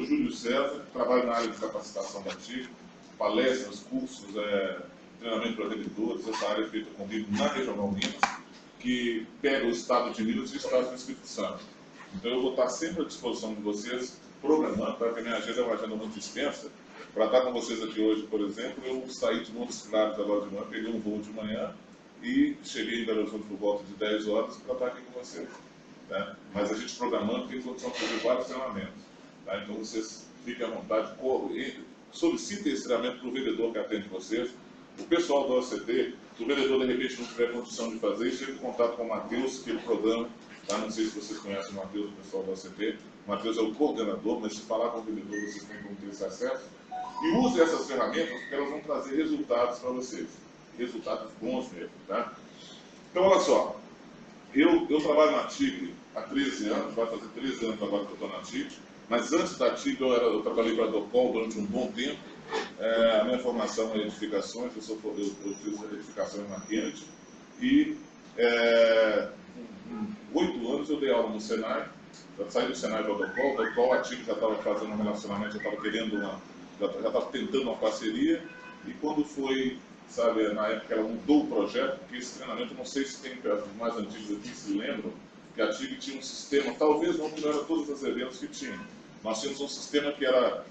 Júlio César, trabalho na área de capacitação da TIG, palestras, cursos, treinamento para vendedores. Essa área é feita comigo na Regional Minas, que pega o estado de Minas e o estado do Espírito Santo. Então eu vou estar sempre à disposição de vocês, programando, porque a minha agenda é uma agenda muito extensa. Para estar com vocês aqui hoje, por exemplo, eu saí de Montes Claros agora de manhã, peguei um voo de manhã e cheguei em Belo Horizonte por volta de 10 horas para estar aqui com vocês. Né? Mas a gente programando tem condição de fazer vários treinamentos. Tá? Então vocês fiquem à vontade, solicitem esse treinamento para o vendedor que atende vocês. O pessoal do OCT, se o vendedor de repente não tiver condição de fazer isso, entre em contato com o Matheus, que ele programa. Tá? Não sei se vocês conhecem o Matheus, o pessoal do OCT. O Matheus é o coordenador, mas se falar com o vendedor, vocês têm como ter esse acesso. E use essas ferramentas, porque elas vão trazer resultados para vocês. Resultados bons mesmo. Tá? Então, olha só. Eu trabalho na TIG há 13 anos, vai fazer 13 anos agora que eu estou na TIG. Mas antes da TIG, eu trabalhei para a Docol durante um bom tempo. A minha formação é edificações, eu fiz edificação em Kennedy. E 8 anos eu dei aula no Senai. Eu saí do Senai para a Docol. A Docol, a TIG já estava fazendo um relacionamento, já estava querendo já estava tentando uma parceria. E quando foi, sabe, na época ela mudou o projeto, porque esse treinamento, não sei se tem os mais antigos aqui se lembram, que a TIG tinha um sistema, talvez não era todos os eventos que tinham. Nós tínhamos um sistema que era,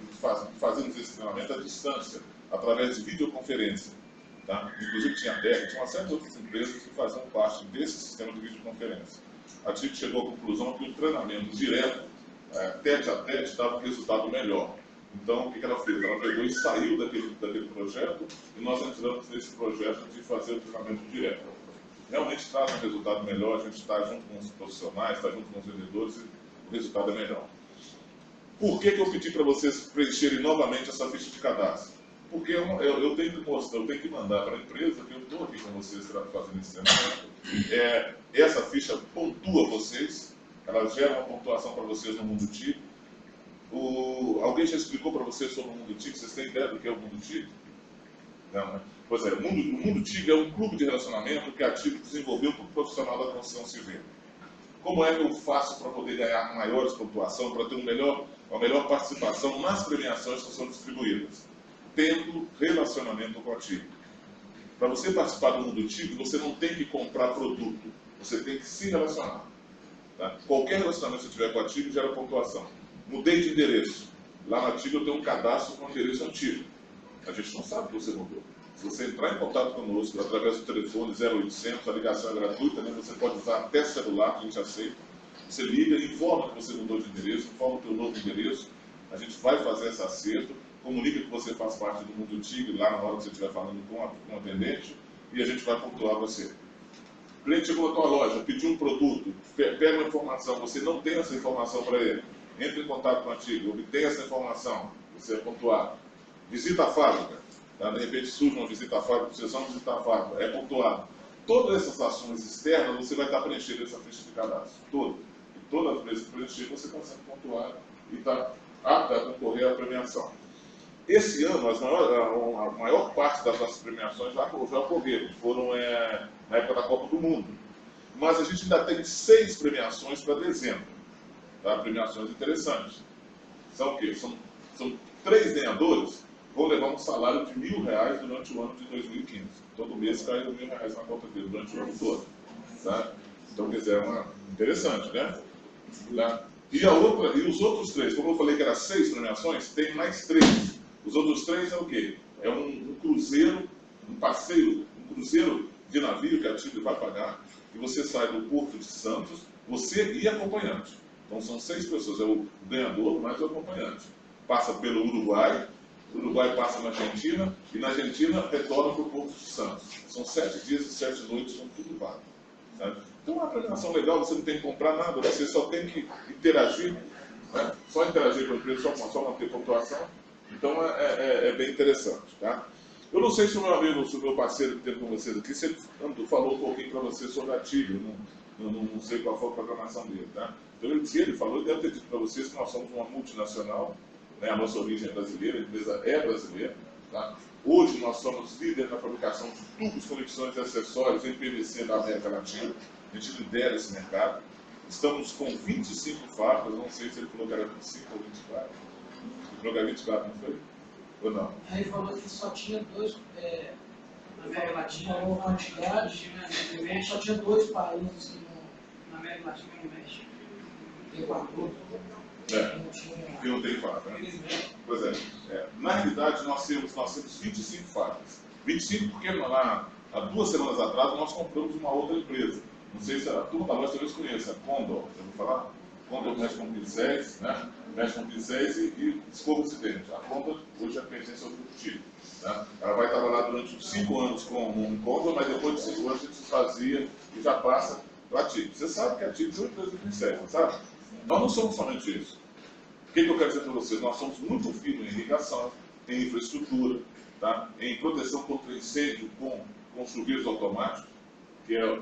fazíamos esse treinamento à distância, através de videoconferência. Tá? Inclusive tinha a DEC, tinha uma série de outras empresas que faziam parte desse sistema de videoconferência. A TIG chegou à conclusão que o treinamento direto, tete a tete, dava um resultado melhor. Então, o que ela fez? Ela pegou e saiu daquele projeto, e nós entramos nesse projeto de fazer o treinamento direto. Realmente traz um resultado melhor, a gente está junto com os profissionais, está junto com os vendedores, e o resultado é melhor. Por que eu pedi para vocês preencherem novamente essa ficha de cadastro? Porque eu tenho que mostrar, eu tenho que mandar para a empresa que eu estou aqui com vocês fazendo esse treinamento. Essa ficha pontua vocês, ela gera uma pontuação para vocês no Mundo TIG. Alguém já explicou para vocês sobre o Mundo TIG? Vocês têm ideia do que é o Mundo TIG? Não, né? Pois é, o Mundo TIG é um clube de relacionamento que a TIG desenvolveu para o profissional da construção civil. Como é que eu faço para poder ganhar maiores pontuações, para ter uma melhor participação nas premiações que são distribuídas? Tendo relacionamento com a TIG. Para você participar do Mundo TIG, você não tem que comprar produto, você tem que se relacionar. Tá? Qualquer relacionamento que você tiver com a TIG gera pontuação. Mudei de endereço. Lá na TIG eu tenho um cadastro com endereço antigo. A gente não sabe que você mudou. Se você entrar em contato conosco através do telefone 0800, a ligação é gratuita, né? Você pode usar até celular, que a gente aceita. Você liga, informa que você mudou de endereço, informa o teu novo endereço. A gente vai fazer esse acerto, comunica que você faz parte do Mundo TIG, lá na hora que você estiver falando com o atendente, e a gente vai pontuar você. O cliente chegou na tua loja, pediu um produto, pega uma informação, você não tem essa informação para ele. Entre em contato com a TIG, obtém essa informação, você é pontuado. Visita a fábrica, tá? De repente surge uma visita à fábrica, precisam visitar a fábrica, é pontuado. Todas essas ações externas, você vai estar preenchendo essa ficha de cadastro, toda. E todas as vezes que preencher, você consegue pontuar e está apto a concorrer à premiação. Esse ano, a maior parte das nossas premiações já ocorreram, foram na época da Copa do Mundo. Mas a gente ainda tem 6 premiações para dezembro. Tá? Premiações interessantes. São o quê? São 3 ganhadores que vão levar um salário de R$1.000 durante o ano de 2015. Todo mês cai R$1.000 na conta dele durante o ano todo. Tá? Então, quer dizer, é interessante, né? Tá? E os outros 3, como eu falei que eram 6 premiações, tem mais 3. Os outros 3 é o quê? É um cruzeiro, um passeio, um cruzeiro de navio que a TIG vai pagar, e você sai do Porto de Santos, você e acompanhante. Então são 6 pessoas, é o ganhador mais o acompanhante. Passa pelo Uruguai, o Uruguai passa na Argentina, e na Argentina retorna para o Porto de Santos. São 7 dias e 7 noites, são tudo pago. Sabe? Então é uma premiação legal, você não tem que comprar nada, você só tem que interagir, né? Só interagir com a empresa, só manter pontuação. Então é bem interessante. Tá? Eu não sei se o meu amigo, se o meu parceiro que teve com vocês aqui, se ele falou um pouquinho para vocês sobre a TIG, eu não sei qual foi a programação dele. Tá? Então, se ele falou, ele deve ter dito para vocês que nós somos uma multinacional, né? A nossa origem é brasileira, a empresa é brasileira. Tá? Hoje nós somos líderes na fabricação de tubos, conexões e acessórios em PVC da América Latina. A gente lidera esse mercado. Estamos com 25 fábricas, não sei se ele falou que era 25 ou 24. Jogar 24, não foi? Ou não? Aí falou que só tinha dois, na América Latina, falou quantidade, só tinha 2 países que na América Latina e no México. Equador. Que não tem fábrica, né? Pois é. Na realidade, nós temos 25 fábricas. 25 porque lá, há 2 semanas atrás, nós compramos uma outra empresa. Não sei se a turma da loja talvez conheça, a Condor, já vou falar? Condor mexe com pincéis, né? Mexe com pincéis e escova Ocidente. A Condor hoje pertence ao grupo Tipo. Né? Ela vai trabalhar durante uns 5 anos com um Condor, mas depois de 5 anos a gente se fazia e já passa para a Tipo. Você sabe que a Tipo é uma empresa de pincéis, não sabe? Nós não somos somente isso. O que eu quero dizer para vocês? Nós somos muito firmes em irrigação, em infraestrutura, tá? Em proteção contra incêndio com chuveiros automáticos, que é o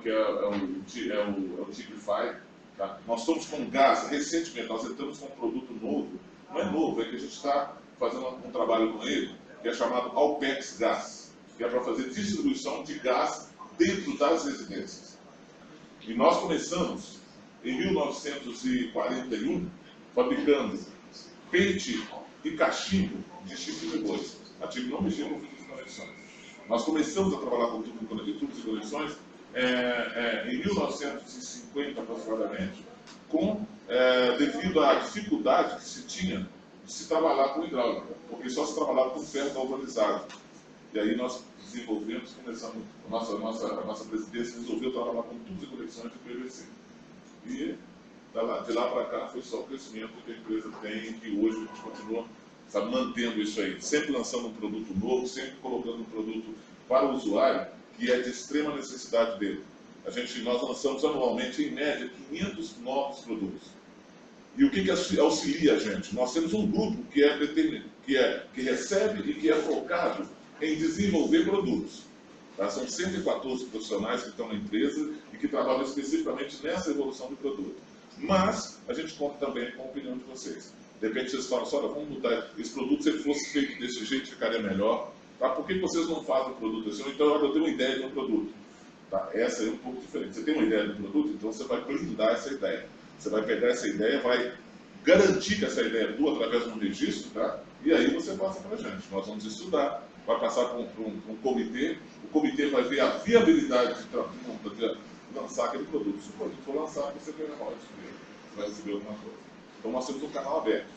Tipify. Tá? Nós estamos com gás, recentemente nós entramos com um produto novo, não é novo, é que a gente está fazendo um trabalho com ele, que é chamado Alpex Gás, que é para fazer distribuição de gás dentro das residências. E nós começamos em 1941, fabricando pente e cachimbo de chifre de boi. A Tipo não mexeu com tubos e conexões. Nós começamos a trabalhar com tubos e conexões em 1950 aproximadamente, devido à dificuldade que se tinha de se trabalhar com hidráulica, porque só se trabalhava com ferro galvanizado. E aí nós desenvolvemos, começamos, a nossa presidência resolveu trabalhar com tubos e conexões de PVC. E de lá para cá foi só o crescimento que a empresa tem, que hoje a gente continua mantendo isso aí, sempre lançando um produto novo, sempre colocando um produto para o usuário que é de extrema necessidade dele. Nós lançamos anualmente, em média, 500 novos produtos. E o que auxilia a gente? Nós temos um grupo que recebe e que é focado em desenvolver produtos. Tá? São 114 profissionais que estão na empresa e que trabalham especificamente nessa evolução do produto. Mas a gente conta também com a opinião de vocês. De repente vocês falam, olha, vamos mudar esse produto, se ele fosse feito desse jeito, ficaria melhor. Tá? Por que vocês não fazem o produto assim? Então, eu tenho uma ideia de um produto. Tá? Essa é um pouco diferente. Você tem uma ideia de um produto, então você vai blindar essa ideia. Você vai pegar essa ideia, vai garantir que essa ideia é tua através de um registro, tá? E aí você passa para a gente. Nós vamos estudar, vai passar para um comitê, o comitê vai ver a viabilidade de lançar aquele produto. Se o produto for lançado, você ganha royalties, você vai receber alguma coisa. Então nós temos um canal aberto.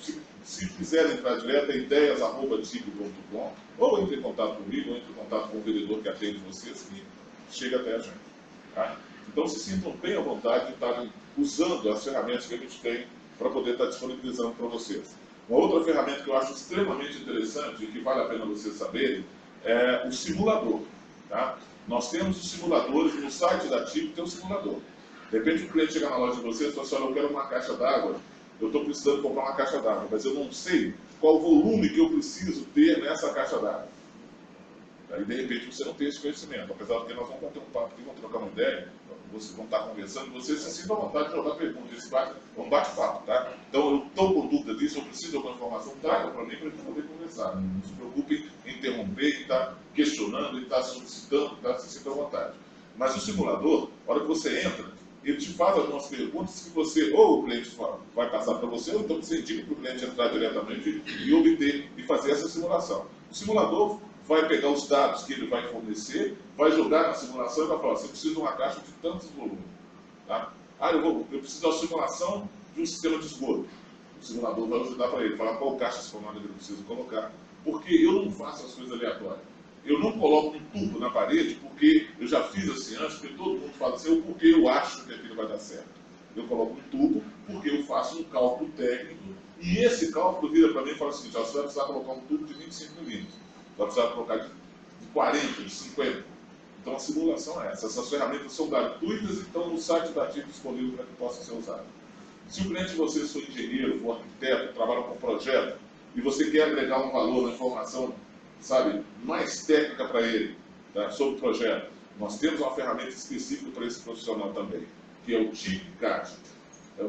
Se quiserem entrar direto, é ideias@tipo.com, ou entre em contato comigo, ou entre em contato com o vendedor que atende vocês, que chega até a gente. Tá? Então se sintam bem à vontade de estarem usando as ferramentas que a gente tem para poder estar disponibilizando para vocês. Uma outra ferramenta que eu acho extremamente interessante e que vale a pena vocês saberem é o simulador. Tá? Nós temos os simuladores, no site da Tipo tem um simulador. De repente o cliente chega na loja de vocês e fala assim, olha, eu quero uma caixa d'água, eu estou precisando comprar uma caixa d'água, mas eu não sei qual o volume que eu preciso ter nessa caixa d'água. Aí de repente você não tem esse conhecimento, apesar de que nós vamos bater um papo aqui, vamos trocar uma ideia, vocês vão estar conversando, vocês se sintam à vontade de jogar perguntas, é um bate-papo, tá? Então eu estou com dúvida disso, eu preciso de alguma informação, traga para mim para a gente poder conversar. Não se preocupem em interromper, em estar questionando, em estar solicitando, tá? Se sintam à vontade. Mas o simulador, na hora que você entra, ele te faz algumas perguntas que você, ou o cliente vai passar para você, ou então você indica para o cliente entrar diretamente e obter e fazer essa simulação. O simulador vai pegar os dados que ele vai fornecer, vai jogar na simulação e vai falar, você precisa de uma caixa de tantos volumes. Tá? Eu preciso da simulação de um sistema de esgoto. O simulador vai ajudar para ele, falar qual caixa formada ele precisa colocar, porque eu não faço as coisas aleatórias. Eu não coloco um tubo na parede porque eu já fiz assim antes, porque todo mundo fala assim, porque eu acho que aquilo vai dar certo. Eu coloco um tubo porque eu faço um cálculo técnico e esse cálculo vira para mim e fala assim, você vai precisar colocar um tubo de 25 milímetros, vai precisar colocar de 40, de 50. Então a simulação é essa. Essas ferramentas são gratuitas e estão no site da Tipo disponível para que possam ser usadas. Se o cliente de vocês for engenheiro, for arquiteto, trabalha com projeto e você quer agregar um valor na informação, sabe, mais técnica para ele, tá, sobre o projeto, nós temos uma ferramenta específica para esse profissional também, que é o TIPCAD. É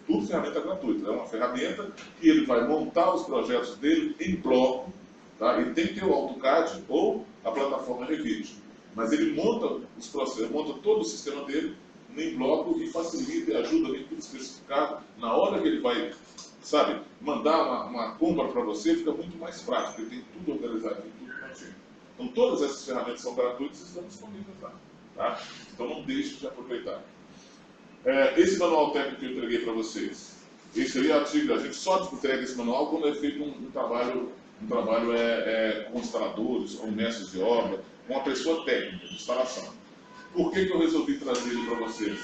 tudo ferramenta gratuita. É uma ferramenta que ele vai montar os projetos dele em bloco, tá? Ele tem que ter o AutoCAD ou a plataforma Revit, mas ele monta os processos, monta todo o sistema dele em bloco e facilita e ajuda ali tudo especificado na hora que ele vai sabe, mandar uma compra para você fica muito mais prático, porque tem tudo organizado, tem tudo prontinho. Então todas essas ferramentas são gratuitas e estão disponíveis lá. Tá? Então não deixe de aproveitar. Esse manual técnico que eu entreguei para vocês, esse aí é antigo, a gente só entrega esse manual quando é feito um trabalho com instaladores, com mestres de obra, com uma pessoa técnica de instalação. Por que eu resolvi trazer ele para vocês?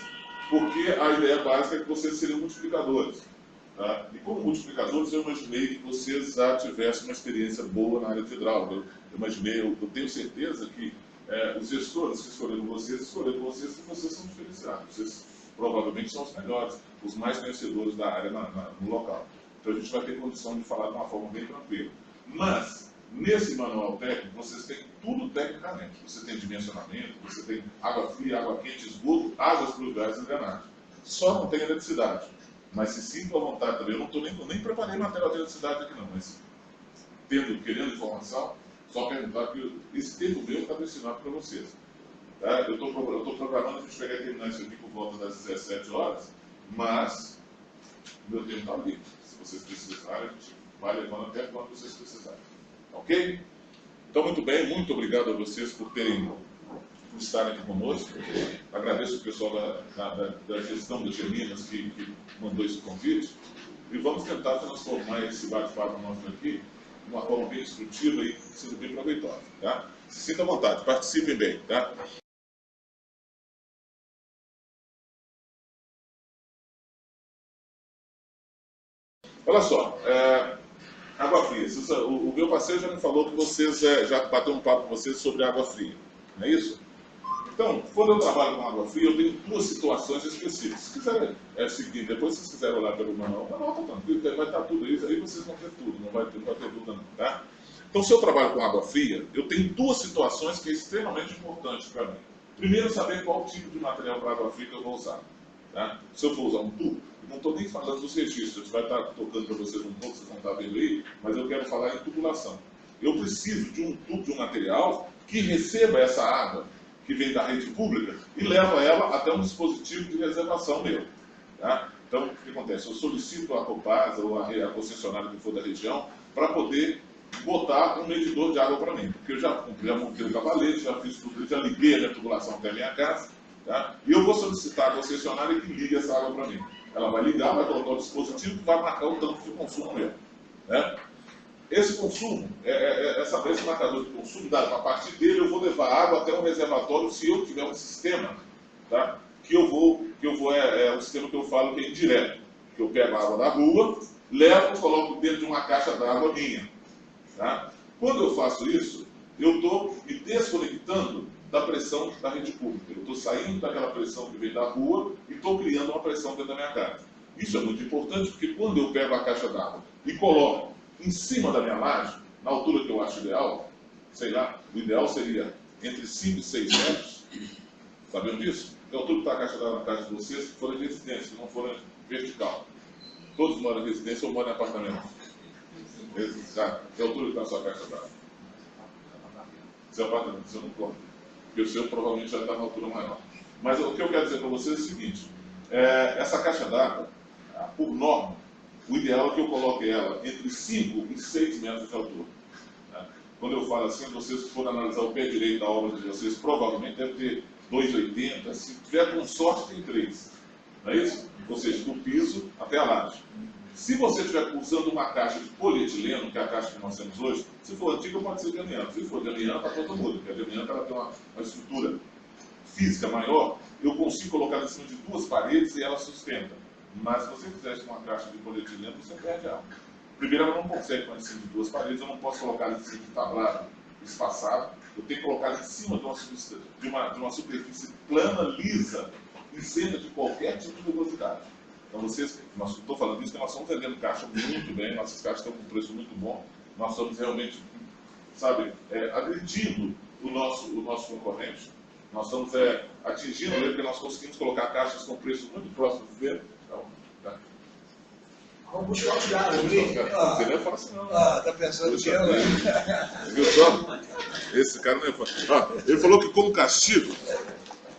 Porque a ideia básica é que vocês seriam multiplicadores. Tá? E como multiplicadores, eu imaginei que vocês já tivessem uma experiência boa na área de hidráulica. Eu tenho certeza que os gestores que escolheram vocês porque vocês são diferenciados. Vocês provavelmente são os melhores, os mais conhecedores da área no local. Então a gente vai ter condição de falar de uma forma bem tranquila. Mas, nesse manual técnico, vocês têm tudo tecnicamente. Você tem dimensionamento, você tem água fria, água quente, esgoto, águas pluviais e drenagem. Só não tem eletricidade. Mas se sintam à vontade também. Eu não nem preparei material de eletricidade aqui não, mas querendo informação, só perguntar que esse tempo meu está destinado para vocês. Tá? Eu estou programando a gente pegar e terminar isso aqui por volta das 17 horas, mas meu tempo está livre. Se vocês precisarem, a gente vai levando até quando vocês precisarem. Ok? Então, muito bem, muito obrigado a vocês por estarem aqui conosco. Agradeço o pessoal da gestão da Geminas que mandou esse convite. E vamos tentar transformar esse bate-papo nosso aqui de uma forma bem instrutiva e que seja bem proveitosa. Tá? Se sintam à vontade, participem bem. Tá? Olha só, água fria. O meu parceiro já me falou que vocês já bateu um papo com vocês sobre água fria, não é isso? Então, quando eu trabalho com água fria, eu tenho duas situações específicas. Se quiserem seguir, depois se vocês quiserem olhar pelo manual, o manual está tranquilo, vai estar tudo isso, aí vocês vão ter tudo, não vai ter dúvida não, tá? Então, se eu trabalho com água fria, eu tenho duas situações que é extremamente importante para mim. Primeiro, saber qual tipo de material para água fria que eu vou usar. Tá? Se eu for usar um tubo, não estou nem falando dos registros, a gente vai estar tocando para vocês um pouco, vocês vão estar vendo aí, mas eu quero falar em tubulação. Eu preciso de um tubo, de um material que receba essa água que vem da rede pública e leva ela até um dispositivo de reservação meu. Tá? Então, o que acontece? Eu solicito a Copasa ou a concessionária que for da região para poder botar um medidor de água para mim, porque eu já montei o cavalete, já fiz tudo, já liguei a minha tubulação até a minha casa, tá? E eu vou solicitar a concessionária que ligue essa água para mim. Ela vai ligar, vai colocar o dispositivo que vai marcar o tanto de consumo meu. Né? Esse consumo, esse marcador de consumo, a partir dele eu vou levar água até um reservatório se eu tiver um sistema, tá? que é um sistema que eu falo que é indireto, que eu pego a água da rua, levo e coloco dentro de uma caixa d'água minha. Tá? Quando eu faço isso, eu estou me desconectando da pressão da rede pública. Eu estou saindo daquela pressão que vem da rua e estou criando uma pressão dentro da minha casa. Isso é muito importante porque quando eu pego a caixa d'água e coloco em cima da minha laje, na altura que eu acho ideal, sei lá, o ideal seria entre 5 e 6 metros. Sabiam disso? Que altura que está a caixa d'água na casa de vocês, se forem de residência, se não forem vertical. Todos moram em residência ou moram em apartamento. Que altura que está a sua caixa d'água? Seu apartamento, você não pode. Porque o seu provavelmente já está na altura maior. Mas o que eu quero dizer para vocês é o seguinte: essa caixa d'água, por norma, o ideal é que eu coloque ela entre 5 e 6 metros de altura. Né? Quando eu falo assim, vocês forem analisar o pé direito da obra de vocês, provavelmente deve ter 2,80, se tiver com sorte tem 3. Não é isso? Ou seja, do piso até a laje. Se você estiver usando uma caixa de polietileno, que é a caixa que nós temos hoje, se for antiga pode ser de amianto. Se for de amianto, a conta muda, porque a de amianto ela tem uma estrutura física maior, eu consigo colocar em cima de duas paredes e ela sustenta. Mas se você fizesse uma caixa de polietileno, você perde água. Primeiro, ela não consegue pôr em cima de duas paredes, eu não posso colocar em cima de tablado espaçado, eu tenho que colocar em cima de uma superfície plana, lisa, isenta de qualquer tipo de rugosidade. Então, estou falando isso porque nós estamos vendendo caixa muito bem, nossas caixas estão com um preço muito bom, nós estamos realmente, agredindo o nosso concorrente, nós estamos atingindo ele, porque nós conseguimos colocar caixas com preço muito próximo do dele. Então, tá. Vamos buscar o diário ali. Você não é fácil, não. Tá pensando que ela. Viu só? Esse cara não é fácil. Ele falou que, como castigo,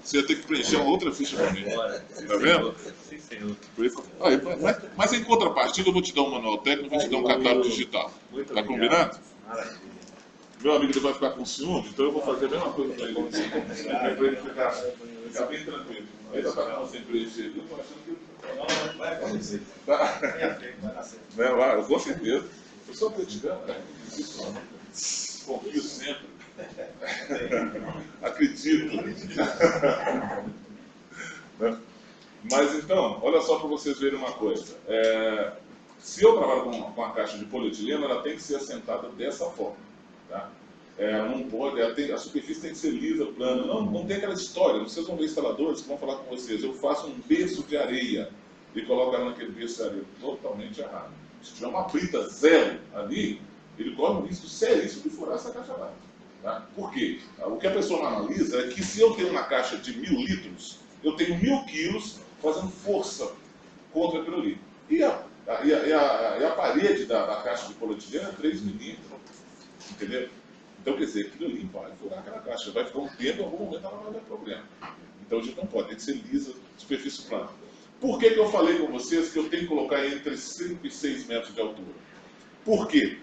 Você ia ter que preencher uma outra ficha para mim. Tá vendo? Sim, senhor. Aí, mas em contrapartida, eu vou te dar um manual técnico, vou te dar um catálogo digital. Muito Tá obrigado. combinado? Maravilha. Meu amigo ele vai ficar com ciúme, então eu vou fazer a mesma coisa para ele. Para ele ficar bem tranquilo. Ele está com sem preencher. Eu estou achando que. Não, vai acontecer. Tá. Minha frente vai dar certo. Não, eu com certeza. Eu sou criticando, né? Confio sempre. Acredito. Mas então, olha só para vocês verem uma coisa. Se eu trabalho com uma caixa de polietileno, ela tem que ser assentada dessa forma. Tá? Não pode, a superfície tem que ser lisa, plana. Não tem aquela história. Vocês vão ver instaladores que vão falar com vocês. Eu faço um berço de areia e coloco ela naquele berço de areia. Totalmente errado. Se tiver uma brita zero ali, ele corre um risco seríssimo de furar essa caixa d'água. Tá? Por quê? O que a pessoa não analisa é que se eu tenho uma caixa de 1000 litros, eu tenho 1000 quilos fazendo força contra aquilo ali. E a parede da caixa de polietileno é 3 milímetros. Entendeu? Então, quer dizer, aquilo ali vai furar aquela caixa. Vai ficar um tempo, em algum momento ela vai dar problema. Então, a gente não pode, tem que ser lisa, superfície plana. Por que eu falei com vocês que eu tenho que colocar entre 5 e 6 metros de altura? Por quê?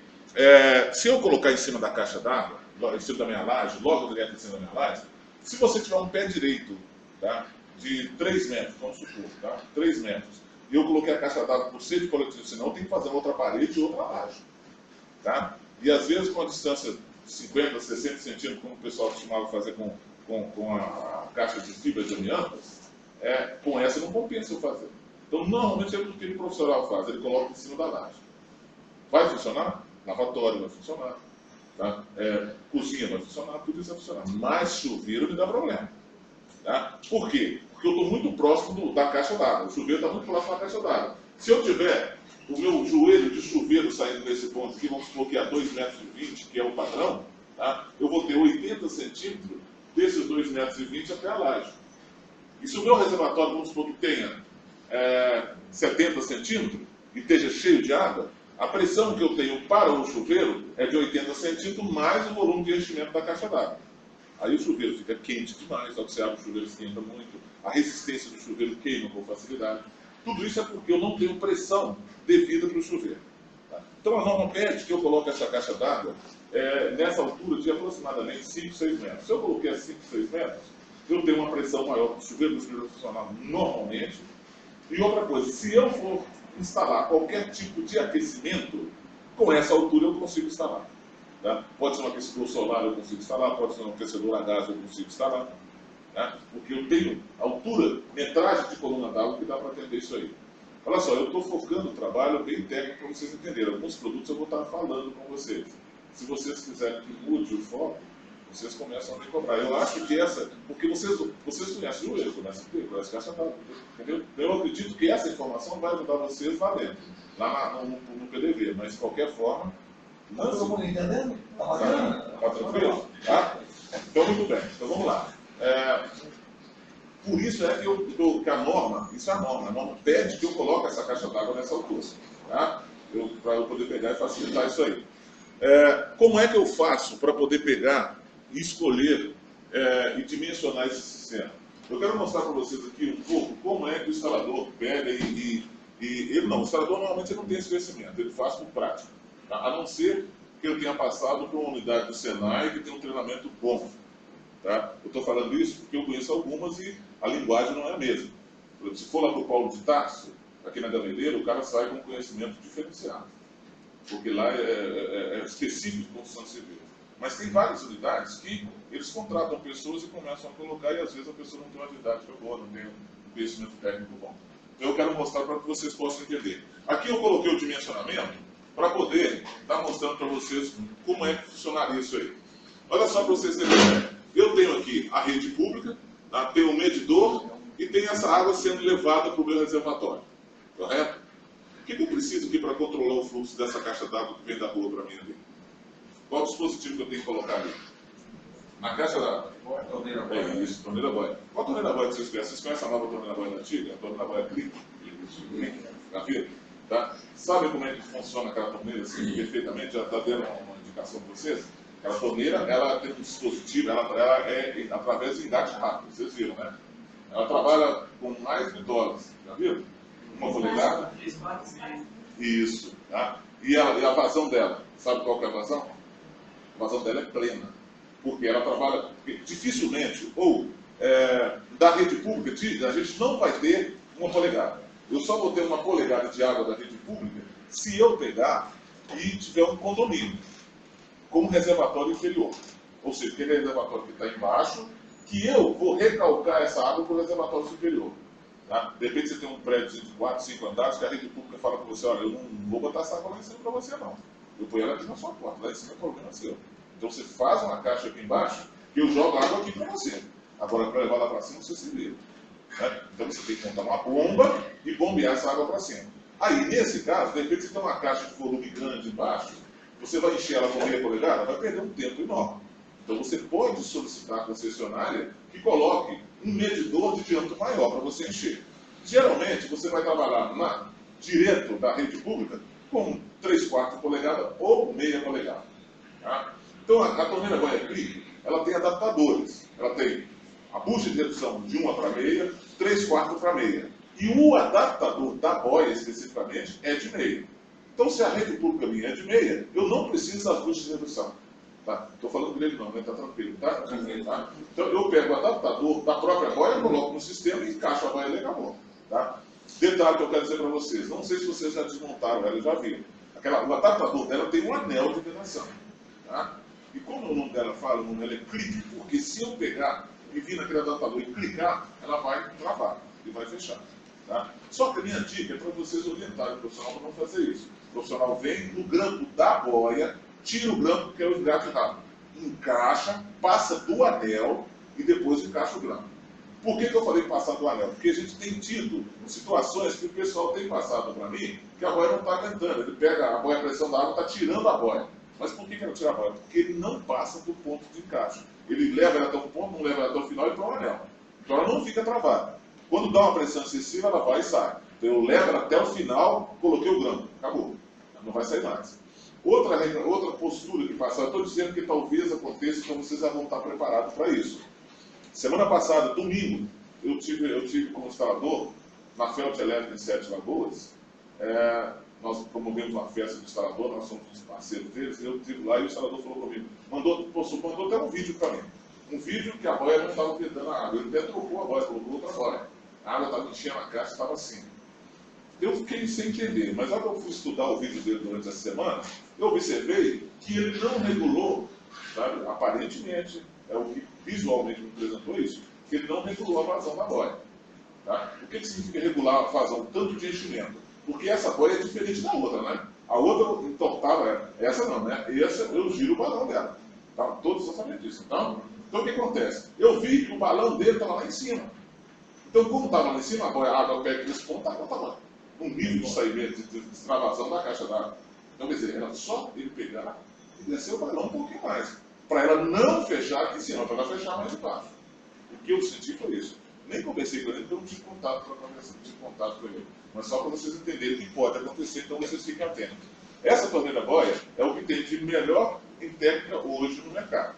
Se eu colocar em cima da caixa d'água, em cima da minha laje, logo direto em cima da minha laje, se você tiver um pé direito, tá, de 3 metros, vamos supor, tá, 3 metros, e eu coloquei a caixa d'água por cima de polietileno, senão eu tenho que fazer outra parede e outra laje. Tá? E às vezes com a distância de 50, 60 centímetros, como o pessoal costumava fazer com a caixa de fibra de amianto, com essa não compensa eu fazer. Então, normalmente é o que o profissional faz, ele coloca em cima da laje. Vai funcionar? Lavatório vai funcionar. Tá? Cozinha vai funcionar, tudo isso vai funcionar. Mas chuveiro me dá problema. Tá? Por quê? Porque eu estou muito próximo da caixa d'água. O chuveiro está muito próximo da caixa d'água. Se eu tiver o meu joelho de chuveiro saindo desse ponto aqui, vamos supor que é 2,20 metros, que é o padrão, tá? Eu vou ter 80 centímetros desses 2,20 metros até a laje. E se o meu reservatório, vamos supor que tenha 70 centímetros e esteja cheio de água, a pressão que eu tenho para o chuveiro é de 80 centímetros mais o volume de enchimento da caixa d'água. Aí o chuveiro fica quente demais, ao que você abre o chuveiro esquenta muito, a resistência do chuveiro queima com facilidade. Tudo isso é porque eu não tenho pressão devida para o chuveiro. Tá? Então a norma pede que eu coloque essa caixa d'água nessa altura de aproximadamente 5, 6 metros. Se eu coloquei a 5, 6 metros, eu tenho uma pressão maior para o chuveiro funcionar normalmente. E outra coisa, se eu for instalar qualquer tipo de aquecimento, com essa altura eu consigo instalar. Tá? Pode ser um aquecedor solar, eu consigo instalar, pode ser um aquecedor a gás, eu consigo instalar. Tá? Porque eu tenho altura, metragem de coluna d'água que dá para atender isso aí. Olha só, eu estou focando o trabalho bem técnico para vocês entenderem. Alguns produtos eu vou estar falando com vocês. Se vocês quiserem que mude o foco, vocês começam a me cobrar. Eu acho que porque vocês conhecem o erro, conhecem caixa d'água, entendeu? Eu acredito que essa informação vai ajudar vocês lá dentro, lá no PDV, mas de qualquer forma... Tá todo mundo entendendo? Tá tranquilo? Tá? Então, muito bem. Então, vamos lá. Por isso é que a norma, a norma pede que eu coloque essa caixa d'água nessa altura, tá? Para eu poder pegar e facilitar isso aí. Como é que eu faço para poder pegar e escolher e dimensionar esse sistema? Eu quero mostrar para vocês aqui um pouco como é que o instalador pega o instalador normalmente ele não tem esse conhecimento, ele faz por prática, tá? A não ser que eu tenha passado por uma unidade do Senai que tem um treinamento bom. Tá? Eu estou falando isso porque eu conheço algumas e a linguagem não é a mesma. Se for lá para o Paulo de Tarso, aqui na Gameleira, o cara sai com um conhecimento diferenciado. Porque lá é específico de construção civil. Mas tem várias unidades que eles contratam pessoas e começam a colocar e às vezes a pessoa não tem uma didática boa, não tem um conhecimento técnico bom. Então eu quero mostrar para que vocês possam entender. Aqui eu coloquei o dimensionamento para poder estar mostrando para vocês como é que funcionaria isso aí. Olha só para vocês terem ideia. Eu tenho aqui a rede pública, tá? Tenho um medidor e tenho essa água sendo levada para o meu reservatório. Correto? O que eu preciso aqui para controlar o fluxo dessa caixa d'água que vem da rua para mim ali? Qual o dispositivo que eu tenho que colocar ali? Na caixa d'água? Torneira boy. É isso, torneira boy. Qual torneira boy que vocês conhecem? Vocês conhecem a nova torneira boy da antiga? A torneira boy clique. Gaveta? Tá? Sabem como é que funciona aquela torneira assim, perfeitamente? Já está dando uma indicação para vocês? Aquela torneira, ela tem um dispositivo, ela é através de engate rápido, vocês viram, né? Ela trabalha com mais de $1, já viram? 1 polegada. Isso, tá? E a vazão dela, sabe qual que é a vazão? A vazão dela é plena, porque ela trabalha, dificilmente, ou da rede pública, a gente não vai ter 1 polegada. Eu só vou ter 1 polegada de água da rede pública se eu pegar e tiver um condomínio, como reservatório inferior. Ou seja, aquele reservatório que está embaixo, que eu vou recalcar essa água para o reservatório superior. Tá? De repente você tem um prédio de 4, 5 andares, que a rede pública fala para você, olha, eu não vou botar essa água lá em cima para você não. Eu ponho ela aqui na sua porta, lá em cima é problema seu. Então você faz uma caixa aqui embaixo, que eu jogo água aqui para você. Agora para levar lá para cima você se vira. Né? Então você tem que montar uma bomba e bombear essa água para cima. Aí, nesse caso, de repente você tem uma caixa de volume grande embaixo, você vai encher ela com 0,5 polegada, vai perder um tempo enorme. Então você pode solicitar à concessionária que coloque um medidor de diâmetro maior para você encher. Geralmente você vai trabalhar direto da rede pública com 3/4 polegada ou 0,5 polegada. Tá? Então a torneira Guayaquil, ela tem adaptadores. Ela tem a bucha de redução de 1 para 0,5, 3/4 para 0,5. E o adaptador da boia, especificamente, é de 0,5. Então, se a rede pública minha é de 0,5, eu não preciso das buchas de redução. Tá? Estou falando dele não, né? Está tranquilo, tá? Tá? Então, eu pego o adaptador da própria boia, coloco no sistema e encaixo a boia e acabou. Tá? Detalhe que eu quero dizer para vocês, não sei se vocês já desmontaram ela, já viram. O adaptador dela tem um anel de vedação. Tá? E como o nome dela fala, o nome dela é clique, porque se eu pegar e vir naquele adaptador e clicar, ela vai travar e vai fechar. Tá? Só que a minha dica é para vocês orientarem o profissional para não fazer isso. O profissional vem no grampo da boia, tira o grampo, que é o engate rápido, encaixa, passa do anel e depois encaixa o grampo. Por que eu falei passar do anel? Porque a gente tem tido situações que o pessoal tem passado para mim que a boia não está aguentando. Ele pega a boia, a pressão da água está tirando a boia. Mas por que ele não tira a boia? Porque ele não passa do ponto de encaixe. Ele leva ela até um ponto, não leva ela até o final e para o anel. Então ela não fica travada. Quando dá uma pressão excessiva, ela vai e sai. Então eu levo ela até o final, coloquei o grampo, acabou. Não vai sair mais. Outra postura que passa, eu estou dizendo que talvez aconteça, então vocês já vão estar preparados para isso. Semana passada, domingo, eu tive como instalador, na Felt Elétrica em 7 Lagoas, nós promovemos uma festa de instalador, nós somos os parceiros deles, eu estive lá e o instalador falou comigo, mandou até um vídeo para mim. Um vídeo que a boia não estava vedando a água, ele até trocou a boia, colocou outra boia. A água estava enchendo a caixa, estava assim. Eu fiquei sem entender, mas na hora que eu fui estudar o vídeo dele durante essa semana, eu observei que ele não regulou, sabe? Aparentemente, é o que visualmente me apresentou isso, que ele não regulou a vazão da boia. Tá? O que significa regular a vazão tanto de enchimento? Porque essa boia é diferente da outra, né? A outra entortava ela, essa não, né? Essa eu giro o balão dela. Tá? Todos já sabem disso. Então o que acontece? Eu vi que o balão dele estava lá em cima. Então, como estava lá em cima, a água perto desse ponto estava um nível de saimento, de extravasão da caixa d'água. Então, quer dizer, era só ele pegar e descer o balão um pouquinho mais. Para ela não fechar aqui em cima, para ela fechar mais embaixo. O que eu senti foi isso. Nem conversei com ele, porque eu não tive contato para conversar, não tive contato com ele. Mas só para vocês entenderem o que pode acontecer, então vocês fiquem atentos. Essa torneira boia é o que tem de melhor em técnica hoje no mercado.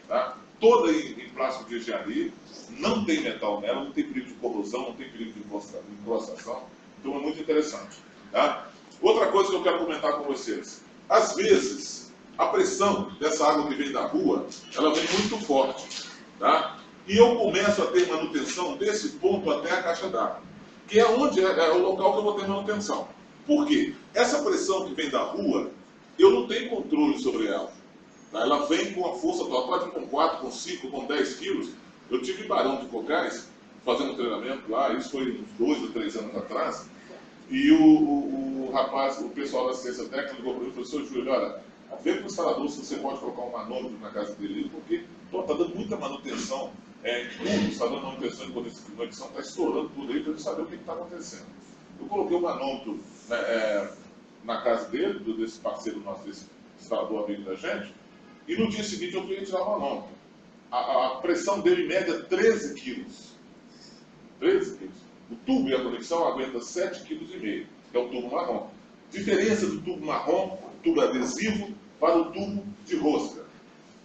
Tá? Toda em plástico de engenharia, não tem metal nela, não tem perigo de corrosão, não tem perigo de incrustação. Então é muito interessante. Tá? Outra coisa que eu quero comentar com vocês. Às vezes, a pressão dessa água que vem da rua, ela vem muito forte. Tá? E eu começo a ter manutenção desse ponto até a caixa d'água, que é onde é o local que eu vou ter manutenção. Por quê? Essa pressão que vem da rua, eu não tenho controle sobre ela. Tá? Ela vem com a força total, com 4, com 5, com 10 quilos. Eu tive em Barão de Cocais, fazendo um treinamento lá, isso foi uns 2 ou 3 anos atrás, e o rapaz, o pessoal da assistência técnica ligou para mim e falou, seu Júlio, olha, vê com o instalador se você pode colocar um manômetro na casa dele, porque está dando muita manutenção, tudo está dando manutenção de conexão, está estourando tudo aí, para ele saber o que está acontecendo. Eu coloquei o manômetro na casa dele, desse parceiro nosso, desse instalador amigo da gente, e no dia seguinte eu fui retirar o manômetro. A pressão dele, em média, 13 quilos. 13 quilos. O tubo e a conexão aguenta 7,5 kg, que é o tubo marrom. Diferença do tubo marrom, tubo adesivo, para o tubo de rosca.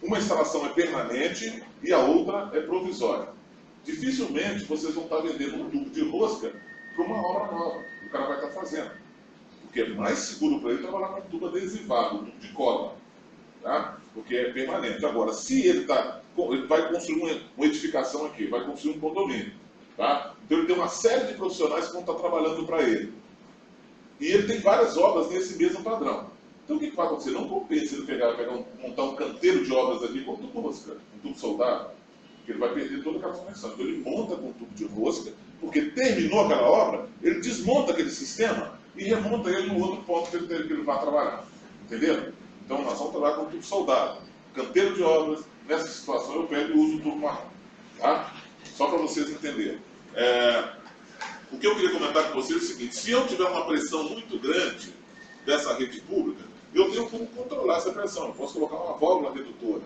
Uma instalação é permanente e a outra é provisória. Dificilmente vocês vão estar vendendo um tubo de rosca para uma obra nova. O cara vai estar fazendo. Porque é mais seguro para ele trabalhar com um tubo adesivado, um tubo de cola. Tá? Porque é permanente. Agora, se ele vai construir uma edificação aqui, vai construir um condomínio. Tá? Então ele tem uma série de profissionais que vão estar trabalhando para ele. E ele tem várias obras nesse mesmo padrão. Então o que vai acontecer? Não compensa ele montar um canteiro de obras aqui com tubo rosca, um tubo soldado, porque ele vai perder toda aquela conexão. Então ele monta com um tubo de rosca, porque terminou aquela obra, ele desmonta aquele sistema e remonta ele no outro ponto que ele vai trabalhar. Entenderam? Então nós vamos trabalhar com tubo soldado. Canteiro de obras, nessa situação eu pego e uso o tubo marrom. Tá? Só para vocês entenderem. O que eu queria comentar com vocês é o seguinte: se eu tiver uma pressão muito grande dessa rede pública, eu tenho como controlar essa pressão. Eu posso colocar uma válvula redutora.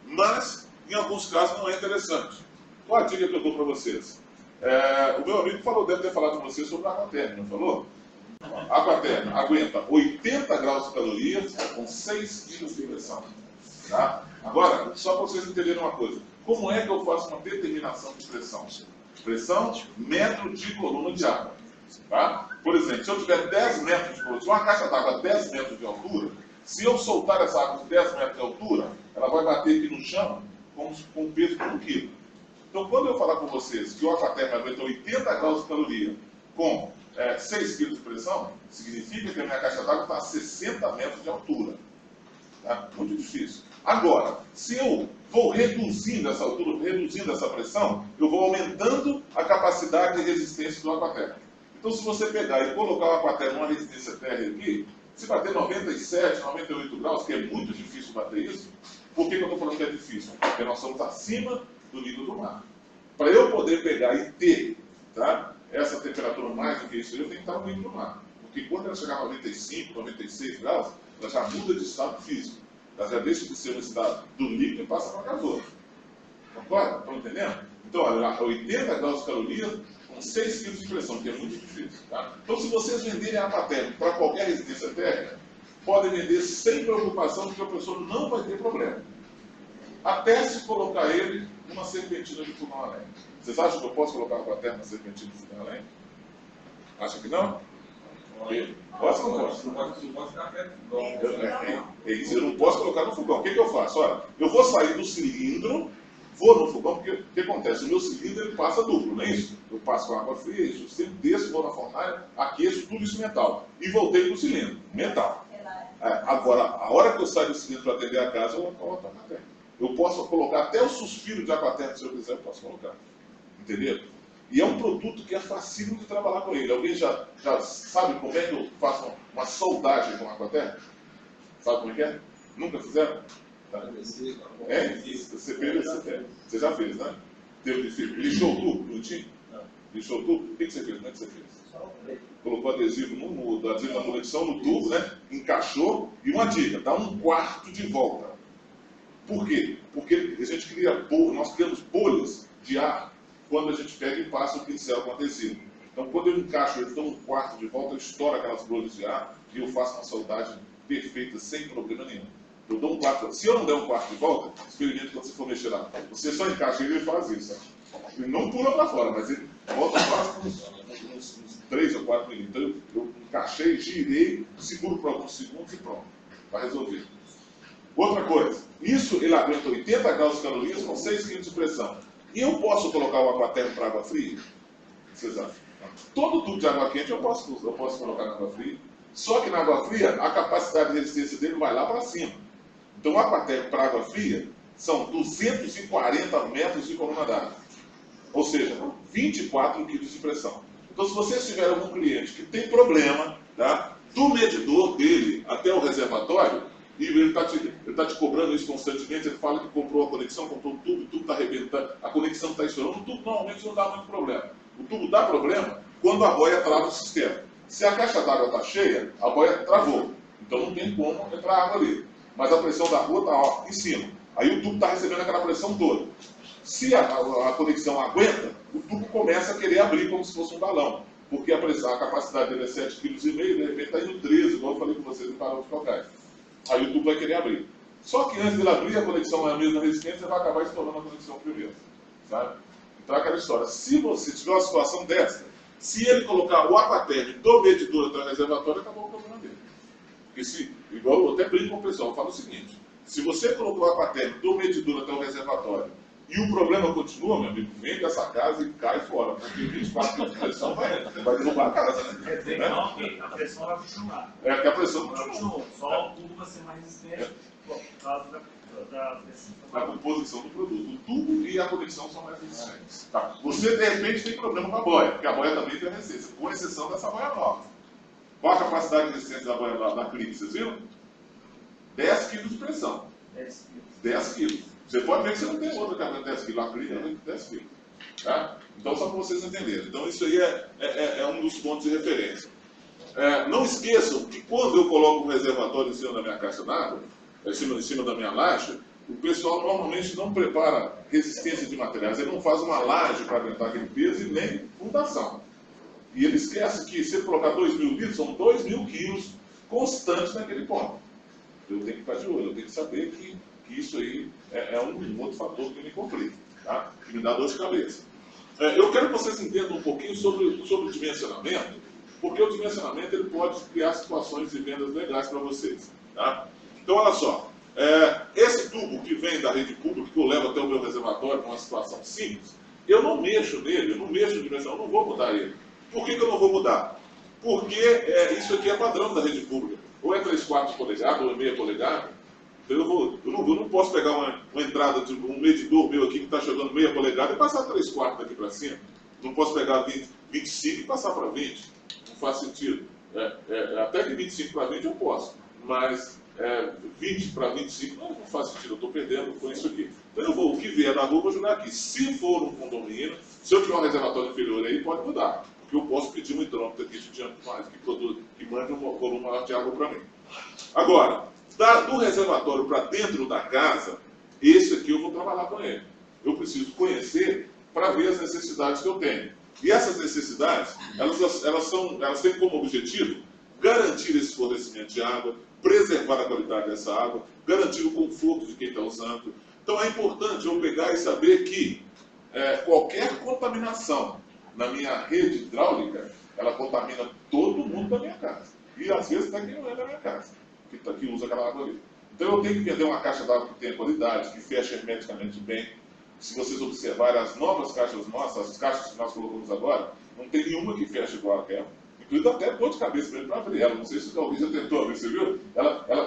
Mas, em alguns casos, não é interessante. Qual a dica que eu dou para vocês? O meu amigo deve ter falado com vocês sobre a Aquaterm, não falou? A Aquaterm aguenta 80 graus de calorias com 6 kg de pressão. Tá? Agora, só para vocês entenderem uma coisa. Como é que eu faço uma determinação de pressão? Pressão, metro de coluna de água. Tá? Por exemplo, se eu tiver 10 metros de coluna, se uma caixa d'água a 10 metros de altura, se eu soltar essa água de 10 metros de altura, ela vai bater aqui no chão com o peso de 1 kg. Então, quando eu falar com vocês que o Aquaterm aguenta 80 graus de caloria com 6 kg de pressão, significa que a minha caixa d'água está a 60 metros de altura. Tá? Muito difícil. Agora, se eu vou reduzindo essa altura, reduzindo essa pressão, eu vou aumentando a capacidade de resistência do Aquaterm. Então, se você pegar e colocar o Aquaterm numa resistência térmica aqui, se bater 97, 98 graus, que é muito difícil bater isso, por que eu estou falando que é difícil? Porque nós estamos acima do nível do mar. Para eu poder pegar e ter, tá, essa temperatura mais do que isso, eu tenho que estar no nível do mar. Porque quando ela chegar a 95, 96 graus, ela já muda de estado físico. Ela já deixa de ser um estado do líquido e passa para gasoso. Concorda? Estão entendendo? Então, olha, 80 graus de calorias com 6 kg de pressão, que é muito difícil. Tá? Então, se vocês venderem a Aquaterm para qualquer resistência térmica, podem vender sem preocupação, porque a pessoa não vai ter problema. Até se colocar ele numa serpentina de fogão a lenha. Vocês acham que eu posso colocar a Aquaterm na serpentina de fogão a lenha? Acha que não? Posso ou não posso? Não pode ficar perto do Eu não posso colocar no fogão. O que eu faço? Olha, eu vou sair do cilindro, vou no fogão, porque o que acontece? O meu cilindro ele passa duplo, não é isso? Eu passo com água fria, eu sempre desço, vou na fornalha, aqueço tudo isso metal. E voltei para o cilindro, metal. Agora, a hora que eu saio do cilindro para atender a casa, eu coloco a Aquaterm. Eu posso colocar até o suspiro de Aquaterm, se eu quiser, eu posso colocar. Entendeu? E é um produto que é facílimo de trabalhar com ele. Alguém já sabe como é que eu faço uma soldagem com Aquaterm? Sabe como é que é? Nunca fizeram? Você fez? Você já fez, né? Lixou o tubo, bonitinho? Lixou o tubo? O que você fez? Como é que você fez? Colocou adesivo adesivo na conexão no tubo, né? Encaixou. E uma dica, dá 1/4 de volta. Por quê? Porque a gente nós criamos bolhas de ar quando a gente pega e passa o pincel com adesivo. Então, quando eu encaixo, eu dou 1/4 de volta, eu estouro aquelas bolhas de ar e eu faço uma soldagem perfeita, sem problema nenhum. Eu dou 1/4. Se eu não der 1/4 de volta, experimente quando você for mexer lá. Você só encaixa ele e faz isso. Ele não pula para fora, mas ele volta quase uns 3 ou 4 milímetros. Então, eu encaixei, girei, seguro por alguns segundos e pronto. Vai resolver. Outra coisa, isso ele aguenta 80 graus de calorias com 6 kg de pressão. E eu posso colocar o Aquaterm para água fria? Vocês acham? Todo tubo de água quente eu posso colocar na água fria. Só que na água fria, a capacidade de resistência dele vai lá para cima. Então o Aquaterm para água fria são 240 metros de coluna d'água. Ou seja, 24 kg de pressão. Então se vocês tiverem algum cliente que tem problema, tá, do medidor dele até o reservatório, e ele está te cobrando isso constantemente, ele fala que comprou a conexão, comprou o tubo está arrebentando, a conexão está estourando, o tubo normalmente não dá muito problema. O tubo dá problema quando a boia trava o sistema. Se a caixa d'água está cheia, a boia travou. Então não tem como entrar água ali. Mas a pressão da rua está em cima. Aí o tubo está recebendo aquela pressão toda. Se a conexão aguenta, o tubo começa a querer abrir como se fosse um balão. Porque a capacidade dele é 7,5 kg, de repente está indo 13, igual eu falei com vocês em Parou de Cocais. Aí o tubo vai querer abrir. Só que antes de ele abrir a conexão na mesma resistência, vai acabar estourando a conexão primeiro. Sabe? Então é aquela história. Se você tiver uma situação dessa, se ele colocar o aquatérmico do medidor até o reservatório, acabou o problema dele. Porque se, igual eu até brinco com o pessoal, eu falo o seguinte: se você colocou o aquatérmico do medidor até o reservatório e o problema continua, meu amigo, vem dessa casa e cai fora, porque 24 quilos de pressão vai derrubar a casa, né? Quer dizer, não, que a pressão vai continuar. É que a pressão continua. Continua. Só o tubo vai ser mais resistente por causa da composição do produto. O tubo e a conexão são mais resistentes. Tá. Você, de repente, tem problema com a boia, porque a boia também tem resistência, com exceção dessa boia nova. Qual a capacidade de resistência da boia da Clique, vocês viram? 10 kg de pressão. 10 kg. Você pode ver que você não tem outra que aguenta 10 kg. A Clique aguenta 10 kg. Tá? Então, só para vocês entenderem. Então, isso aí é um dos pontos de referência. Não esqueçam que quando eu coloco um reservatório em cima da minha caixa d'água, em cima da minha laje, o pessoal normalmente não prepara resistência de materiais. Ele não faz uma laje para aguentar aquele peso e nem fundação. E ele esquece que se ele colocar 2.000 litros, são 2.000 quilos constantes naquele ponto. Eu tenho que ficar de olho, eu tenho que saber que isso aí é um outro fator que me complica, tá? Que me dá dor de cabeça. Eu quero que vocês entendam um pouquinho sobre o dimensionamento, porque o dimensionamento ele pode criar situações de vendas legais para vocês. Tá? Então, olha só, esse tubo que vem da rede pública, que eu levo até o meu reservatório, com uma situação simples, eu não mexo nele, eu não mexo no dimensão, eu não vou mudar ele. Por que eu não vou mudar? Porque isso aqui é padrão da rede pública. Ou é 3/4 polegadas, ou é meia polegada. Então eu não posso pegar uma entrada de um medidor meu aqui que está chegando meia polegada e passar 3/4 daqui para cima. Não posso pegar 25 e passar para 20. Não faz sentido. Até que 25 para 20 eu posso, mas 20 para 25 não faz sentido, eu estou perdendo com isso aqui. Então eu vou, o que vier da rua, eu vou jogar aqui. Se for um condomínio, se eu tiver um reservatório inferior aí, pode mudar. Porque eu posso pedir um hidrômetro aqui de diante mais, que mande um volume maior de água para mim. Agora, do reservatório para dentro da casa, esse aqui eu vou trabalhar com ele. Eu preciso conhecer para ver as necessidades que eu tenho. E essas necessidades, elas têm como objetivo garantir esse fornecimento de água, preservar a qualidade dessa água, garantir o conforto de quem está usando. Então é importante eu pegar e saber que qualquer contaminação na minha rede hidráulica, ela contamina todo mundo da minha casa. E às vezes até quem não é da minha casa, que usa aquela água ali. Então eu tenho que vender uma caixa d'água que tenha qualidade, que feche hermeticamente bem. Se vocês observarem as novas caixas nossas, as caixas que nós colocamos agora, não tem nenhuma que feche igual aquela. Inclusive até dor de cabeça mesmo para abrir ela. Não sei se alguém já tentou abrir, você viu?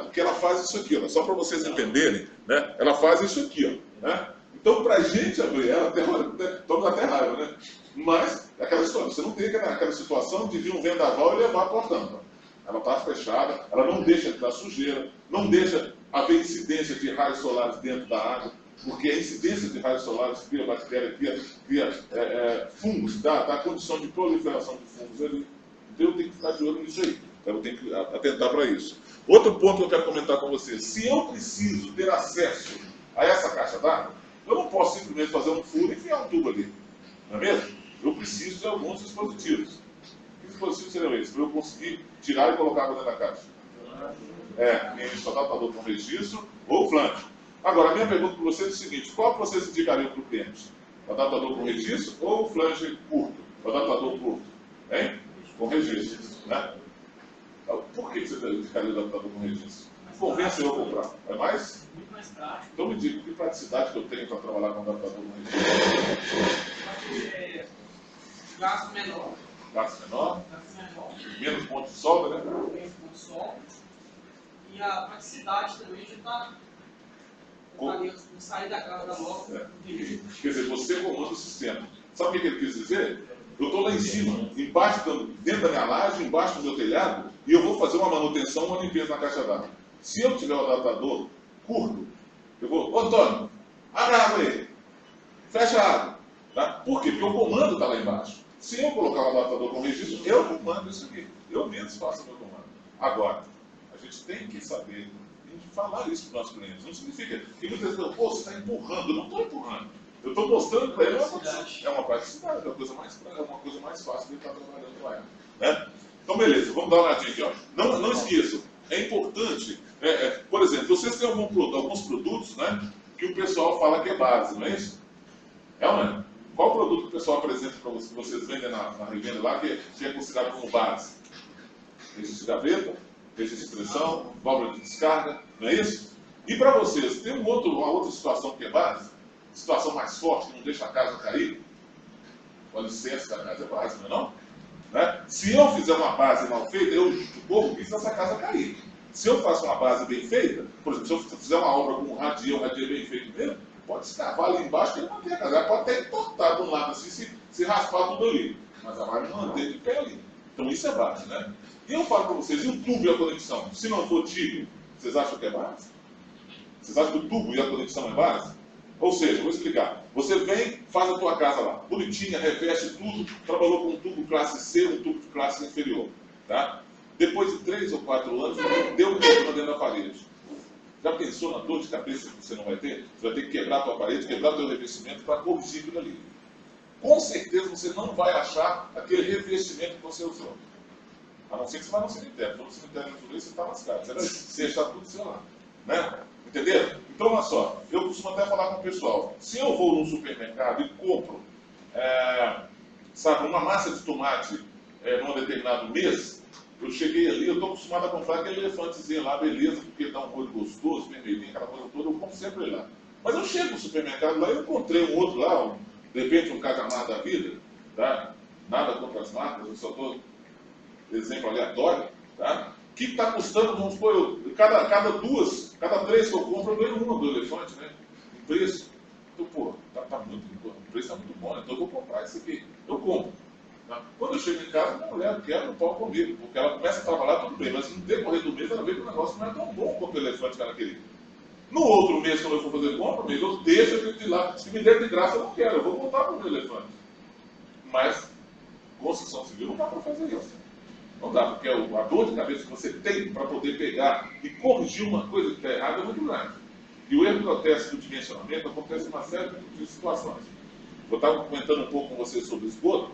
Porque ela faz isso aqui, ó, só para vocês entenderem, né? Ela faz isso aqui, ó, né? Então, para a gente abrir ela, estamos até raiva, né? Mas, é aquela história, você não tem aquela situação de vir um vendaval e levar a porta. Ela está fechada, ela não deixa entrar sujeira, não deixa haver incidência de raios solares dentro da água, porque a incidência de raios solares cria bactéria, cria fungos, dá condição de proliferação de fungos ali. Então eu tenho que ficar de olho nisso aí, eu tenho que atentar para isso. Outro ponto que eu quero comentar com vocês: se eu preciso ter acesso a essa caixa d'água, eu não posso simplesmente fazer um furo e enfiar um tubo ali, não é mesmo? Eu preciso de alguns dispositivos. Que dispositivos seriam eles? Para eu conseguir tirar e colocar dentro da caixa. Isso, adaptador com registro ou flange. Agora, a minha pergunta para vocês é o seguinte: qual que vocês indicariam para o cliente? O adaptador com registro ou o flange curto? O adaptador curto? Hein? Com registro. Né? Por que você indicaria o adaptador com registro? Convence eu a comprar. É mais? Muito mais prático. Então me diga, que praticidade que eu tenho para trabalhar com adaptador com registro? Gasto menor. Gasto menor? Gasto menor. Menos ponto de solda, né? Menos ponto de solda. E a praticidade também de estar sair da casa da moto. Quer dizer, você comanda o sistema. Sabe o que ele quis dizer? Eu estou lá em cima, embaixo, dentro da minha laje, embaixo do meu telhado, e eu vou fazer uma manutenção, uma limpeza na caixa d'água. Se eu tiver um adaptador curto, eu vou: ô Antônio, abre a água aí, fecha a água. Tá? Por quê? Porque o comando está lá embaixo. Se eu colocar um adaptador com registro, eu comando isso aqui. Eu mesmo faço o meu comando. Agora, a gente tem que saber falar isso para os nossos clientes. Não significa que muitas vezes, pô, você está empurrando. Eu não estou empurrando. Eu estou mostrando para ele uma praticidade, é uma coisa mais fácil de ele estar trabalhando com ela. Né? Então, beleza, vamos dar uma olhadinha aqui. Ó. Não esqueçam, é importante, Por exemplo, vocês têm alguns produtos, né, que o pessoal fala que é base, não é isso? É ou não é? Qual produto que o pessoal apresenta para vocês, que vocês vendem na revenda lá, que é considerado como base? Registro de gaveta, registro de impressão, válvula de descarga, não é isso? E para vocês, tem uma outra situação que é base? Situação mais forte, que não deixa a casa cair? O alicerce da casa é base, não é não? Né? Se eu fizer uma base mal feita, eu corro o risco dessa casa cair. Se eu faço uma base bem feita, por exemplo, se eu fizer uma obra com um radier bem feito mesmo, pode escavar ali embaixo que ele manter a casa. Ela pode até entortar de um lado assim, se raspar tudo ali. Mas ela vai manter de pé ali. Então isso é base, né? E eu falo para vocês, e o tubo e a conexão? Se não for tibio, vocês acham que é base? Vocês acham que o tubo e a conexão é base? Ou seja, vou explicar. Você vem, faz a tua casa lá, bonitinha, reveste tudo, trabalhou com um tubo classe C, um tubo de classe inferior. Tá? Depois de 3 ou 4 anos, deu um problema dentro da parede. Já pensou na dor de cabeça que você não vai ter? Você vai ter que quebrar a tua parede, quebrar o teu revestimento para corrigir aquilo ali. Com certeza você não vai achar aquele revestimento que você usou. A não ser que você vá no cemitério. No cemitério você está lascado. Você está tudo sei lá. Né? Entenderam? Então, olha só, eu costumo até falar com o pessoal, se eu vou num supermercado e compro, sabe, uma massa de tomate num determinado mês, eu cheguei ali, eu estou acostumado a comprar aquele elefantezinho lá, beleza, porque dá um molho gostoso, vermelhinho, aquela coisa toda, eu compro sempre lá. Mas eu chego no supermercado lá e eu encontrei um outro lá, de repente um Cajamar da vida, tá? Nada contra as marcas, eu só estou exemplo aleatório, tá? Que está custando, vamos supor, cada 3 que eu compro, eu ganho uma do elefante, né? O preço. Então, pô, o preço está muito bom, então eu vou comprar isso aqui. Eu compro. Tá? Quando eu chego em casa, minha mulher quebra o pau comigo, porque ela começa a trabalhar tudo bem, mas no decorrer do mês ela vê que o negócio não é tão bom quanto o elefante que ela queria. No outro mês, quando eu for fazer compra, amigo, eu deixo aquilo de lá. Se me der de graça, eu não quero, eu vou voltar para o meu elefante. Mas, construção civil não dá para fazer isso. Não dá, porque a dor de cabeça que você tem para poder pegar e corrigir uma coisa que está errada é muito grande. E o erro que acontece no dimensionamento acontece em uma série de situações. Eu estava comentando um pouco com vocês sobre esgoto,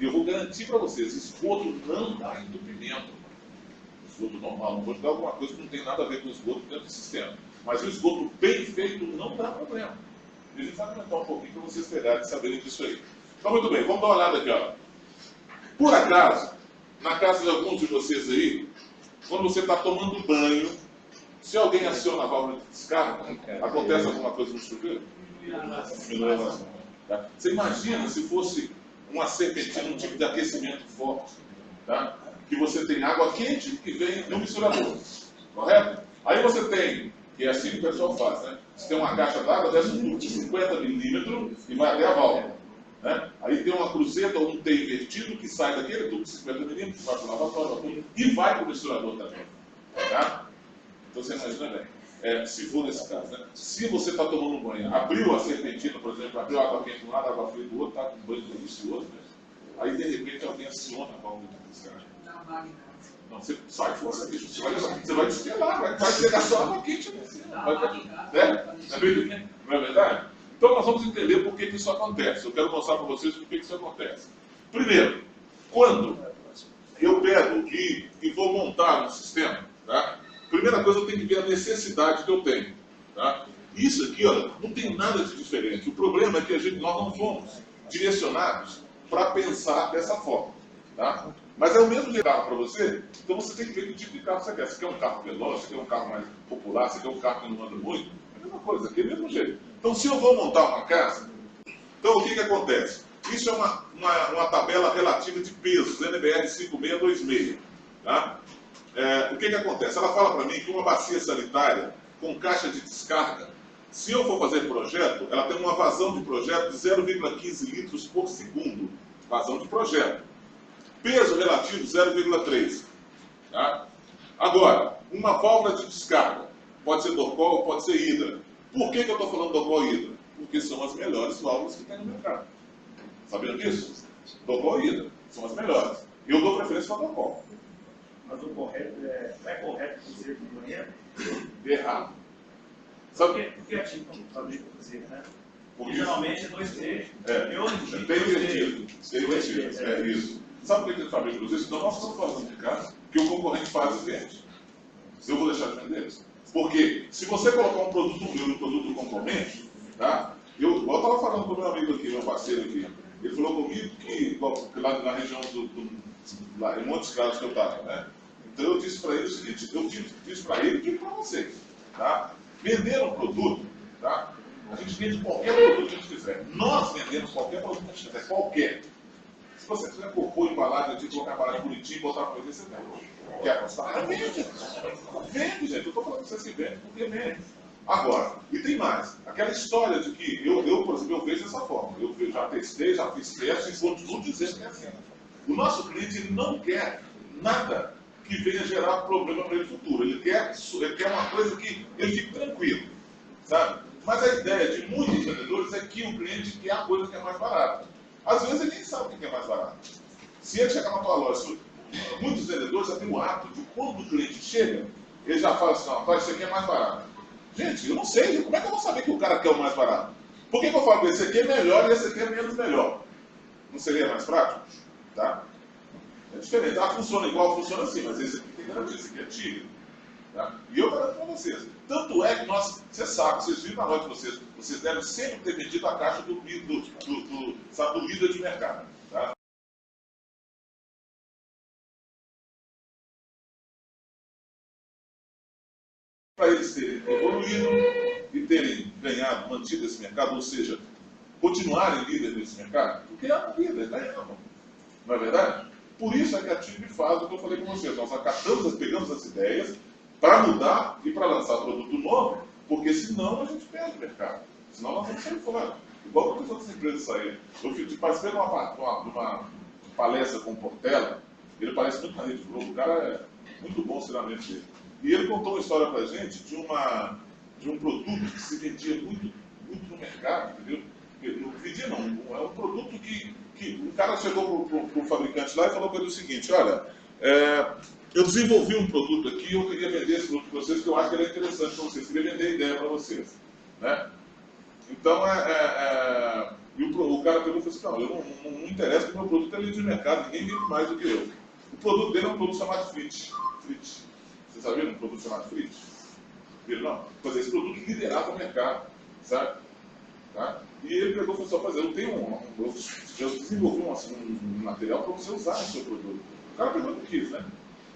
e eu vou garantir para vocês, esgoto não dá entupimento. Esgoto normal, não vou te dar alguma coisa que não tem nada a ver com esgoto dentro do sistema. Mas o esgoto bem feito não dá problema. E a gente vai comentar um pouquinho para vocês pegarem e saberem disso aí. Então, muito bem, vamos dar uma olhada aqui. Ó. Por acaso, na casa de alguns de vocês aí, quando você está tomando banho, se alguém aciona a válvula de descarga, acontece alguma coisa no chuveiro? Diminui a vazão. Tá? Você imagina se fosse uma serpentina, um tipo de aquecimento forte, tá? Que você tem água quente e vem no misturador, correto? Aí você tem, que é assim que o pessoal faz, né? Você tem uma caixa d'água, desce um tubo de 50 milímetros e vai até a válvula. Né? Aí tem uma cruzeta ou um T invertido que sai daquele tubo de 50 milímetros, vai para o lavatório e vai para o misturador também. Tá? Então você imagina bem, se for nesse caso, né? Se você está tomando um banho, abriu a serpentina, por exemplo, abriu a água quente de um lado, água fria do outro, está com um banho delicioso, né? Aí de repente alguém aciona a válvula de descarga. Não, você sai fora, bicho. Você vai despelar, vai pegar só água quente. Não é verdade? Então nós vamos entender por que isso acontece. Eu quero mostrar para vocês por que isso acontece. Primeiro, quando eu pego e vou montar um sistema, tá? Primeira coisa, eu tenho que ver a necessidade que eu tenho. Tá? Isso aqui, ó, não tem nada de diferente. O problema é que nós não fomos direcionados para pensar dessa forma. Tá? Mas é o mesmo de carro para você, então você tem que ver que tipo de carro você quer. Você quer um carro veloz, você quer um carro mais popular, você quer um carro que não anda muito. É a mesma coisa, aqui é o mesmo jeito. Então, se eu vou montar uma casa, então o que acontece? Isso é uma tabela relativa de pesos, NBR 5626. Tá? O que acontece? Ela fala para mim que uma bacia sanitária com caixa de descarga, se eu for fazer projeto, ela tem uma vazão de projeto de 0,15 litros por segundo. Vazão de projeto. Peso relativo 0,3. Tá? Agora, uma válvula de descarga, pode ser Dorcol ou pode ser Hidra. Por que eu estou falando Dorcol e Hidra? Porque são as melhores válvulas que tem no mercado. Sabiam disso? Dorcol e Hidra são as melhores. Eu dou preferência para Dorcol. Mas o correto não é correto dizer de manhã? Errado. Sabe? Porque é tipo fabrico fazer, né? Porque geralmente é 2 trechos. Tem invertido. Tem invertido. É isso. Sabe por que ele fabrica isso? Então nós estamos falando de casa que o concorrente faz e vende. Eu vou deixar de vender eles. Porque se você colocar um produto meu e um produto concorrente, tá? Eu estava falando com o meu amigo aqui, meu parceiro aqui, ele falou comigo que lá na região lá em Montes Claros que eu estava, né? Então eu disse para ele o seguinte, eu disse para ele e digo para vocês, tá? Vender um produto, tá? A gente vende qualquer produto que a gente quiser. Nós vendemos qualquer produto que a gente quiser, qualquer. Se você quiser cocô, embalagem, de colocar embalagem bonitinha e botar coisa, você vende. Quer apostar? Vende. Vende, gente. Eu estou falando que você se vende porque vende. Agora, e tem mais. Aquela história de que eu por exemplo, eu vejo dessa forma. Eu já testei, já fiz testes e continuo dizendo que é assim. O nosso cliente ele não quer nada que venha gerar problema para ele no futuro. Ele quer uma coisa que ele fique tranquilo, sabe? Mas a ideia de muitos vendedores é que o cliente quer a coisa que é mais barata. Às vezes ele nem sabe o que é mais barato. Se ele chegar na tua loja, muitos vendedores já têm o hábito de quando o cliente chega, ele já fala assim, não, isso aqui é mais barato. Gente, eu não sei, como é que eu vou saber que o cara quer o mais barato? Por que eu falo que esse aqui é melhor e esse aqui é menos melhor? Não seria mais prático? Tá? É diferente. Ah, funciona igual, funciona assim, mas esse aqui tem garantia, esse aqui é tigre. Tá? E eu garanto para vocês. Tanto é que vocês sabem, vocês viram na loja de vocês devem sempre ter vendido a caixa do líder de mercado. Tá? Para eles terem evoluído e terem ganhado, mantido esse mercado, ou seja, continuarem líderes nesse mercado, porque é uma vida, ganhamos. Não é verdade? Por isso é que a TIB faz o que eu falei com vocês. Nós pegamos as ideias para mudar e para lançar produto novo, porque senão a gente perde o mercado. Senão nós vamos sair fora. Igual que as outras empresas saíram. Eu participei de uma palestra com o Portela, ele parece muito na Rede Globo, o cara é muito bom o ensinamento dele. E ele contou uma história para a gente de um produto que se vendia muito no mercado, entendeu? Não vendia não, é um produto que o cara chegou para o fabricante lá e falou para ele o seguinte, olha, eu desenvolvi um produto aqui e eu queria vender esse produto para vocês, porque eu acho que ele é interessante para vocês, queria vender a ideia para vocês. Né? Então, e o cara pegou e falou assim, não me interessa que o meu produto é livre de mercado, ninguém vende mais do que eu. O produto dele é um produto chamado Frit. Vocês sabiam um produto chamado Frit? Viram não? Mas esse produto liderava o mercado, sabe? Tá? E ele pegou e falou assim, eu desenvolvi um material para você usar no seu produto. O cara pegou e não quis, né?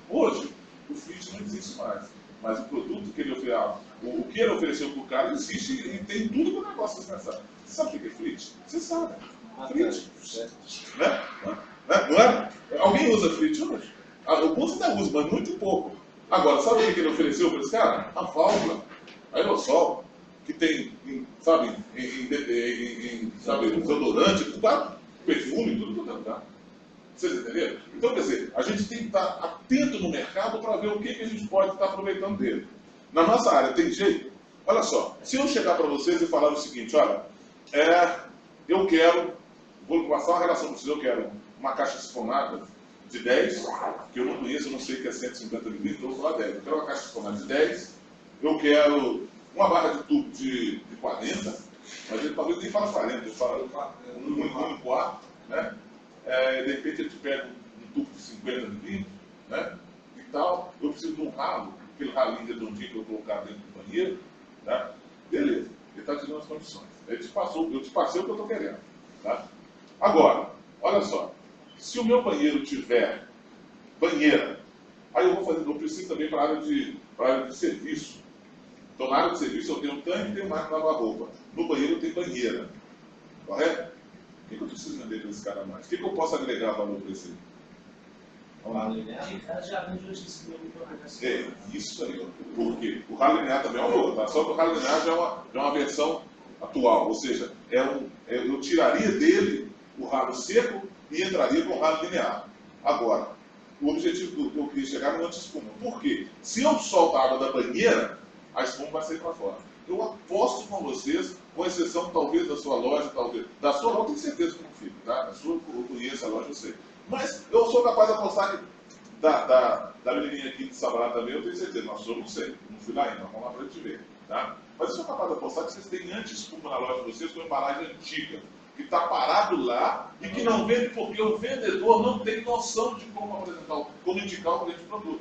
Hoje, o Frit não existe mais. Mas o produto que ele ofereceu, o que ele ofereceu para o cara existe e tem tudo que o negócio vai pensar. Você sabe o que é Frit? Você sabe. Frit. Né? Não é? Alguém usa Frit hoje? Alguns ainda usam, mas muito pouco. Agora, sabe o que ele ofereceu para esse cara? A válvula, aerossol, que tem, sabe, desodorante, perfume, tudo lugar. Vocês entenderam? Então, quer dizer, a gente tem que estar atento no mercado para ver o que a gente pode estar aproveitando dele. Na nossa área, tem jeito? Olha só, se eu chegar para vocês e falar o seguinte, olha, vou passar uma relação para vocês, eu quero uma caixa sifonada de 10, que eu não conheço, eu não sei que é 150 mililitros, eu vou falar 10. Eu quero uma caixa sifonada de 10, eu quero uma barra de tubo de 40, mas ele talvez nem fala 40, ele fala um quarto, né? De repente ele te pega um tubo de 50 mililitros, né? E tal, eu preciso de um ralo, aquele ralinho redondinho que eu vou colocar dentro do banheiro, né? Beleza, ele está te dando as condições. Eu te passei o que eu estou querendo. Tá? Agora, olha só, se o meu banheiro tiver banheira, aí eu preciso também para a área de serviço. Então, na área de serviço eu tenho um tanque e tenho máquina de lavar roupa. No banheiro eu tenho banheira. Correto? O que eu preciso vender para esse cara mais? O que eu posso agregar valor para esse? Vamos lá. Isso aí. Por quê? O ralo linear também é um valor, tá? Só que o ralo linear já é uma versão atual. Ou seja, eu tiraria dele o ralo seco e entraria com o ralo linear. Agora, o objetivo que eu queria chegar é no anti-espuma. Por quê? Se eu solto a água da banheira, a espuma vai sair para fora. Eu aposto com vocês, com exceção talvez da sua loja, talvez. Da sua loja eu tenho certeza que não fica, tá? Da sua eu conheço a loja, eu sei. Mas eu sou capaz de apostar que da menininha aqui de Sabará também, eu tenho certeza. Nós somos, não sei. Não fui lá ainda, vamos lá para a gente ver. Tá? Mas eu sou capaz de apostar que vocês têm anti-espuma na loja de vocês com embalagem antiga, que está parado lá e que não vende porque o vendedor não tem noção de como apresentar, como indicar o cliente produto.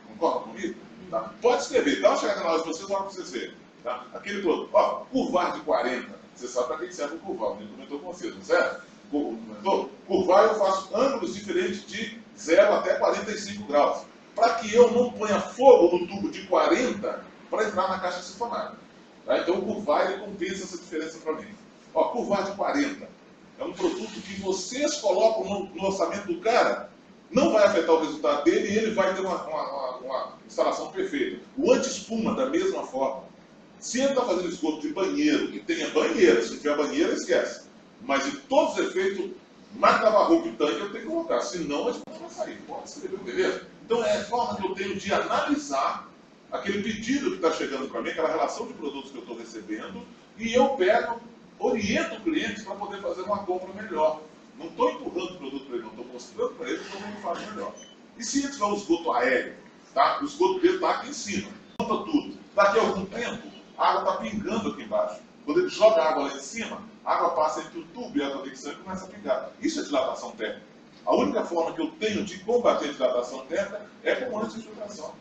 Concorda comigo? Tá? Pode escrever, dá uma chegada na hora de vocês, olha para vocês verem. Tá? Aquele produto, ó, curvar de 40, você sabe para que serve o curvar, eu comentou com vocês, não serve? Curvar eu faço ângulos diferentes de 0 até 45 graus, para que eu não ponha fogo no tubo de 40 para entrar na caixa sifonada. Tá? Então o curvar ele compensa essa diferença para mim. Ó, curvar de 40 é um produto que vocês colocam no orçamento do cara, não vai afetar o resultado dele e ele vai ter uma instalação perfeita. O anti-espuma, da mesma forma. Se ele está fazendo esgoto de banheiro, que tenha banheira, se tiver banheira, esquece. Mas em todos os efeitos, máquina barroco e tanque eu tenho que colocar, senão a espuma vai sair. Pode escrever, beleza? Então é a forma que eu tenho de analisar aquele pedido que está chegando para mim, aquela relação de produtos que eu estou recebendo, e eu pego, oriento o cliente para poder fazer uma compra melhor. Não estou empurrando o produto para ele, não estou mostrando para ele como ele faz melhor. E se ele tiver um esgoto aéreo, tá? O esgoto dele está aqui em cima, conta tudo. Daqui a algum tempo, a água está pingando aqui embaixo. Quando ele joga a água lá em cima, a água passa entre o tubo e a conexão e começa a pingar. Isso é dilatação térmica. A única forma que eu tenho de combater a dilatação térmica é com anti-infiltração.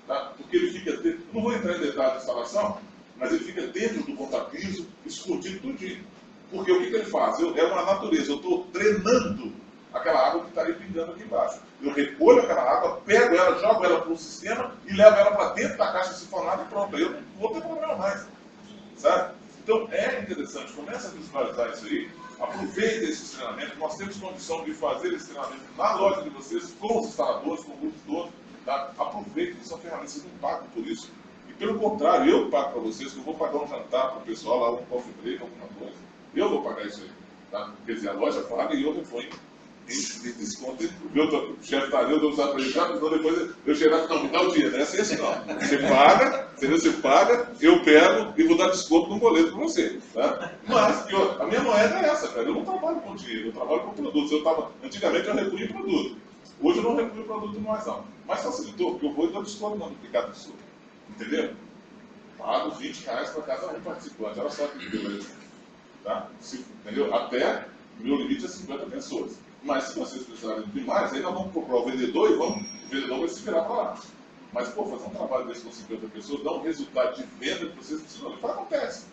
Tá? Porque ele fica dentro, não vou entrar em detalhe da instalação, mas ele fica dentro do contrapiso, escondido tudinho. Porque o que ele faz? É uma natureza, eu estou drenando aquela água que está ali pingando aqui embaixo. Eu recolho aquela água, pego ela, jogo ela para o sistema e levo ela para dentro da caixa sifonada e pronto. Eu não vou ter problema mais. Sabe? Então é interessante, começa a visualizar isso aí, aproveite esse treinamento, nós temos condição de fazer esse treinamento na loja de vocês, com os instaladores, com o grupo todo, tá? Aproveite, são ferramentas, vocês não pagam por isso. E pelo contrário, eu pago para vocês, que eu vou pagar um jantar para o pessoal lá, um coffee break, alguma coisa. Eu vou pagar isso aí. Tá? Quer dizer, a loja paga e eu reponho em desconto. O chefe está ali, eu dou usar para ele, então depois eu chegar e não, me dá o dinheiro. Não é assim não. Você paga, entendeu? Você paga, eu pego e vou dar desconto no boleto para você. Tá? Mas a minha moeda é essa, cara. Eu não trabalho com dinheiro, eu trabalho com produtos. Antigamente eu repunho em produto. Hoje eu não repunho produto mais não. Mas facilitou, porque eu vou e dou desconto no duplicado do sul. Entendeu? Pago R$20 para cada um participante. Olha só que beleza. Tá? Entendeu? Até o meu limite é 50 pessoas. Mas se vocês precisarem de mais, aí nós vamos procurar o vendedor e o vendedor vai se virar para lá. Mas, pô, fazer um trabalho desse com 50 pessoas dá um resultado de venda que vocês precisam. Isso acontece.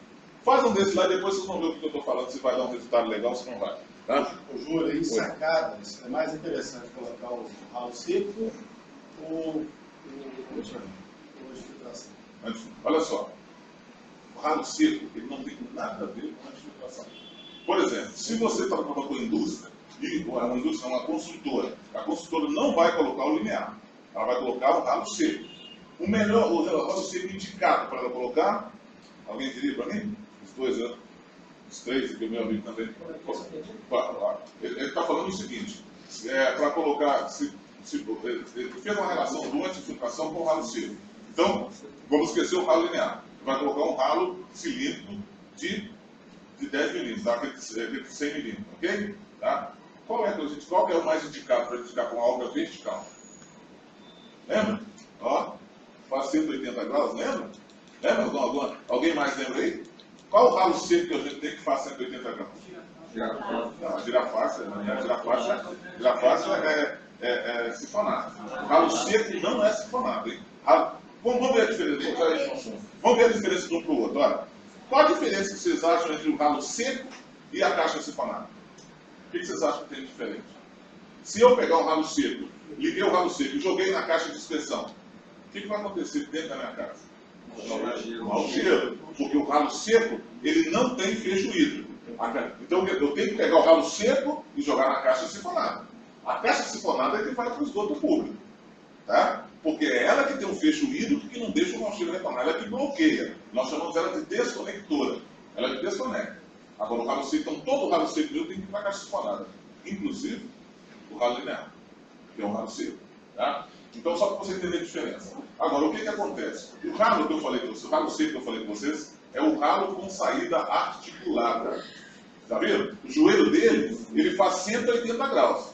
Faz um desse lá e depois vocês vão ver o que eu estou falando, se vai dar um resultado legal ou se não vai. Tá? O Júlio, aí sacadas, é mais interessante colocar o ralo seco ou o de filtração? Olha só, o ralo seco ele não tem nada a ver com a antifiltração. Por exemplo, se você trabalha com indústria, e uma indústria é uma consultora, a consultora não vai colocar o linear, ela vai colocar o ralo seco. O melhor, o ralo seco indicado para ela colocar, alguém diria para mim? Os dois, né? Os três, e o meu amigo também. Ele está falando o seguinte, para colocar, ele fez uma relação do antifiltração com o ralo seco. Então, vamos esquecer o ralo linear. Vai colocar um ralo cilíndrico de 10 milímetros, tá? Aquele de 100 milímetros, ok? Tá? Qual que é o mais indicado para indicar com alga vertical? Lembra? Ó, faz 180 graus, lembra? Lembra? Alguém mais lembra aí? Qual o ralo seco que a gente tem que faz 180 graus? Girafácea é sifonado. O ralo seco não é sifonado, hein? Vamos ver a diferença. Vamos ver a diferença de um para o outro. Olha, qual a diferença que vocês acham entre o ralo seco e a caixa sifonada? O que vocês acham que tem de diferente? Se eu pegar um ralo seco, liguei o ralo seco e joguei na caixa de inspeção, o que vai acontecer dentro da minha casa? Mau cheiro. Porque o ralo seco, ele não tem fecho hídrico. Então eu tenho que pegar o ralo seco e jogar na caixa sifonada. A caixa sifonada é que vai para o esgoto público. Tá? Porque é ela que tem um fecho hídrico que não deixa o mau cheiro retornar. Ela que bloqueia. Nós chamamos ela de desconectora. Ela que desconecta. Agora o ralo seco, então todo o ralo seco meu tem que ir para a caixa sifonada. Inclusive o ralo linear, que é um ralo seco. Tá? Então só para você entender a diferença. Agora, o que acontece? O ralo que eu falei com vocês, o ralo seco que eu falei com vocês, é o ralo com saída articulada. Tá vendo? O joelho dele, ele faz 180 graus.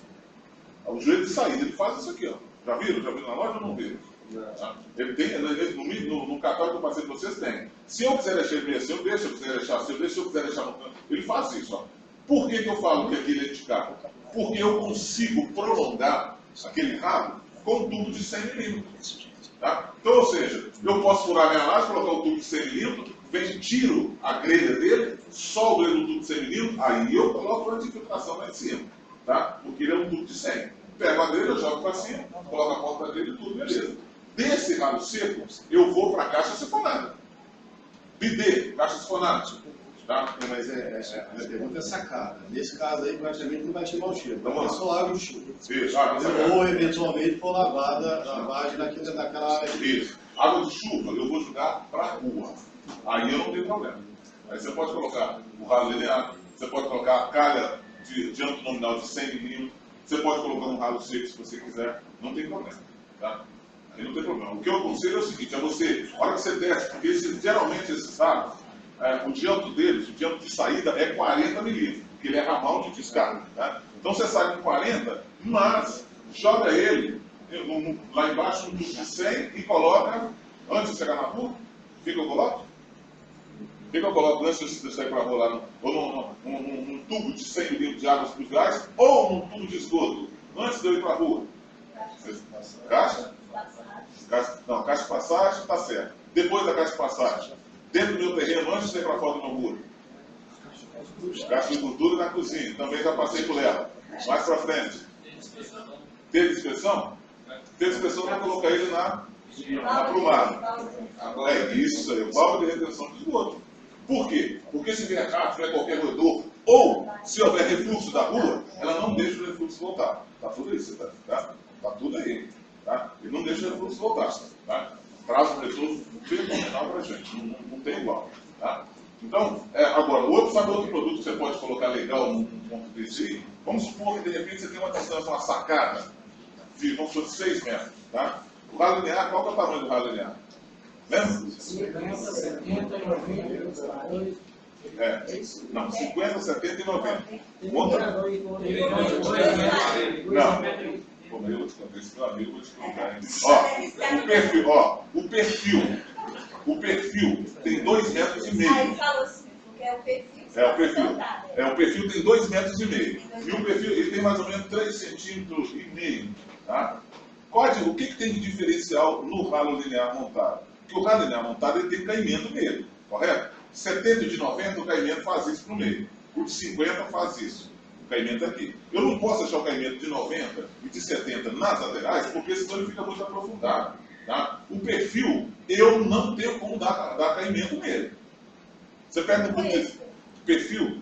O joelho de saída, ele faz isso aqui, ó. Já viram? Já viram na loja ou não viram? Ele tem, no catálogo que eu passei para vocês, tem. Se eu quiser deixar ele meio assim, eu deixo. Se eu quiser deixar assim, eu deixo. Se eu quiser deixar no canto, ele faz isso, ó. Por que eu falo que aqui ele é indicado? Porque eu consigo prolongar aquele ralo com um tubo de 100 milímetros. Tá? Então, ou seja, eu posso furar minha laje, colocar um tubo de 100 milímetros, tiro a grelha dele, soldo ele no tubo de 100 milímetros, aí eu coloco a anti-infiltração lá em cima. Tá? Porque ele é um tubo de 100. Pego a grelha, jogo para cima, coloco a porta da grelha e tudo, beleza. Desse ralo seco, eu vou para a caixa sifonada. Bidê, caixa sifonada. Tá? Mas a pergunta é sacada. Nesse caso aí, praticamente não vai ter mau cheiro. Vai Vamos ter lá. só água de chuva. Isso, água sacada. Ou, eventualmente, for lavagem naquela área. Isso. Água de chuva, eu vou jogar para a rua. Aí eu não tenho problema. Aí você pode colocar o ralo linear, você pode colocar a calha de diâmetro nominal de 100 milímetros, você pode colocar um ralo seco se você quiser, não tem problema. Tá? Aí não tem problema. O que eu aconselho é o seguinte, é você, a hora que você desce, porque geralmente esses ralos, o diâmetro deles, o diâmetro de saída é 40 milímetros, porque ele é ramal de descarga. Tá? Então você sai com 40, mas joga ele lá embaixo no tubo de 100 e coloca, antes de chegar na rua, fica eu coloco? Fica eu coloco antes de sair para a rua lá, ou num tubo de 100 milímetros de águas pluviais, ou num tubo de esgoto, antes de eu ir para a rua. Caixa? Não, caixa de passagem está certo. Depois da caixa de passagem, dentro do meu terreno, antes de sair para fora do meu muro. Caixa de gordura na cozinha, também já passei por ela. Mais para frente. Teve inspeção? Teve inspeção para colocar ele na plumada. É isso aí, válvula de retenção de esgoto. Por quê? Porque se vier carro, tiver qualquer roedor, ou se houver refluxo da rua, ela não deixa o refluxo voltar. Está tudo aí, tá? Está tudo aí. Tá? E não deixa o refluxo voltar. Tá? Traz um retorno fenomenal para a gente. Não tem igual. Tá? Então, agora, sabe outro produto que você pode colocar legal num ponto desse aí? Vamos supor que de repente você tem uma distância, uma sacada de, vamos supor, 6 metros. Tá? O ralo linear, qual que é o tamanho do ralo linear? Lembra? 50, 70, 90, Não, 50, 70 e 90. Conta. Não. Pô, mas eu vou te contar, esse meu amigo eu vou te contar, hein? O perfil tem 2,5 metros. Aí falou assim, porque é o perfil. O perfil tem 2,5 metros. E o perfil ele tem mais ou menos 3,5 centímetros. Tá? O que tem de diferencial no ralo linear montado? Porque o ralo linear montado ele tem caimento nele, correto? 70 de 90 o caimento faz isso para o meio. O de 50 faz isso. O caimento aqui. Eu não posso achar o caimento de 90 e de 70 nas laterais, porque senão ele fica muito aprofundado. Tá? O perfil, eu não tenho como dar caimento nele. Você pega um pouco de perfil,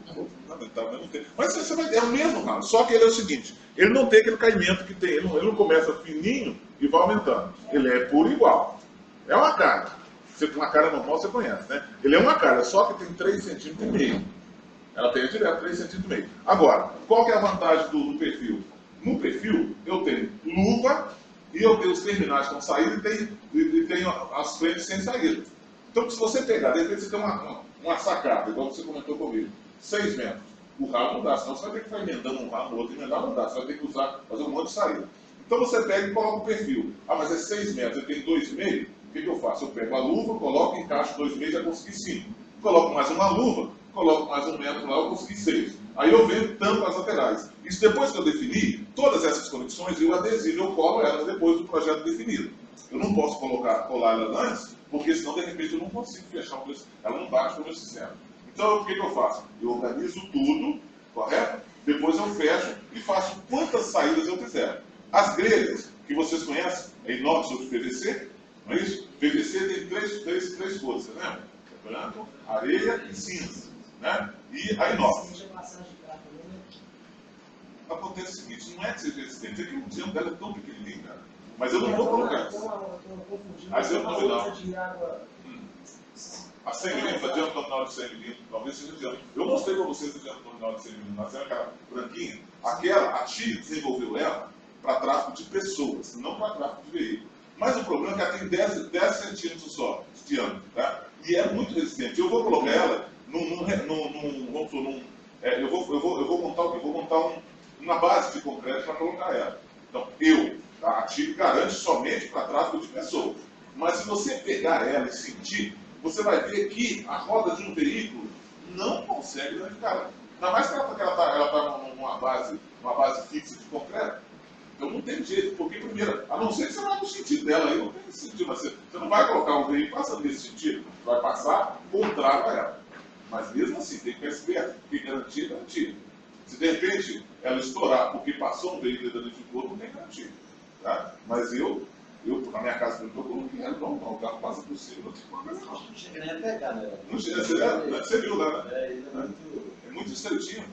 mas você vai, é o mesmo ralo, só que ele é o seguinte, ele não tem aquele caimento que tem, ele não começa fininho e vai aumentando. Ele é puro igual. É uma cara. Uma cara normal você conhece, né? Ele é uma cara, só que tem 3,5 centímetros. Ela tem direto 3,5 centímetros. Agora, qual que é a vantagem do perfil? No perfil, eu tenho luva e eu tenho os terminais com saída e tenho as frentes sem saída. Então, se você pegar, de repente você tem uma sacada, igual você comentou comigo, 6 metros. O ralo não dá, senão você vai ter que ficar emendando um ralo no outro, emendar não dá, você vai ter que fazer um monte de saída. Então você pega e coloca o perfil. Ah, mas é 6 metros, eu tenho 2,5. O que eu faço? Eu pego a luva, coloco, encaixo 2,5, já consegui 5. Coloco mais uma luva, coloco mais 1 metro lá, eu consegui 6. Aí eu venho tampo as laterais. Isso depois que eu defini, todas essas conexões, eu adesivo, eu colo elas depois do projeto definido. Eu não posso colar elas antes, porque senão de repente eu não consigo fechar o preço. Ela não bate para o meu sistema. Então o que eu faço? Eu organizo tudo, correto? Depois eu fecho e faço quantas saídas eu quiser. As grelhas, que vocês conhecem, é inox ou de PVC, não é isso? PVC tem três cores, você lembra? Branco, areia e cinza. Né? E a inox. Acontece o seguinte, não é que seja resistente, é que o diâmetro dela é tão pequenininho, cara. Mas eu não vou colocar isso. Mas eu não vou não. A 100 milímetros, a diâmetro nominal de 100 milímetros, talvez seja diâmetro. Eu mostrei para vocês a diâmetro nominal de 100 milímetros, mas é aquela branquinha. A Chile desenvolveu ela para tráfego de pessoas, não para tráfego de veículos. Mas o problema é que ela tem 10 centímetros só de diâmetro, tá? E é muito resistente. Eu vou colocar ela eu vou montar o quê? Vou montar uma base de concreto para colocar ela. Então, a Chile garante somente para tráfego de pessoas. Mas se você pegar ela e sentir, você vai ver que a roda de um veículo não consegue danificar. Ainda mais que ela está numa base fixa de concreto. Então não tem jeito, porque primeiro, a não ser que você vá no sentido dela, aí não tem sentido, você não vai colocar um veículo passando nesse sentido, vai passar contrário a ela. Mas mesmo assim, tem que ficar esperto, porque garantia é garantia. Se de repente ela estourar porque passou um veículo e danificou, não tem garantia. Tá? Mas eu na minha casa, eu coloquei ela, não, o carro passa por cima, não tem problema não. Não chega nem a pegar, né? Não chega, você viu lá, né? É, ele é muito... É muito estreitinho.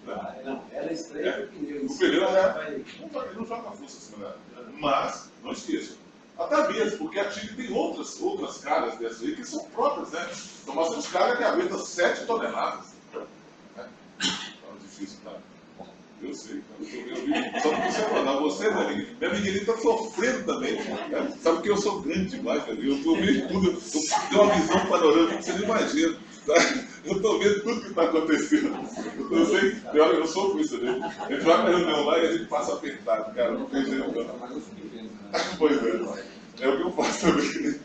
Ah, não, ela é estreita, o pneu. O pneu ele não joga força assim, né? Mas, não esqueça, até mesmo, porque a Tigre tem outras calhas dessas aí que são próprias, né? Então nós temos calha que aguenta 7 toneladas. Né? Então é difícil, tá? Bom, eu sei, eu vi. Só para você falar, você, minha menininha está sofrendo também. Né? Sabe que eu sou grande demais, cara? Eu estou vendo tudo, eu tenho uma visão panorâmica que você não imagina. Tá? Eu estou vendo tudo que está acontecendo. Eu sei, eu sou com isso, né? A gente vai para a reunião lá e a gente passa apertado, cara. Não tem jeito, não. Pois é. É o que eu faço também.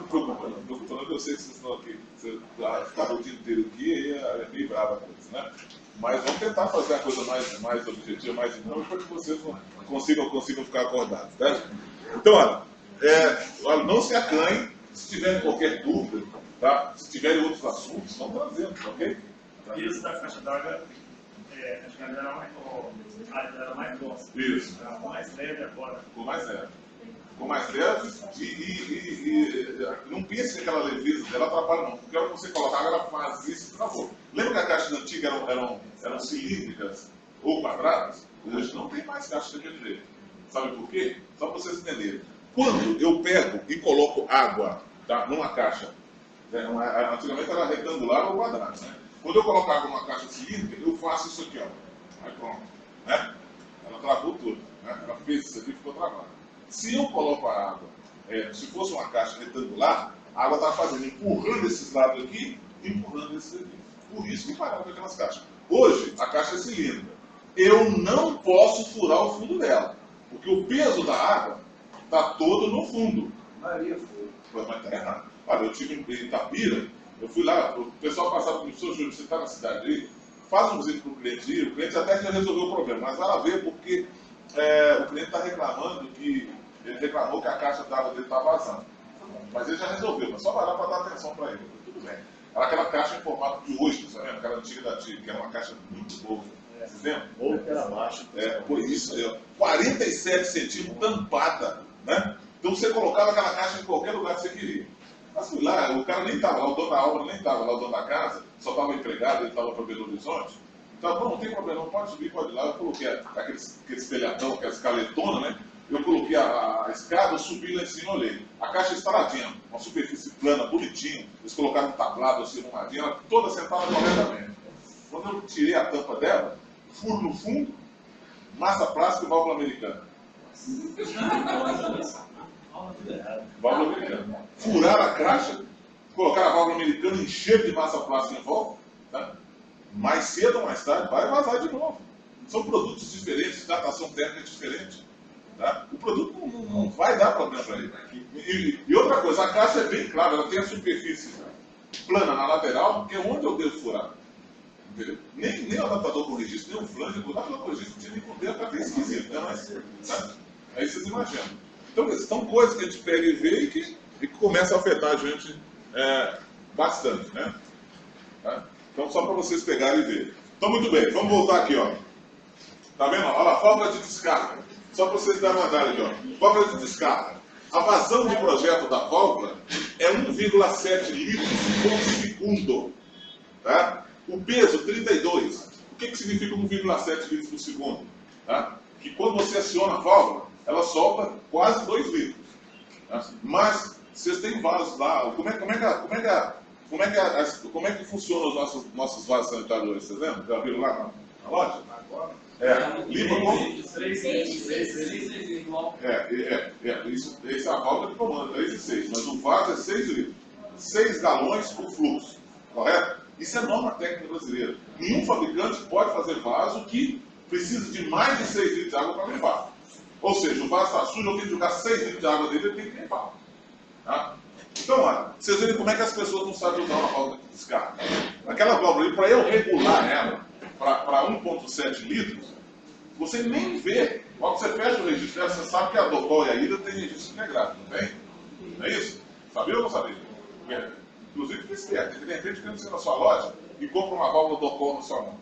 Estou falando, eu sei que vocês estão aqui. Você está o dia inteiro aqui e é meio brava com isso, né? Mas vamos tentar fazer a coisa mais objetiva, mais dinâmica, para que vocês consigam ficar acordados, tá? Então, olha, não se acanhem. Se tiverem qualquer dúvida, tá? Se tiverem outros assuntos, vão trazendo, ok? Isso da caixa d'água, acho que ela era mais grossa. Isso. Ela ficou mais leve agora. Ficou mais leve. Ficou mais leve e não pense que aquela leveza dela atrapalha não. Porque a hora que você coloca água, ela faz isso e travou. Lembra que a caixa antiga eram cilíndricas ou quadradas? Hoje não tem mais caixa daquele jeito. Sabe por quê? Só para vocês entenderem. Quando eu pego e coloco água, tá, numa caixa, antigamente era retangular ou quadrada, né? Quando eu coloco água numa caixa cilíndrica, eu faço isso aqui, ó. Aí pronto. Né? Ela travou tudo. Né? Ela fez isso aqui e ficou travada. Se eu coloco a água, se fosse uma caixa retangular, a água está fazendo, empurrando esses lados aqui, empurrando esses aqui. Por isso que parava com aquelas caixas. Hoje, a caixa é cilíndrica. Eu não posso furar o fundo dela, porque o peso da água está todo no fundo. Maria foi. Mas está errado. Olha, eu tive em Itapira, eu fui lá, o pessoal passava por mim, Júlio, você está na cidade aí, faz um visita para o cliente ir, o cliente até já resolveu o problema, mas vai lá ver porque o cliente está reclamando que, ele reclamou que a caixa d'água dele está vazando. Mas ele já resolveu, mas só vai lá para dar atenção para ele. Tudo bem. Era aquela caixa em formato de hoje, sabe? Aquela antiga da Tigre, que era uma caixa muito boa. Vocês lembram? Ou que era baixo. Por isso, 47 centímetros tampada, né? Então você colocava aquela caixa em qualquer lugar que você queria. Mas fui lá, o cara nem estava lá, o dono da obra nem estava lá, o dono da casa, só estava empregado, ele estava para Belo Horizonte. Então, não tem problema, não pode subir, pode ir lá. Eu coloquei aquele espelhatão, aquela escaletona, né? Eu coloquei a escada, eu subi lá em cima e olhei. A caixa estradinha, uma superfície plana, bonitinho. Eles colocaram um tablado assim, arrumadinho, ela toda sentada corretamente. Quando eu tirei a tampa dela, furo no fundo, massa plástica e válvula americana. Válvula americana. Furaram a caixa, colocaram a válvula americana, encheram de massa plástica em volta. Tá? Mais cedo ou mais tarde vai vazar de novo. São produtos diferentes, datação térmica diferente. Tá? O produto não vai dar problema para ele. E outra coisa, a caixa é bem clara, ela tem a superfície plana na lateral, que é onde eu devo furar. Entendeu? Nem o adaptador com registro, nem o flange, o adaptador com registro não tinha nem poder, até bem esquisito, né? Mas, tá? Aí vocês imaginam. Então, são coisas que a gente pega e vê e que começa a afetar a gente bastante, né? Tá? Então, só para vocês pegarem e verem. Então, muito bem, vamos voltar aqui, ó. Tá vendo? Olha lá, fórmula de descarga. Só para vocês darem uma olhada aqui, ó. Fórmula de descarga. A vazão de projeto da válvula é 1,7 litros por segundo. Tá? O peso, 32. O que significa 1,7 litros por segundo? Tá? Que quando você aciona a válvula, ela solta quase 2 litros. Tá? Mas, vocês têm vasos lá. Como é que funcionam os nossos vasos sanitários? Vocês lembram? Já viram lá na loja? Agora? Limpa como? 3 igual. Isso é a válvula de comando, 3 e 6. Mas o vaso é 6 litros. 6 galões por fluxo. Correto? Isso é norma técnica brasileira. Nenhum fabricante pode fazer vaso que precisa de mais de 6 litros de água para limpar. Ou seja, o vaso está sujo, eu tenho que jogar 6 litros de água dele, ele tem que limpar. Tá? Então, olha, vocês verem como é que as pessoas não sabem usar uma válvula de descarga. Aquela válvula ali, para eu regular ela para 1,7 litros, você nem vê. Quando você fecha o registro dela, você sabe que a DOCOL e a IDA tem registro integrado, não tem? Não é isso? Sabia ou não sabia? Inclusive, fica esperto. De repente, entra na sua loja e compra uma válvula DOCOL na sua mão.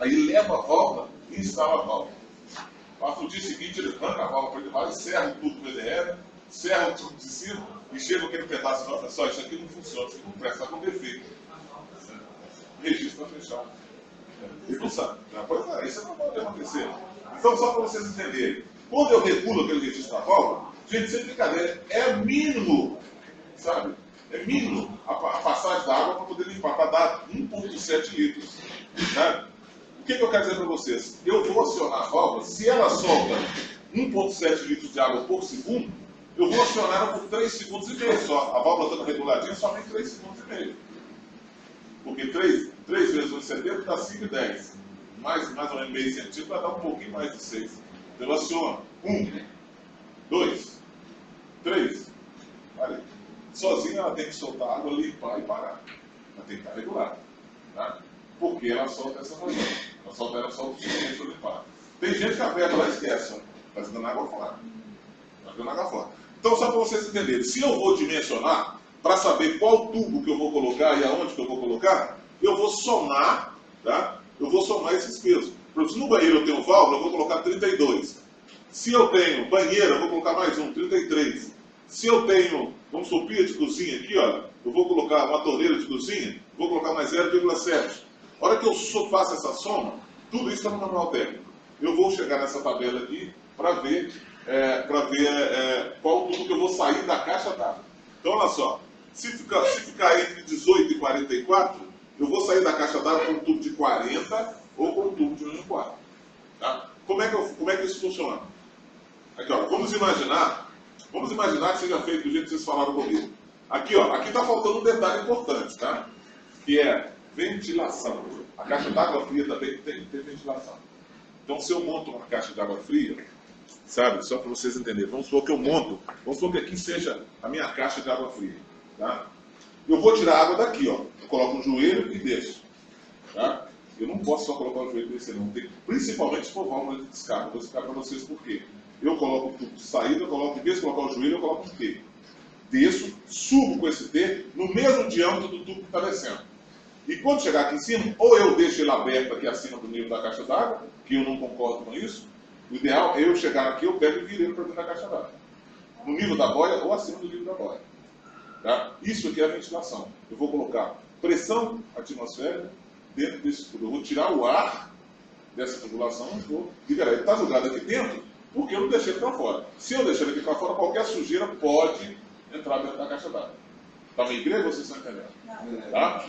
Aí leva a válvula e instala a válvula. Passa o dia seguinte, ele arranca a válvula para ele lá e serra o tubo PDR, serra o tubo de cima e chega aquele pedaço e fala, só isso aqui não funciona, isso aqui não presta, está com defeito. O registro está fechado. Ele não sabe. Pois é, isso não pode acontecer. Então, só para vocês entenderem, quando eu regulo aquele registro da válvula, gente, sem brincadeira, é mínimo, sabe? É mínimo a passagem da água para poder limpar, para dar 1,7 litros. Sabe? O que eu quero dizer para vocês? Eu vou acionar a válvula, se ela solta 1,7 litros de água por segundo, eu vou acionar ela por 3 segundos e meio só. A válvula estando reguladinha, somente 3 segundos e meio. Porque 3 vezes 1,70 dá 5,10. Mais ou menos meio centímetro vai dar um pouquinho mais de 6. Então eu aciono 1, 2, 3. Olha, sozinha ela tem que soltar água, limpar e parar. Ela tem que estar regulada. Tá? Porque ela solta essa razão. Ela solta o suficiente para limpar. Tem gente que aperta ela esquece, está jogando água fora. Está jogando água fora. Então, só para vocês entenderem, se eu vou dimensionar, para saber qual tubo que eu vou colocar e aonde que eu vou colocar, eu vou somar, tá? Eu vou somar esses pesos. Por exemplo, se no banheiro eu tenho válvula, eu vou colocar 32. Se eu tenho banheiro, eu vou colocar mais um, 33. Se eu tenho, vamos supor, pia de cozinha aqui, olha, eu vou colocar uma torneira de cozinha, vou colocar mais 0,7. A hora que eu faço essa soma, tudo isso está no manual técnico. Eu vou chegar nessa tabela aqui para ver, qual tubo que eu vou sair da caixa d'água. Então, olha só, se ficar entre 18 e 44, eu vou sair da caixa d'água com um tubo de 40 ou com um tubo de 1,4. Tá? Como é que isso funciona? Aqui, ó, vamos imaginar que seja feito do jeito que vocês falaram comigo. Aqui, ó, aqui está faltando um detalhe importante, tá? Que é ventilação. A caixa d'água fria também tem ventilação. Então, se eu monto uma caixa de água fria, sabe, só para vocês entenderem, vamos supor que aqui seja a minha caixa de água fria, tá? Eu vou tirar a água daqui, ó. Eu coloco um joelho e deixo, tá? Eu não posso só colocar o joelho e descer, não. Principalmente se for válvula de descarga. Eu vou explicar para vocês por quê. Eu coloco o tubo de saída, em vez de colocar o joelho, eu coloco um T. Desço, subo com esse T no mesmo diâmetro do tubo que está descendo. E quando chegar aqui em cima, ou eu deixo ele aberto aqui acima do nível da caixa d'água, que eu não concordo com isso. O ideal é eu chegar aqui, eu pego e viro ele para dentro da caixa d'água. No nível da boia ou acima do nível da boia. Tá? Isso aqui é a ventilação. Eu vou colocar pressão atmosférica dentro desse tubo. Eu vou tirar o ar dessa tubulação e vou liberar. Ele está jogado aqui dentro porque eu não deixei ele para fora. Se eu deixar ele aqui para fora, qualquer sujeira pode entrar dentro da caixa d'água. Está meio grego, vocês estão entendendo? Tá?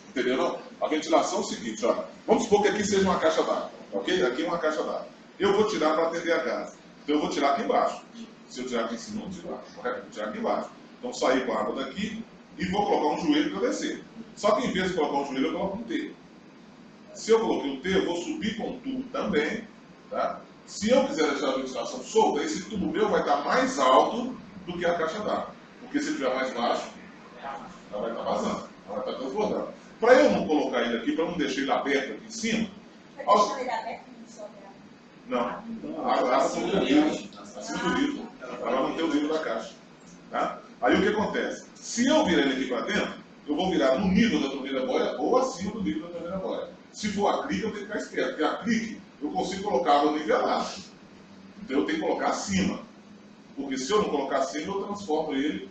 Entendeu? Não? A ventilação é o seguinte, ó. Vamos supor que aqui seja uma caixa d'água. Ok? Aqui é uma caixa d'água. Eu vou tirar para atender a casa. Então eu vou tirar aqui embaixo. Se eu tirar aqui em cima, eu não tiro lá. Correto? Vou tirar aqui embaixo. Então sair com a água daqui e vou colocar um joelho para descer. Só que em vez de colocar um joelho, eu coloco um T. Se eu coloquei um T, eu vou subir com um tubo também. Tá? Se eu quiser deixar a ventilação solta, esse tubo meu vai estar mais alto do que a caixa d'água. Porque se ele estiver mais baixo, ela vai estar vazando. Ela vai estar transbordando. Para eu não colocar ele aqui, para não deixar ele aberto aqui em cima. Vai deixar ele aberto e não solta? Não. A água acima do nível. Acima do nível. Ela vai manter o nível da caixa. Tá? Aí o que acontece? Se eu virar ele aqui para dentro, eu vou virar no nível da torneira boia ou acima do nível da torneira boia. Se for acrílico, eu tenho que ficar esperto. Porque acrílico, eu consigo colocar água nivelada. Então eu tenho que colocar acima. Porque se eu não colocar acima, eu transformo ele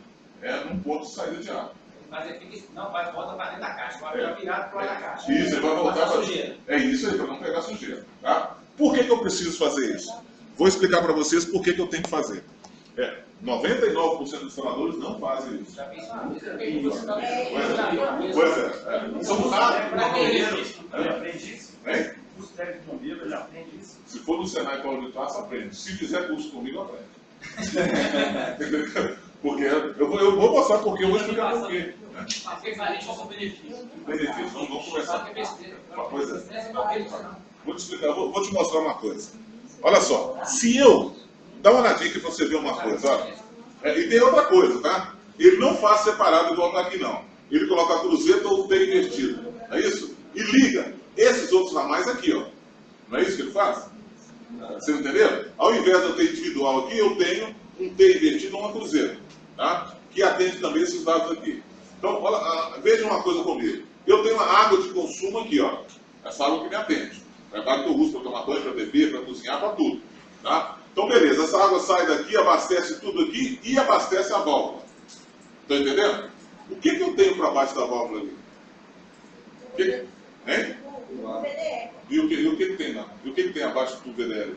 num ponto de saída de água. Mas ele fica, não, vai volta para dentro da caixa, vai virado para a caixa. Isso, ele vai voltar para sujeira. É isso aí, para não pegar sujeira. Tá? Por que eu preciso fazer isso? Vou explicar para vocês por que eu tenho que fazer. 99% dos instaladores não fazem isso. Já fiz uma vez, você está Pois é. Somos raros. Aprende isso. Curso técnico comigo, ele aprende isso. Se for no Senai Paulo de Tarso, aprende. Se fizer curso comigo, aprende. Porque eu vou mostrar porque, eu vou explicar por quê. Porque a gente só benefício. Benefício, não vamos conversar. Que é besteira. Pois é. Vou te explicar, vou te mostrar uma coisa. Olha só, se eu... Dá uma olhadinha aqui para você ver uma coisa, olha. E tem outra coisa, tá? Ele não faz separado igual está aqui, não. Ele coloca a cruzeta ou o T invertido. É isso? E liga esses outros ramais aqui, ó. Não é isso que ele faz? Você entendeu? Ao invés de eu ter individual aqui, eu tenho um T invertido ou uma cruzeiro, tá? Que atende também esses dados aqui. Então, olha, veja uma coisa comigo. Eu tenho uma água de consumo aqui, ó. Essa água que me atende. É a água que eu uso para tomar banho, para beber, para cozinhar, para tudo. Tá? Então, beleza. Essa água sai daqui, abastece tudo aqui e abastece a válvula. Estão entendendo? O que eu tenho para baixo da válvula ali? Hein? O VDE. E o que tem lá? E o que tem abaixo do tubo VDL?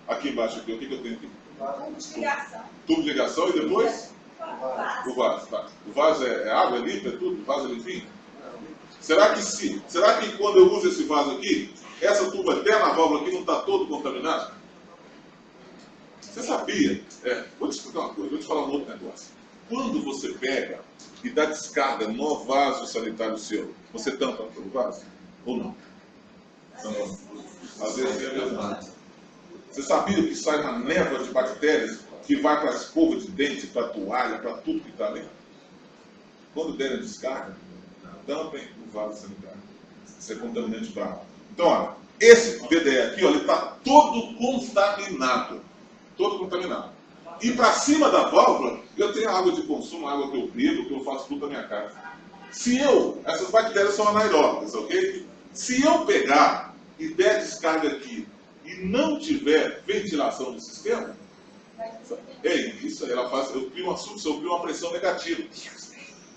Aqui embaixo, aqui. O que eu tenho aqui? Tubo de ligação. Tubo de ligação e depois? Vaso. O vaso, tá. O vaso é água, é limpa, é tudo? O vaso é limpinho? Será que quando eu uso esse vaso aqui, essa tuba até na válvula aqui não está todo contaminado? Você sabia? Vou te explicar uma coisa, vou te falar um outro negócio. Quando você pega e dá descarga no vaso sanitário seu, você tampa o vaso? Ou não? Não. Às vezes é verdade. Você sabia que sai uma névoa de bactérias que vai para a escova de dente, para a toalha, para tudo que está ali? Quando der a descarga, tampem o vaso sanitário. Isso é contaminante bravo. Então, olha, esse VDE aqui, ó, ele está todo contaminado. Todo contaminado. E para cima da válvula, eu tenho água de consumo, água que eu bebo, que eu faço tudo na minha casa. Essas bactérias são anaeróbicas, ok? Se eu pegar e der descarga aqui e não tiver ventilação no sistema, isso aí ela faz, eu crio uma sucção, eu crio uma pressão negativa.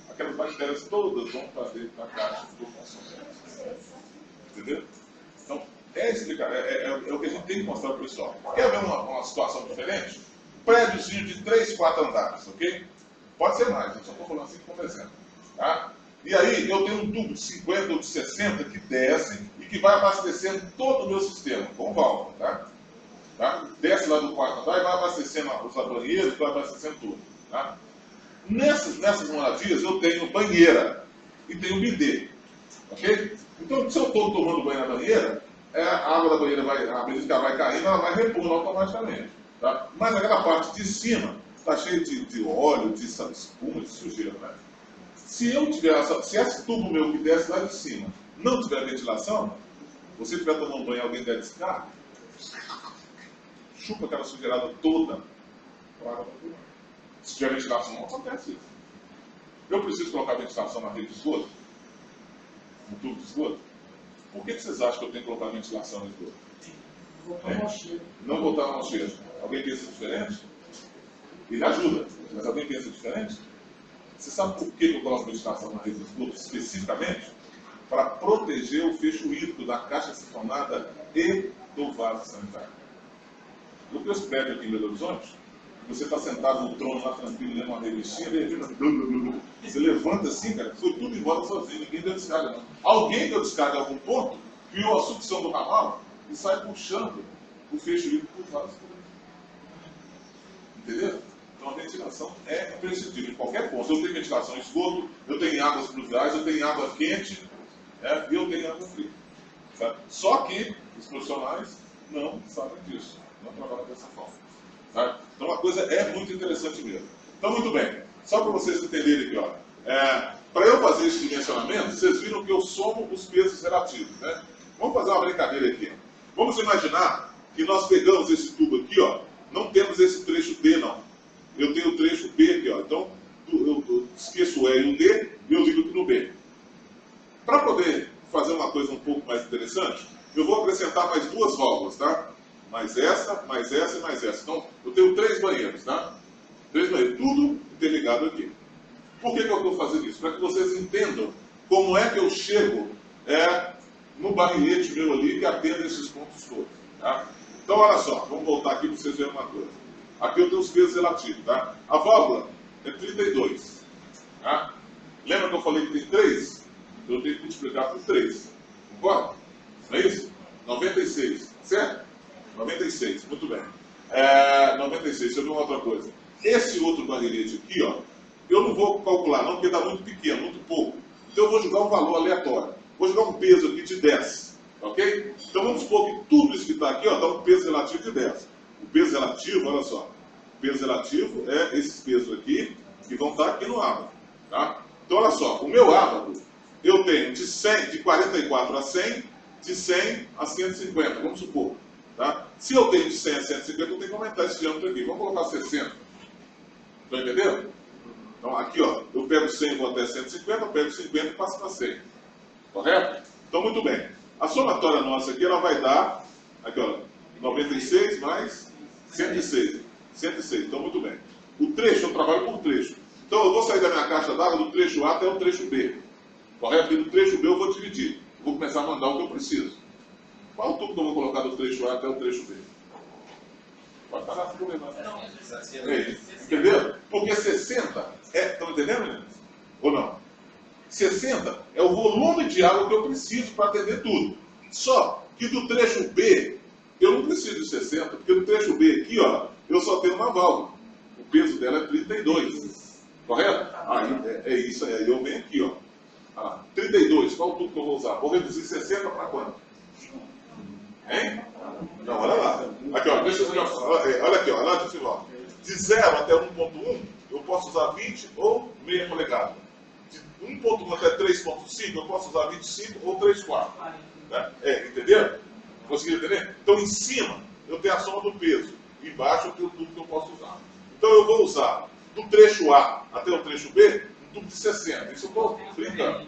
Aquelas bactérias todas vão para dentro da caixa do consumo. Entendeu? Então, é o que a gente tem que mostrar para o pessoal. Quer ver uma situação diferente? Prédiozinho de 3, 4 andares, ok? Pode ser mais, eu só estou falando assim como exemplo. Tá? E aí eu tenho um tubo de 50 ou de 60 que desce e que vai abastecendo todo o meu sistema, com válvula. Tá? Desce lá do quarto andar e vai abastecendo os banheiros, vai abastecendo tudo. Tá? Nessas moradias eu tenho banheira e tenho bidê. Ok? Então, se eu estou tomando banho na banheira, a água da banheira à medida que ela vai caindo, ela vai repondo automaticamente. Tá? Mas aquela parte de cima está cheia de óleo, de espuma, de sujeira. Né? Se esse tubo meu que desce lá de cima não tiver ventilação, você estiver tomando banho e alguém der descarga, chupa aquela sujeirada toda para a água da banheira. Se tiver ventilação, não acontece isso. Eu preciso colocar ventilação na rede de esgoto? No tubo de esgoto? Por que vocês acham que eu tenho que colocar ventilação no esgoto? Não botar uma cheia. Alguém pensa diferente? Ele ajuda, mas alguém pensa diferente? Você sabe por que eu coloco ventilação na rede de esgoto especificamente? Para proteger o fecho hídrico da caixa sifonada e do vaso sanitário. Eu tenho esse prédio aqui em Belo Horizonte, você está sentado no trono lá tranquilo, lendo uma revistinha, você levanta assim, cara, foi tudo embora sozinho, ninguém deu descarga não. Alguém deu descarga em algum ponto, criou a sucção do ramal e sai puxando o fecho hídrico por vaso. Entendeu? Então a ventilação é imprescindível em qualquer ponto. Eu tenho ventilação em esgoto, eu tenho águas pluviais, eu tenho água quente e eu tenho água fria. Sabe? Só que os profissionais não sabem disso, não trabalham dessa forma. Tá? Então a coisa é muito interessante mesmo. Então, muito bem, só para vocês entenderem aqui, ó. Para eu fazer esse dimensionamento, vocês viram que eu somo os pesos relativos, né? Vamos fazer uma brincadeira aqui. Vamos imaginar que nós pegamos esse tubo aqui, ó, não temos esse trecho D, não. Eu tenho o trecho B aqui, ó. Então, eu esqueço o E e o D e eu ligo aqui no B. Para poder fazer uma coisa um pouco mais interessante, eu vou acrescentar mais 2 válvulas, tá? Mais essa e mais essa. Então, eu tenho 3 banheiros, tá? 3 banheiros, tudo interligado aqui. Por que eu estou fazendo isso? Para que vocês entendam como é que eu chego no barilhete meu ali que atende esses pontos todos, tá? Então, olha só, vamos voltar aqui para vocês verem uma coisa. Aqui eu tenho os pesos relativos, tá? A válvula é 32, tá? Lembra que eu falei que tem 3? Eu tenho que multiplicar por 3, concorda? Não é isso? 96, certo? 96, muito bem. 96, deixa eu ver uma outra coisa. Esse outro barilhete aqui, ó, eu não vou calcular não, porque está muito pequeno, muito pouco. Então eu vou jogar um valor aleatório. Vou jogar um peso aqui de 10, ok? Então vamos supor que tudo isso que está aqui, ó, dá um peso relativo de 10. O peso relativo, olha só, o peso relativo é esses pesos aqui, que vão estar aqui no ábaco, tá? Então olha só, o meu ábaco, eu tenho de 44 a 100, de 100 a 150, vamos supor, tá? Se eu tenho de 100 a 150, eu tenho que aumentar esse diâmetro aqui. Vamos colocar 60. Estão entendendo? Então aqui, ó, eu pego 100 e vou até 150, eu pego 50 e passo para 100. Correto? Então, muito bem. A somatória nossa aqui, ela vai dar, aqui, ó, 96 mais 106. 106, então muito bem. O trecho, eu trabalho por trecho. Então eu vou sair da minha caixa d'água do trecho A até o trecho B. Correto? E do trecho B eu vou dividir. Vou começar a mandar o que eu preciso. Qual o tubo que eu vou colocar do trecho A até o trecho B? Pode parar sem problema. Entendeu? Porque 60 estão entendendo, meninos? Ou não? 60 é o volume de água que eu preciso para atender tudo. Só que do trecho B, eu não preciso de 60, porque no trecho B aqui, ó, eu só tenho uma válvula. O peso dela é 32. Correto? Aí é isso aí. Aí eu venho aqui, ó. 32, qual o tubo que eu vou usar? Vou reduzir 60 para quanto? Hein? Não, olha lá. Aqui, ó, deixa eu ver. Olha aqui, ó, lá de cima, ó. De 0 até 1.1, eu posso usar 20 ou meia polegada. De 1.1 até 3.5, eu posso usar 25 ou 3/4. Né? Entendeu? Conseguiram entender? Então, em cima, eu tenho a soma do peso. Embaixo, eu tenho o tubo que eu posso usar. Então, eu vou usar do trecho A até o trecho B, um tubo de 60. Isso eu estou brincando.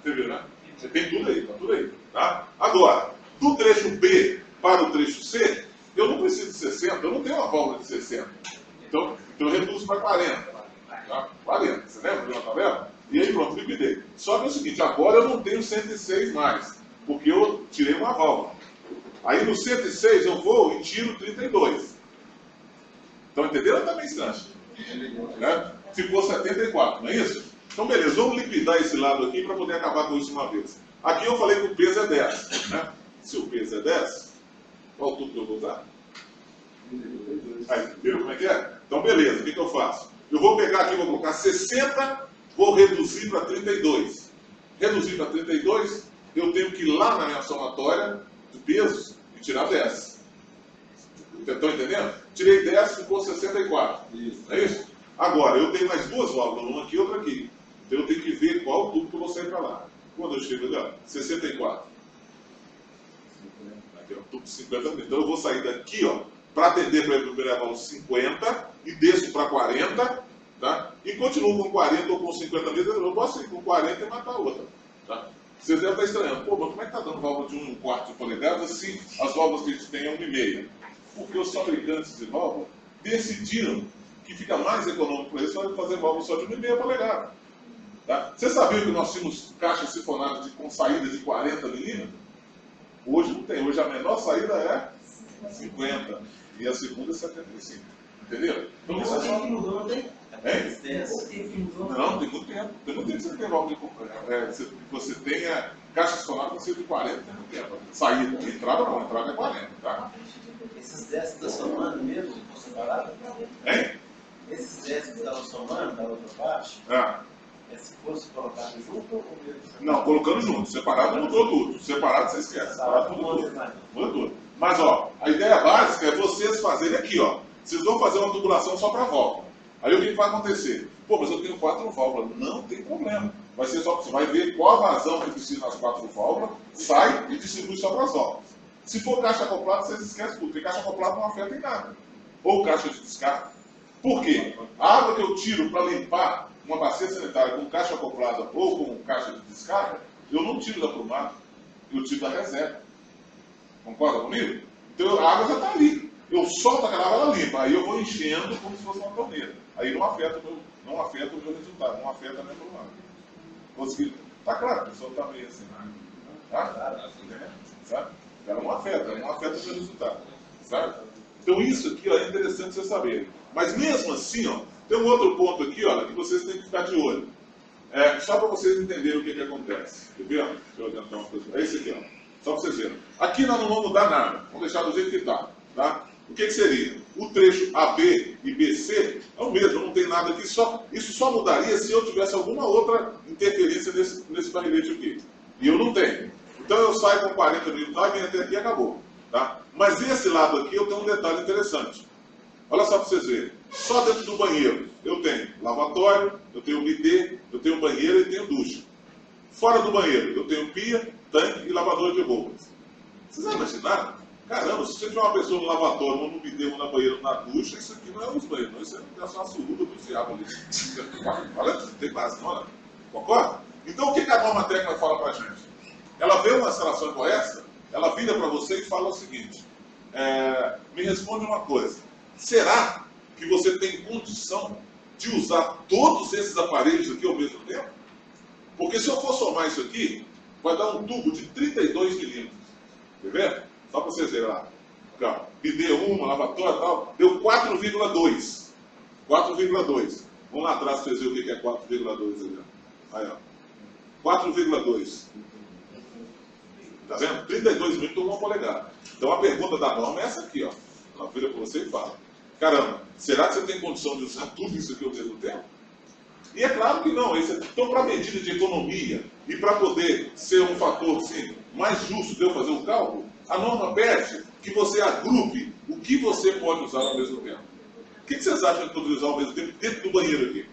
Você viu, né? Você tem tudo aí, tá tudo aí. Tá? Agora, do trecho B para o trecho C, eu não preciso de 60, eu não tenho uma válvula de 60. Então eu reduzo para 40. Tá? 40, você lembra de uma tabela? E aí pronto, liquidei. Só que é o seguinte, agora eu não tenho 106 mais, porque eu tirei uma válvula. Aí no 106 eu vou e tiro 32. Estão entendendo? Tá meio estranho. Né? Ficou 74, não é isso? Então beleza, vamos liquidar esse lado aqui para poder acabar com isso uma vez. Aqui eu falei que o peso é 10. Né? Se o peso é 10, qual o tubo que eu vou usar? Aí, viram como é que é? Então beleza, o que eu faço? Eu vou pegar aqui, vou colocar 60, vou reduzir para 32. Reduzir para 32, eu tenho que ir lá na minha somatória de pesos e tirar 10. Estão entendendo? Tirei 10, ficou 64. Isso. É isso? Agora, eu tenho mais duas válvulas, uma aqui e outra aqui. Então eu tenho que ver qual tubo que eu vou sair para lá. Quando eu chego ali, ó, 64. Aqui, ó, tubo de 50 mil. Então eu vou sair daqui, ó, para atender para a primeira válvula 50 e desço para 40, tá? E continuo com 40 ou com 50 mil. Eu posso ir com 40 e matar a outra. Tá? Vocês devem estar estranhando. Pô, mas como é que está dando válvula de 1/4 de polegada se as válvulas que a gente tem é 1,5? Porque os fabricantes de válvula decidiram que fica mais econômico para eles fazer válvula só de 1,5 polegada. Tá? Você sabia que nós tínhamos caixas sifonadas com saída de 40 milímetros? Hoje não tem. Hoje a menor saída é 50 e a segunda é 75. Entendeu? Então isso Tem que mudou, não tem? Não, tem muito tempo. Tem muito tempo que você tem válvula de você tenha caixa sifonada com saída de 40, tem muito tempo. Saída, entrada não, entrada é 40, tá? Esses 10 que estão somando mesmo, estão separados? Hein? Esses 10 que estavam somando da outra parte, se fosse colocado junto ou mesmo? Não, colocando junto. Separado mudou tudo. Separado você esquece. Separado mudou tudo. Muda tudo. Mas ó, a ideia básica é vocês fazerem aqui, ó. Vocês vão fazer uma tubulação só para válvula. Aí o que vai acontecer? Pô, mas eu tenho 4 válvulas. Não tem problema. Vai ser só que você vai ver qual a vazão que precisa nas 4 válvulas, sai e distribui só para as válvulas. Se for caixa acoplada, vocês esquecem tudo, porque caixa acoplada não afeta em nada. Ou caixa de descarga. Por quê? A água que eu tiro para limpar uma bacia sanitária com caixa acoplada ou com caixa de descarga, eu não tiro da prumada, eu tiro da reserva. Concorda comigo? Então a água já está ali. Eu solto aquela água, ela limpa. Aí eu vou enchendo como se fosse uma torneira. Aí não afeta o meu resultado, não afeta a minha prumada. Conseguiu? Tá claro, o pessoal está meio assim. Tá? Sabe? Ela não afeta o meu resultado. Sabe? Então isso aqui ó, é interessante vocês saberem. Mas mesmo assim, ó, tem um outro ponto aqui, olha, que vocês têm que ficar de olho. Só para vocês entenderem o que acontece. Quer ver? Deixa eu adiantar uma coisa. É esse aqui, ó. Só para vocês verem. Aqui nós não vamos mudar nada. Vamos deixar do jeito que está. Tá? O que seria? O trecho AB e BC é o mesmo, não tem nada aqui. Isso só mudaria se eu tivesse alguma outra interferência nesse barrilete aqui. E eu não tenho. Então eu saio com 40 mil, tá? E vem até aqui e acabou. Tá? Mas esse lado aqui eu tenho um detalhe interessante. Olha só para vocês verem. Só dentro do banheiro eu tenho lavatório, eu tenho bidê, eu tenho banheiro e tenho ducha. Fora do banheiro eu tenho pia, tanque e lavador de roupas. Vocês já imaginaram Caramba, se você tiver uma pessoa no lavatório, um no bidê, um na banheira, um na ducha, isso aqui não é os banheiros, não. Isso é só a suruba do diabo ali. Olha, não tem quase, não, né? Concorda? Então, o que a norma técnica fala pra gente? Ela vê uma instalação como essa, ela vira para você e fala o seguinte: me responde uma coisa. Será que você tem condição de usar todos esses aparelhos aqui ao mesmo tempo? Porque se eu for somar isso aqui, vai dar um tubo de 32 milímetros. Quer ver? Só para vocês verem lá. Bidê 1, lavatório e tal, deu 4,2. 4,2. Vamos lá atrás para vocês verem o que é 4,2 ali. Aí, ó. 4,2. Tá vendo? 32 milímetros, uma polegada. Então a pergunta da norma é essa aqui, ó. Ela vira para você e fala: caramba, será que você tem condição de usar tudo isso aqui ao mesmo tempo? E é claro que não. Então, para medida de economia e para poder ser um fator assim, mais justo de eu fazer o cálculo, a norma pede que você agrupe o que você pode usar ao mesmo tempo. O que vocês acham que pode usar ao mesmo tempo dentro do banheiro aqui?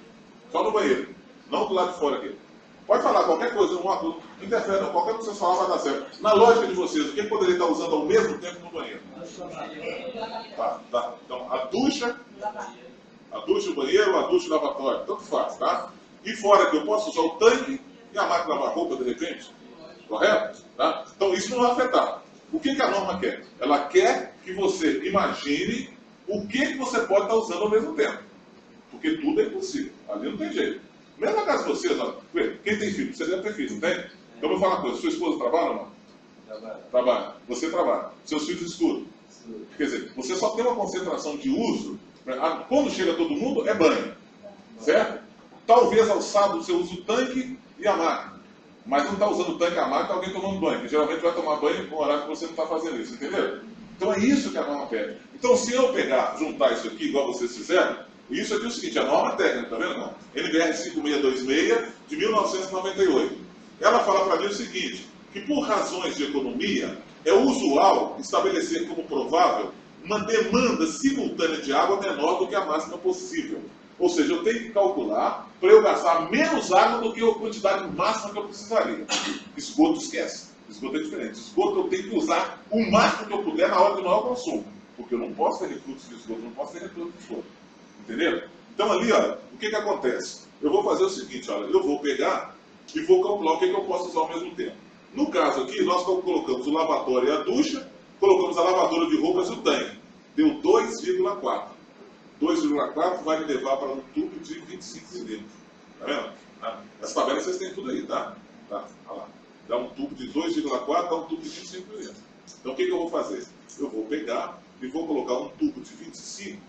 Só no banheiro, não do lado de fora aqui. Pode falar qualquer coisa, não interfere, não. Qualquer coisa que você falar vai dar certo. Na lógica de vocês, o que poderia estar usando ao mesmo tempo no banheiro? Tá. Então, a ducha, o banheiro, a ducha e o lavatório. Tanto faz, tá? E fora que eu posso usar o tanque e a máquina de lavar roupa, de repente. Correto? Tá? Então, isso não vai afetar. O que a norma quer? Ela quer que você imagine o que você pode estar usando ao mesmo tempo. Porque tudo é impossível. Ali não tem jeito. Mesmo na casa de vocês, ó, quem tem filho? Você deve ter filho, não tem? Então eu vou falar uma coisa: sua esposa trabalha ou não? Trabalha. Você trabalha. Seus filhos estudam. Quer dizer, você só tem uma concentração de uso. Quando chega todo mundo, é banho. Certo? Talvez ao sábado você use o tanque e a máquina. Mas não está usando o tanque e a máquina, está alguém tomando banho. Que geralmente vai tomar banho no horário que você não está fazendo isso, entendeu? Então é isso que a norma pede. Então se eu pegar, juntar isso aqui, igual vocês fizeram, isso aqui é o seguinte: a norma técnica, tá vendo? Não? NBR 5626 de 1998. Ela fala para mim o seguinte: que por razões de economia, é usual estabelecer como provável uma demanda simultânea de água menor do que a máxima possível. Ou seja, eu tenho que calcular para eu gastar menos água do que a quantidade máxima que eu precisaria. Esgoto esquece. Esgoto é diferente. Esgoto eu tenho que usar o máximo que eu puder na hora do maior consumo. Porque eu não posso ter refluxo de esgoto, não posso ter refluxo de esgoto. Entendeu? Então ali, olha, o que acontece? Eu vou fazer o seguinte, olha, eu vou pegar e vou calcular o que eu posso usar ao mesmo tempo. No caso aqui, nós colocamos o lavatório e a ducha, colocamos a lavadora de roupas e o tanque. Deu 2,4. 2,4 vai me levar para um tubo de 25 milímetros. Tá vendo? Essa tabela vocês têm tudo aí, tá? Olha lá. Dá um tubo de 2,4, dá um tubo de 25 milímetros. Então o que eu vou fazer? Eu vou pegar e vou colocar um tubo de 25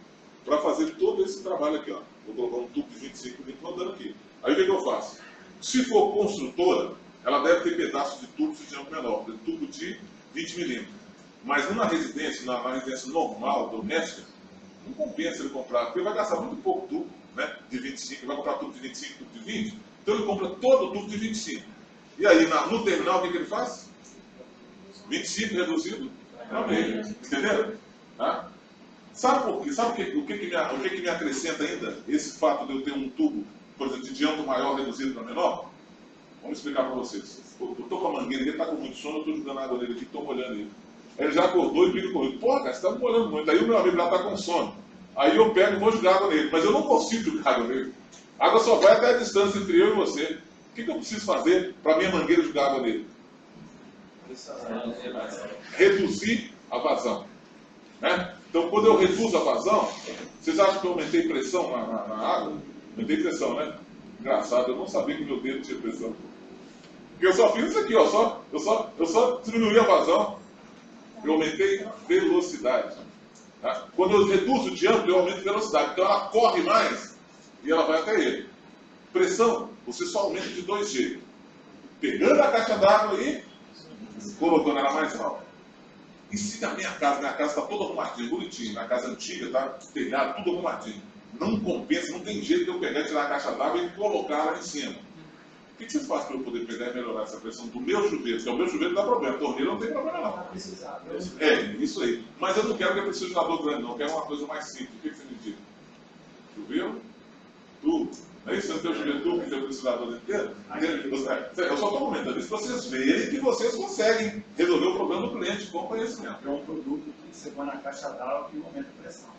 para fazer todo esse trabalho aqui, ó. Vou colocar um tubo de 25 milímetros rodando aqui. Aí o que eu faço? Se for construtora, ela deve ter pedaços de tubo de diâmetro menor, de tubo de 20 milímetros. Mas numa residência, na residência normal, doméstica, não compensa ele comprar, porque ele vai gastar muito pouco tubo, né, de 25, ele vai comprar tubo de 25, tubo de 20, então ele compra todo o tubo de 25. E aí, no terminal, o que ele faz? 25 reduzido para meio, entendeu? Tá? Sabe o que me acrescenta ainda esse fato de eu ter um tubo, por exemplo, de diâmetro maior reduzido para menor? Vamos explicar para vocês. Eu estou com a mangueira, ele está com muito sono, eu estou jogando água nele aqui, estou molhando ele. Ele já acordou e briga comigo: pô, cara, você está molhando muito. Aí o meu amigo lá está com sono. Aí eu pego e vou jogar água nele. Mas eu não consigo jogar água nele. A água só vai até a distância entre eu e você. O que eu preciso fazer para a minha mangueira jogar água nele? Reduzir a vazão. Né? Então, quando eu reduzo a vazão, vocês acham que eu aumentei pressão na água? Aumentei pressão, né? Engraçado, eu não sabia que o meu dedo tinha pressão. Porque eu só fiz isso aqui, ó. Eu só diminuí a vazão. Eu aumentei velocidade. Tá? Quando eu reduzo o diâmetro, eu aumento a velocidade. Então ela corre mais e ela vai até ele. Pressão, você só aumenta de dois jeitos: pegando a caixa d'água e colocando ela mais alta. E se na minha casa está toda arrumadinha, bonitinha, na casa antiga, tá? Telhado, tudo arrumadinho. Não compensa, não tem jeito de eu pegar e tirar a caixa d'água e colocar ela em cima. O que você faz para eu poder pegar e melhorar essa pressão do meu chuveiro? Porque o meu chuveiro dá problema, a torneira não tem problema não. É, isso aí. Mas eu não quero que eu precise de um lavador grande, não. Eu quero uma coisa mais simples. O que você me diz? Chuveiro? Tubo. Não é isso? Você não tem o Juventude, que tem o Precisador inteiro. Eu só estou comentando isso para vocês verem que vocês conseguem resolver o problema do cliente com conhecimento. É um produto que você põe na caixa d'água que aumenta a pressão.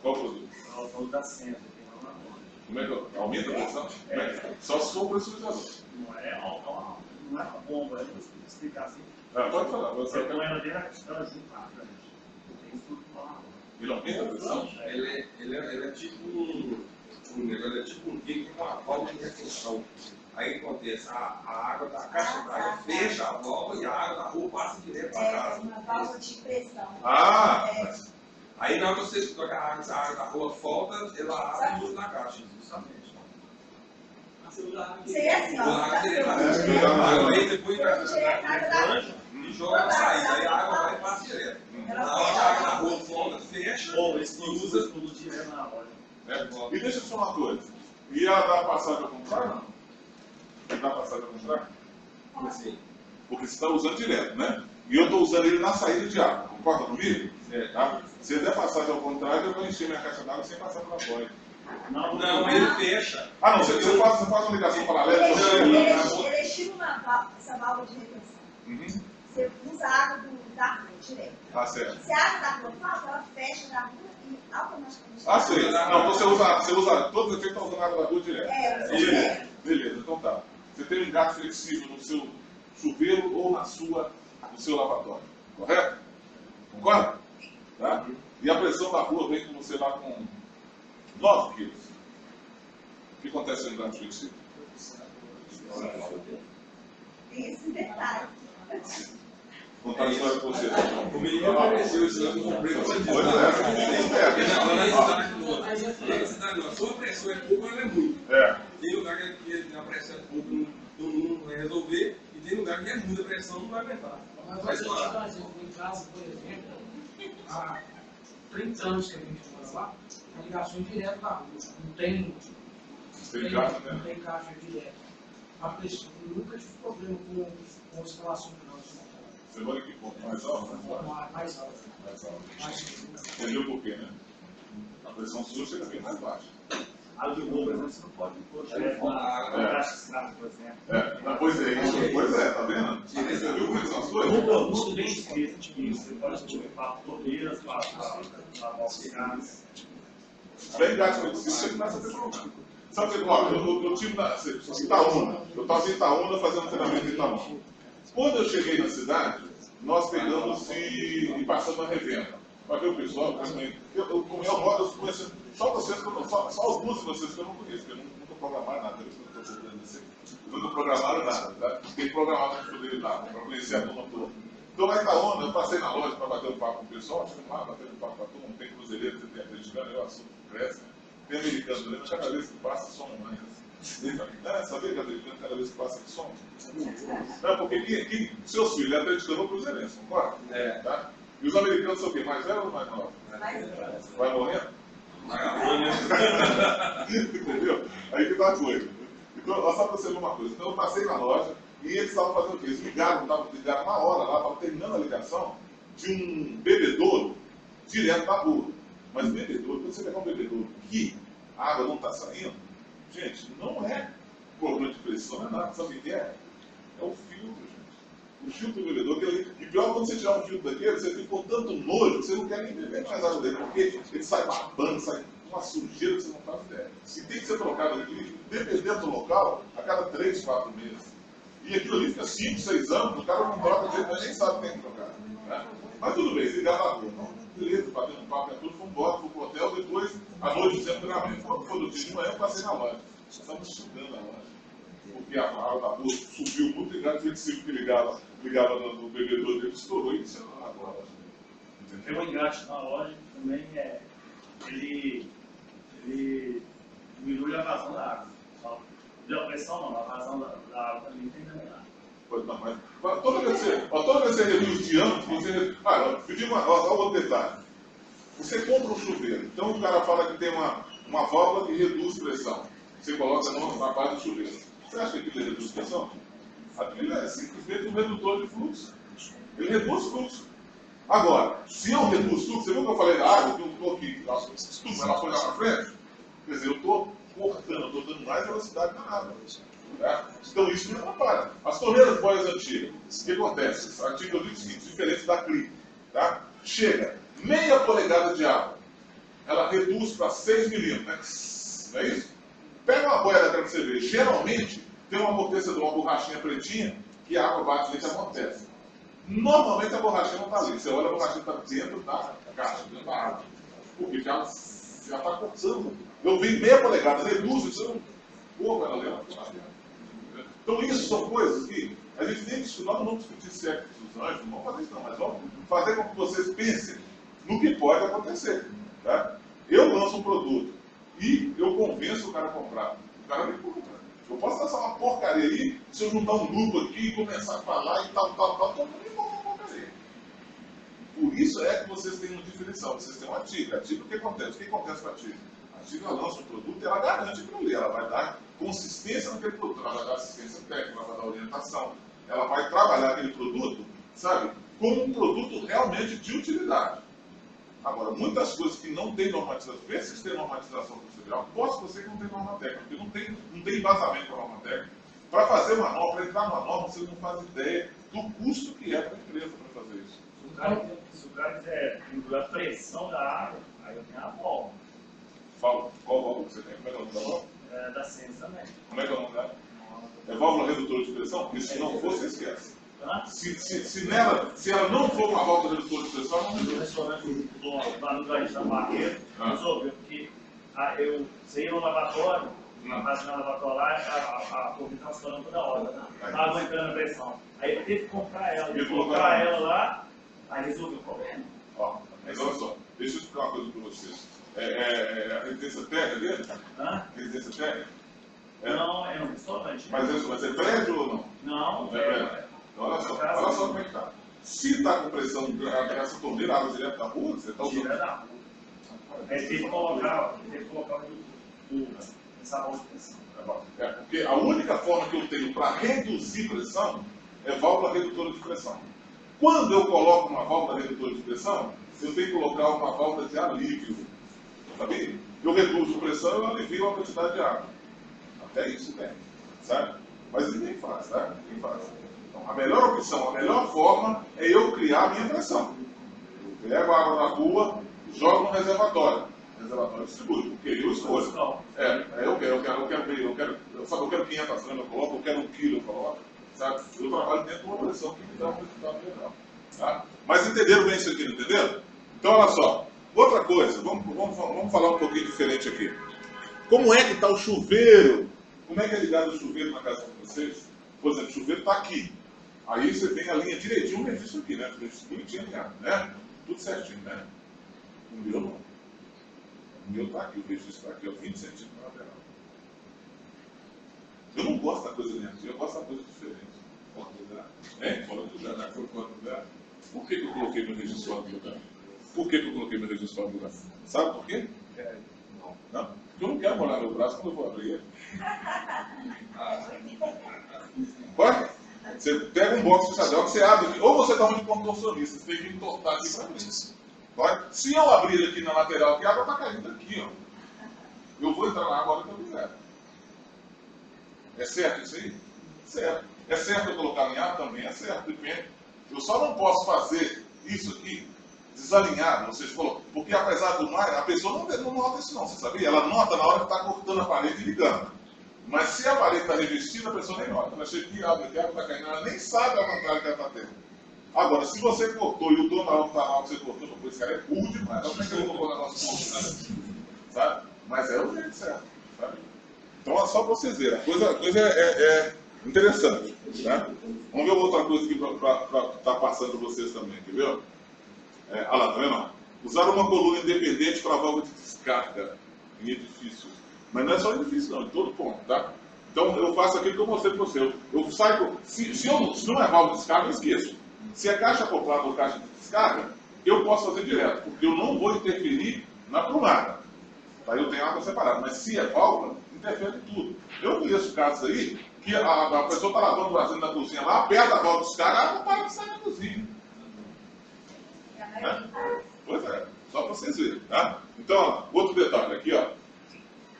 Qual produto? É o produto da Senza, que não na mão. Como é que aumenta a pressão? Só se for o pressurizador. Não é uma bomba, eu vou explicar assim. Pode falar. Você põe ela dentro da caixa d'água junto com a água. Tem isso tudo lá. Ele aumenta a pressão? Ele é tipo um negócio, é tipo um bico com uma válvula de retenção. Aí o que acontece? A água da caixa d'água fecha a válvula e a água da rua passa direto para É casa. uma válvula de pressão. Aí na hora que você toca a água da rua volta, ela abre tudo na caixa. Justamente. Isso aí é assim, ó. A água direto aí depois e joga na saída. Aí a água vai e passa direto. Na hora que a água da rua volta, fecha e usa tudo direto na loja. E deixa eu te falar uma coisa. E ela dá passagem ao contrário, não? Ele dá passagem ao contrário? Como assim? Porque você está usando direto, né? E eu estou usando ele na saída de água. Concorda comigo? Tá? Se ele der passagem ao contrário, eu vou encher minha caixa d'água sem passar pela boia. Não, ele fecha. Ah, não, você faz uma ligação paralela. Ele estimula essa válvula de retenção. Você usa a água da rua direto. Ah, certo. Se a água da rua falta, ela fecha da rua e automaticamente... Ah, sei. Não, então você usa todos os efeitos estão usando água da rua direto. usa direto. Beleza, então tá. Você tem um engate flexível no seu chuveiro ou no seu lavatório. Correto? Concorda? Tá? E a pressão da rua vem com você lá com 9 quilos. O que acontece no engate flexível? Tem esse detalhe. Contar a história com você. O menino apareceu, isso eu comprei para dizer. A sua pressão é pouco, ela é muito. Tem lugar que a pressão é pouco, não vai resolver, e tem lugar que é muita pressão, não vai aguentar. Mas eu vou te dar um exemplo. Em casa, por exemplo, há 30 anos que a gente mora lá, a ligação direto da rua. Não tem caixa direto. A pessoa nunca tive problema com a instalação de nós. Você mora que ponto? Mais alto? Mais alto. Mais alto. Entendeu por quê, né? A pressão sua chega bem mais baixa. A do gol, por exemplo, você não pode pôr direto na caixa escrava, por exemplo. Pois é, tá vendo? Você viu como é que são as coisas? Tudo bem escrito. Você pode pôr para torneiras, para balsas. Bem gato, você começa a ter problema. Sabe o que? Olha, eu tive na Itaúna. Eu estava em Itaúna fazendo treinamento em Itaúna. Quando eu cheguei na cidade, nós pegamos e passamos a revenda. Para ver o pessoal, eu conheço só vocês, só alguns de vocês que eu não conheço, porque eu nunca programaram nada, eu não estou procurando assim. Nunca programaram nada, tá? Tem que programar para poder nada, para conhecer a turma toda. Então lá em Itaúna, eu passei na loja para bater um papo com o pessoal, chegamos lá, batendo um papo com a turma, tem cruzeireiro, tem atleticano, é o assunto que cresce, né? Tem americano também, mas cada vez que passa, some mais. Sabia que americano cada vez que passa que some? Não, porque seus filhos é atleticano ou cruzeirense, concorda? Tá? E os americanos são o quê? Mais velho ou mais novo? Vai morrendo? Entendeu? Aí que dá a coisa. Então, só para você ver uma coisa. Então, eu passei na loja e eles estavam fazendo o quê? Eles ligaram na hora lá, estavam terminando a ligação de um bebedouro direto da rua. Mas bebedouro, quando você pegar um bebedouro que a água não está saindo, gente, não é problema de pressão, não é nada. Sabe o que é? É o filtro, gente. O filtro do bebedouro, e pior, quando você tirar um filtro daquele, você fica com tanto nojo que você não quer nem beber mais água dele, porque ele sai babando, sai uma sujeira que você não faz ideia. E tem que ser trocado aqui, dependendo do local, a cada 3, 4 meses. E aquilo ali fica 5, 6 anos, o cara não troca dele, mas nem sabe que tem que trocar. Né? Mas tudo bem, se ligar na rua. Então, beleza, batendo um papo, tudo, fomos embora, fomos pro hotel, depois, à noite, fizemos treinamento. Quando foi no dia de manhã, eu passei na loja. Estamos estudando a loja. Porque a água da rua subiu muito ligado, flexível que ligava no bebedouro dele, estourou e encerrou na loja. Tem um engate na loja que também ele diminui a vazão da água. A pressão não, a vazão da água também tem também lá. Pois não, mas toda vez que você reduz diâmetro, você. Eu digo outro detalhe. Você compra um chuveiro, então o cara fala que tem uma válvula que reduz pressão. Você coloca na base do chuveiro. Você acha que aquilo reduz pressão? Aquilo é simplesmente um redutor de fluxo. Ele reduz fluxo. Agora, se eu reduz fluxo, você viu que eu falei da água, que eu estou aqui, ela foi lá para frente? Quer dizer, eu estou cortando, estou dando mais velocidade na água. Tá? Então isso não atrapalha. As torneiras boias antigas, o que acontece? A antiga eu digo o seguinte, diferente da Clip, tá? Chega, meia polegada de água, ela reduz para 6 milímetros, não é isso? Pega uma boia daquela que você vê, geralmente tem um amortecedor, uma borrachinha pretinha, que a água bate ali e amortece. Normalmente a borrachinha não está ali, você olha a borrachinha está dentro da caixa, dentro da água. Porque já está cortando. Eu vi meia polegada, reduz, isso não. Pô, ela leva. Então, isso são coisas que a gente tem que estudar, não vamos discutir certo dos anjos, não vamos fazer isso, não, mas vamos fazer com que vocês pensem no que pode acontecer. Tá? Eu lanço um produto e eu convenço o cara a comprar. O cara me compra. Eu posso lançar uma porcaria aí, se eu juntar um grupo aqui e começar a falar e tal, todo mundo me compra uma porcaria. Por isso é que vocês têm uma diferencial, vocês têm uma TIGA. A TIGA, o que acontece? O que acontece com a TIGA? A TIGA lança um produto e ela garante aquilo ali, ela vai dar consistência naquele produto, ela vai dar assistência técnica, ela vai dar orientação, ela vai trabalhar aquele produto, sabe, como um produto realmente de utilidade. Agora, muitas coisas que não tem normatização, vê se tem normatização procedimental, posso você que não tem norma técnica, porque não tem embasamento para a norma técnica. Para fazer uma norma, para entrar numa norma, você não faz ideia do custo que é para a empresa para fazer isso. Se o cara quiser regular a pressão da água, aí eu tenho a válvula. Fala, qual válvula que você tem? Como é que é o nome da válvula? Da Sens também. Como é que é o nome dela? É válvula redutora de pressão? Porque se não for, você esquece. Se ela não for uma válvula redutora de pressão, ela não resolve. O restaurante lá no Grande da Barreira resolveu, porque você ia no lavatório, na página do lavatório lá, a corrente estava estourando toda hora, estava aguentando a pressão. Aí eu tive que comprar ela, lá, aí resolveu o problema. Ó, mas olha só, deixa eu explicar uma coisa para vocês. A residência térrea dele? Residência térrea? Não, é um restaurante. Mas é prédio ou não? Não, é prédio. Então, olha só como é que está. Se está com pressão, essa torneira, água direto da rua, você está usando. Direto da rua. Aí tem que colocar o sabão de pressão. Porque a única forma que eu tenho para reduzir pressão é válvula redutora de pressão. Quando eu coloco uma válvula redutora de pressão, eu tenho que colocar uma válvula de alívio. Sabia? Eu reduzo a pressão e eu alivio a quantidade de água. Até isso tem, sabe? Mas ninguém faz, tá? Ninguém faz. Então, a melhor opção, a melhor forma é eu criar a minha pressão. Eu pego a água da rua, jogo no reservatório. O reservatório distribui, porque eu escolho. Eu quero 500 gramas, eu coloco, eu quero 1 quilo, eu coloco. Sabe? Eu trabalho dentro de uma pressão que me dá um resultado legal. Tá? Mas entenderam bem isso aqui, não entenderam? Então, olha só. Outra coisa, vamos falar um pouquinho diferente aqui. Como é que está o chuveiro? Como é que é ligado o chuveiro na casa de vocês? Por exemplo, o chuveiro está aqui. Aí você tem a linha direitinho, um registro aqui, né? Bonitinho alinhado, né? Tudo certinho, né? O meu não. O meu está aqui, o registro está aqui, ó, 20 centímetros na lateral. Eu não gosto da coisa negativa, eu gosto da coisa diferente. Fora do lugar. Por que eu coloquei meu registro fora do lugar? Por que eu coloquei meu registro fora do lugar? Sabe por quê? Não? Porque eu não quero molhar meu braço quando eu vou abrir ele. Pode? Você pega um box de chadéu que você abre aqui, ou você dá um de contorcionista, você tem que entortar aqui para abrir. Pode? Se eu abrir ele aqui na lateral, que a água está caindo aqui, ó. Eu vou entrar na água a hora que eu quiser. É certo isso aí? Certo. É certo eu colocar alinhado? Também é certo, depende. Eu só não posso fazer isso aqui desalinhado, vocês colocam, porque apesar do mais, a pessoa não nota isso não, você sabia? Ela nota na hora que está cortando a parede e ligando. Mas se a parede está revestida, a pessoa nem nota. Ela chega aqui, abre aqui, a água está caindo, ela nem sabe a vantagem que ela está tendo. Agora, se você cortou e o dono da água está na hora que você cortou, esse cara é burro demais. Não é que ele colocou o negócio cortado, sabe? Mas é o jeito certo, sabe? Então é só para vocês verem, a coisa é interessante, tá? Vamos ver outra coisa aqui para estar passando para vocês também, quer ver? Olha lá, tá vendo? Usar uma coluna independente para válvula de descarga em edifícios. Mas não é só em edifício, não, em todo ponto, tá? Então eu faço aquilo que eu mostrei para você. Eu saio, se não é válvula de descarga, eu esqueço. Se é caixa acoplada ou caixa de descarga, eu posso fazer direto, porque eu não vou interferir na prumada. Tá? Eu tenho água separada. Mas se é válvula, interfere em tudo. Eu conheço casos aí que a pessoa está lavando o vasinho na cozinha lá, aperta a válvula de descarga, a água para de sair da cozinha. Pois é, só para vocês verem, tá? Então, ó, outro detalhe aqui, ó.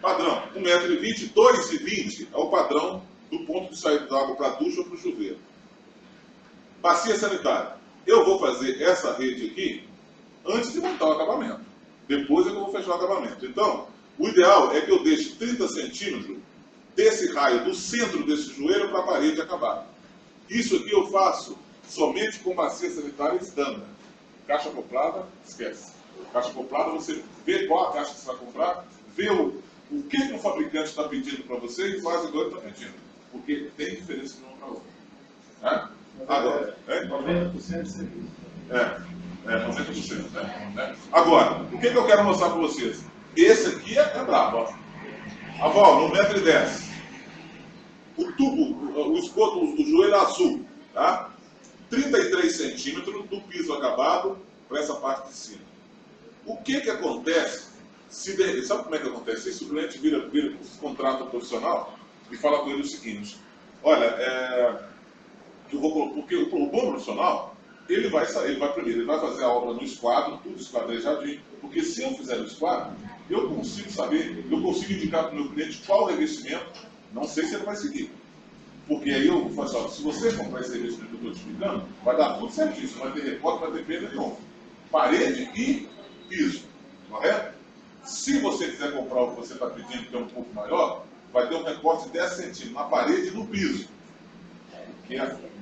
Padrão, 1,20 m, 2,20 m é o padrão do ponto de saída da água para a ducha ou para o chuveiro. Bacia sanitária. Eu vou fazer essa rede aqui antes de montar o acabamento. Depois é que eu vou fechar o acabamento. Então, o ideal é que eu deixe 30 centímetros desse raio do centro desse joelho para a parede acabar. Isso aqui eu faço somente com bacia sanitária standard. Caixa acoplada, esquece. Caixa acoplada, você vê qual a caixa que você vai comprar, vê o que o fabricante está pedindo para você e faz igual ele está pedindo. Porque tem diferença de uma para outra. Agora, 90% de serviço. 90%. Né? Agora, o que eu quero mostrar para vocês? Esse aqui é brabo, ó. A válvula, 1,10 m. O tubo, o esgoto do joelho azul, tá? 33 centímetros do piso acabado para essa parte de cima. O que acontece se sabe como é que acontece isso? O cliente vira contrato profissional e fala com ele o seguinte: olha, porque o bom profissional, ele vai primeiro, ele vai fazer a obra no esquadro, tudo esquadrejadinho, porque se eu fizer no esquadro, eu consigo saber, eu consigo indicar para o meu cliente qual revestimento, não sei se ele vai seguir. Porque aí eu vou falar assim, se você comprar esse revestimento que eu estou te explicando, vai dar tudo certíssimo, não vai ter recorte, não vai ter perda nenhuma. Parede e piso, correto? Se você quiser comprar o que você está pedindo, que é um pouco maior, vai ter um recorte de 10 centímetros na parede e no piso. Que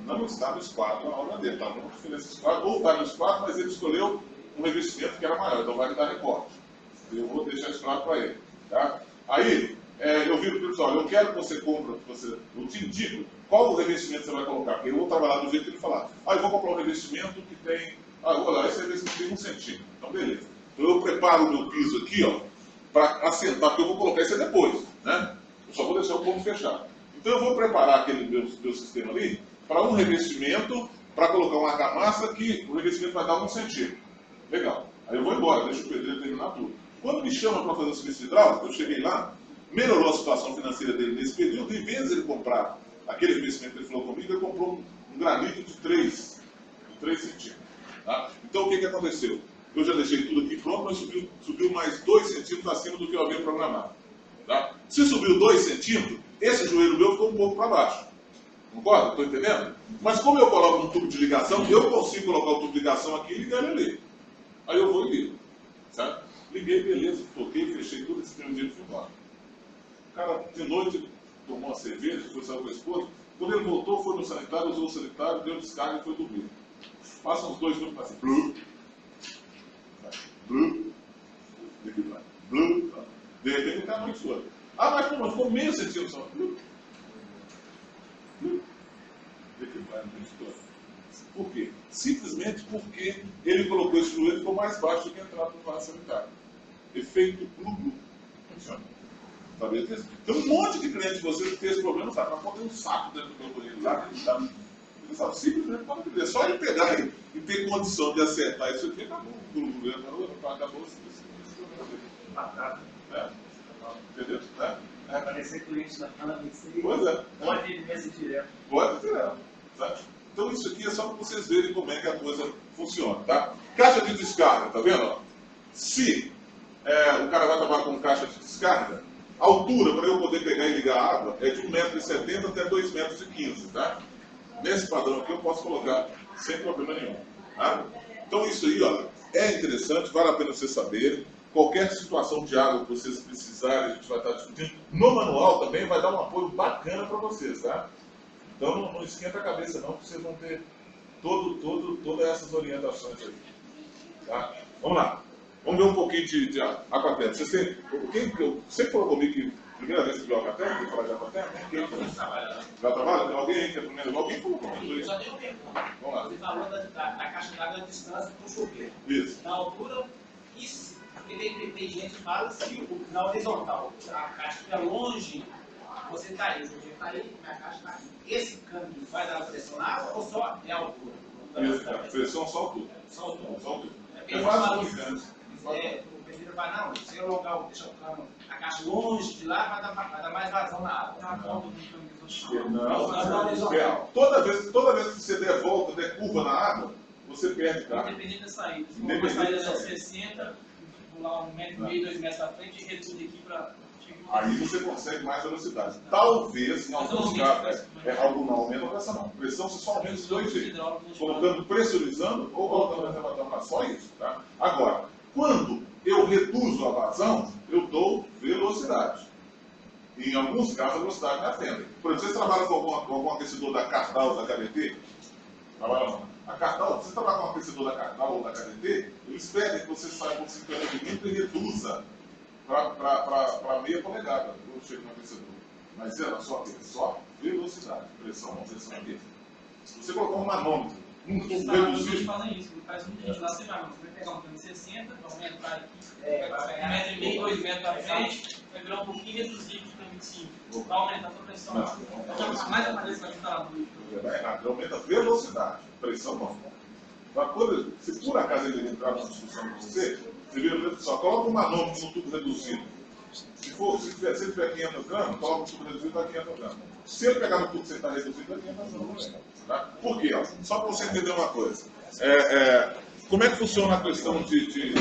não está no esquadro na obra dele, tá? Não diferença esquadro, ou está no esquadro, mas ele escolheu um revestimento que era maior, então vai me dar recorte. Eu vou deixar isso claro para ele. Tá? Aí, eu viro para o pessoal, eu quero que você compre, eu te indico qual o revestimento você vai colocar, porque eu vou trabalhar do jeito que ele falar. Eu vou comprar um revestimento que tem, olha, esse revestimento tem 1 centímetro, então beleza. Então eu preparo o meu piso aqui, ó, para assentar, porque eu vou colocar isso aí depois, né? Eu só vou deixar o ponto fechado. Então eu vou preparar aquele meu sistema ali para um revestimento, para colocar uma argamassa que o revestimento vai dar 1 centímetro. Legal. Aí eu vou embora, deixo o pedreiro terminar tudo. Quando me chamam para fazer o serviço hidráulico, eu cheguei lá, melhorou a situação financeira dele nesse período, em vez de ele comprar aquele revestimento que ele falou comigo, ele comprou um granito de 3 centímetros. Tá? Então o que aconteceu? Eu já deixei tudo aqui pronto, mas subiu mais 2 centímetros acima do que eu havia programado. Tá? Se subiu 2 centímetros, esse joelho meu ficou um pouco para baixo. Concorda? Estou entendendo? Mas como eu coloco um tubo de ligação, eu consigo colocar o tubo de ligação aqui e ligar ele ali. Aí eu vou e ligo. Certo? Liguei, beleza, toquei, fechei tudo, esse primeiro dia e fui embora. O cara, de noite, tomou uma cerveja, foi sair com a esposa. Quando ele voltou, foi no sanitário, usou o sanitário, deu descarga e foi dormir. Passam uns 2 minutos, passa assim, de repente ele está muito suave. Mas como? Ficou meio centímetro só. Por quê? Simplesmente porque ele colocou esse joelho e ficou mais baixo do que a entrada do vaso sanitário. Efeito Glu-Glu. Funciona. Sabia disso? Tem um monte de clientes de vocês que tem esse problema, sabe? Mas tem um saco dentro do meu banheiro lá, ele sabe, simplesmente pode entender. Só ele pegar e ter condição de acertar isso aqui, acabou o Glu-Glu. Acabou entendeu? Vai aparecer cliente na câmera, pois é. Pode ir nesse direto. Pode ir direto. Tá? Então isso aqui é só para vocês verem como é que a coisa funciona. Tá? Caixa de descarga, tá vendo? Se o cara vai trabalhar com caixa de descarga, a altura para eu poder pegar e ligar a água é de 1,70 m até 2,15 m. Tá? Nesse padrão aqui eu posso colocar sem problema nenhum. Tá? Então isso aí, ó, é interessante, vale a pena vocês saberem. Qualquer situação de água que vocês precisarem, a gente vai estar discutindo. No manual também vai dar um apoio bacana para vocês, tá? Então não esquenta a cabeça não, que vocês vão ter todas essas orientações aí. Tá? Vamos lá. Vamos ver um pouquinho de Aquatec. Você falou comigo que primeira vez que viu Aquatec, que falar de Aquatec? Já trabalha? Alguém aí que é primeiro? Alguém falou comigo isso? Vamos lá. Você falou da caixa d'água à distância para o chuveiro. Isso. Na altura, isso. Porque tem gente que fala se na horizontal, a caixa fica longe, você está aí, o chuveiro está aí, a caixa está aí. Esse câmbio vai dar pressão na água ou só é a altura? Isso, cara. Pressão só altura. Só altura. Só altura. É fácil de o pedreiro vai, não, se eu alongar, deixa o cano, a caixa longe de lá, vai dar mais vazão na água. Na ponta do câmbio. Não. Toda vez que você der volta, der curva na água, você perde, tá? Independente da saída. Se for uma saída de 60, pular 1,5 m, 2 metros à frente e reduz aqui para... Aí você consegue mais velocidade. Talvez, em alguns casos, algum aumento ou pressão não. Pressão você só aumenta de dois jeitos. Colocando, pressurizando ou colocando na reservatória, só isso. Tá? Agora, quando eu reduzo a vazão, eu dou velocidade. Em alguns casos, a velocidade me atende. Por exemplo, você trabalha com algum aquecedor da Cardal ou da KDT? Trabalha não. A Cardal, você trabalha com um aquecedor da Cardal ou da KDT, eles pedem que você saia por 50 mm e reduza para meia polegada, quando chega no aquecedor. Mas ela só velocidade, pressão, não pressão aqui. Se você colocar um manômetro, reduzir... fazem isso, faz um vídeo lá, você vai pegar um cano de 60, aumentar aqui, 1,5 m, 2 metros à frente, vai virar um pouquinho e reduzir aqui para 25, para aumentar a sua pressão. Mais a mais vai ajudar a aumenta a velocidade, pressão não. Mas se por acaso ele entrar na discussão com você, você vira só, coloca um manômetro no tubo reduzido. Se ele tiver 500 gramas, coloca o tubo reduzido a 500 gramas. Se ele pegar no tubo que você está reduzido, é 500 gramas. Tá? Por quê? Ó? Só para você entender uma coisa. Como é que funciona a questão de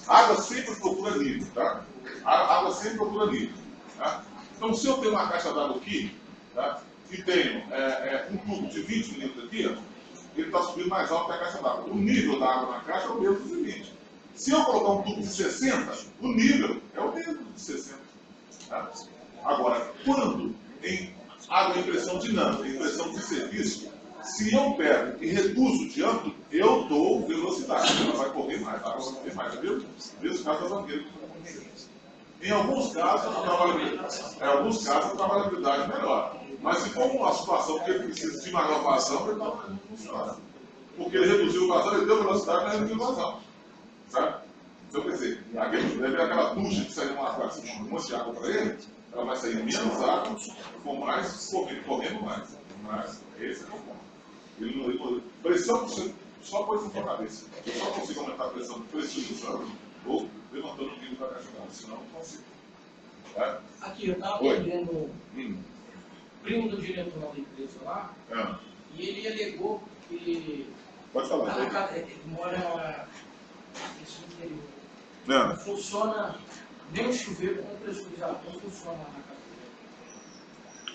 água sempre procura nível, tá? A água sempre procura nível. Tá? Então, se eu tenho uma caixa d'água aqui, tá? E tenho um tubo de 20 milímetros aqui, ó, ele está subindo mais alto que a caixa d'água. O nível da água na caixa é o mesmo de 20. Se eu colocar um tubo de 60, o nível é o mesmo de 60. Tá? Agora, quando em água em pressão dinâmica, em pressão de serviço, se eu pego e reduzo o diâmetro, eu dou velocidade. Ela vai correr mais, a água vai correr mais, viu? Mesmo caso da bandeira. Em alguns casos, a trabalhabilidade melhora. Mas se for uma situação que ele precisa de maior vazão, ele não funciona. Porque ele reduziu o vazão, ele deu velocidade, mas reduziu o vazão. Sabe? Então, quer dizer, aquela ducha que saiu um monte de água para ele, ela vai sair menos água, com mais, correndo mais. Mas esse é o ponto. Pressão, você só pode isso na cabeça. Eu só consigo aumentar a pressão pressurizando ou levantando o nível da caixa d'água, senão não consigo. Tá? Aqui, eu estava atendendo primo do diretor da empresa lá, e ele alegou que pode falar, ele mora no interior. Não funciona nem o chuveiro com o pressurizador, funciona na casa dele.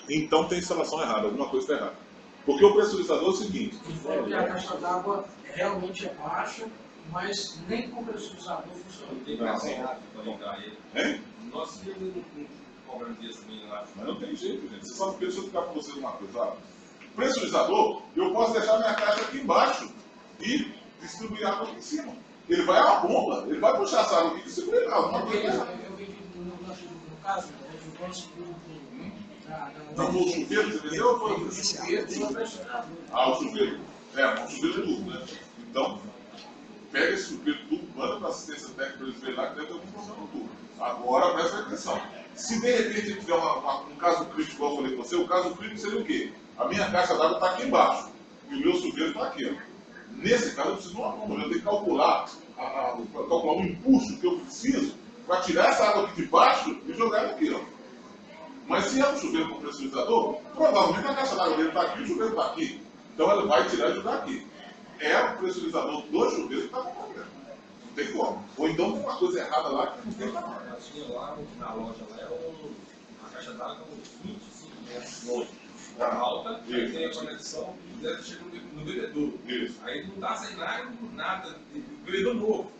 Então tem instalação errada, alguma coisa está errada. Porque o pressurizador é o seguinte. Porque a caixa d'água realmente é baixa, mas nem com o pressurizador funciona. Tem que ser errado para ligar ele. Hein? Nós temos um programa desse também lá. Mas não tem jeito, gente. Você sabe que deixa eu explicar para vocês uma coisa. Pressurizador, eu posso deixar minha caixa aqui embaixo e distribuir água aqui em cima. Ele vai a uma bomba, ele vai puxar essa água aqui e distribuir água. Eu vejo no caso, eu gosto não foi o chuveiro, você entendeu? Ou foi o chuveiro? O chuveiro. Um chuveiro tubo, né? Então, pega esse chuveiro tubo, manda para a assistência técnica para eles verem lá que deve ter algum problema no tubo. Agora, presta atenção. Se de repente tiver um caso crítico, igual eu falei com você, o caso crítico seria o quê? A minha caixa d'água está aqui embaixo e o meu chuveiro está aqui. Ó. Nesse caso, eu preciso de uma bomba. Eu tenho que calcular o impulso que eu preciso para tirar essa água aqui de baixo e jogar ela aqui. Ó. Mas se é um chuveiro com pressurizador, provavelmente a caixa d'água dele está aqui e o chuveiro está aqui. Então ela vai tirar e jogar aqui. É o pressurizador do chuveiro que está com problema. Não tem como. Ou então tem uma coisa errada lá que não tem como. Eu tinha lá na loja, a caixa d'água com 25 metros longe. Alta, aí tem a conexão e deve chegar no bebedouro. Aí não dá sem nada, bebedouro novo.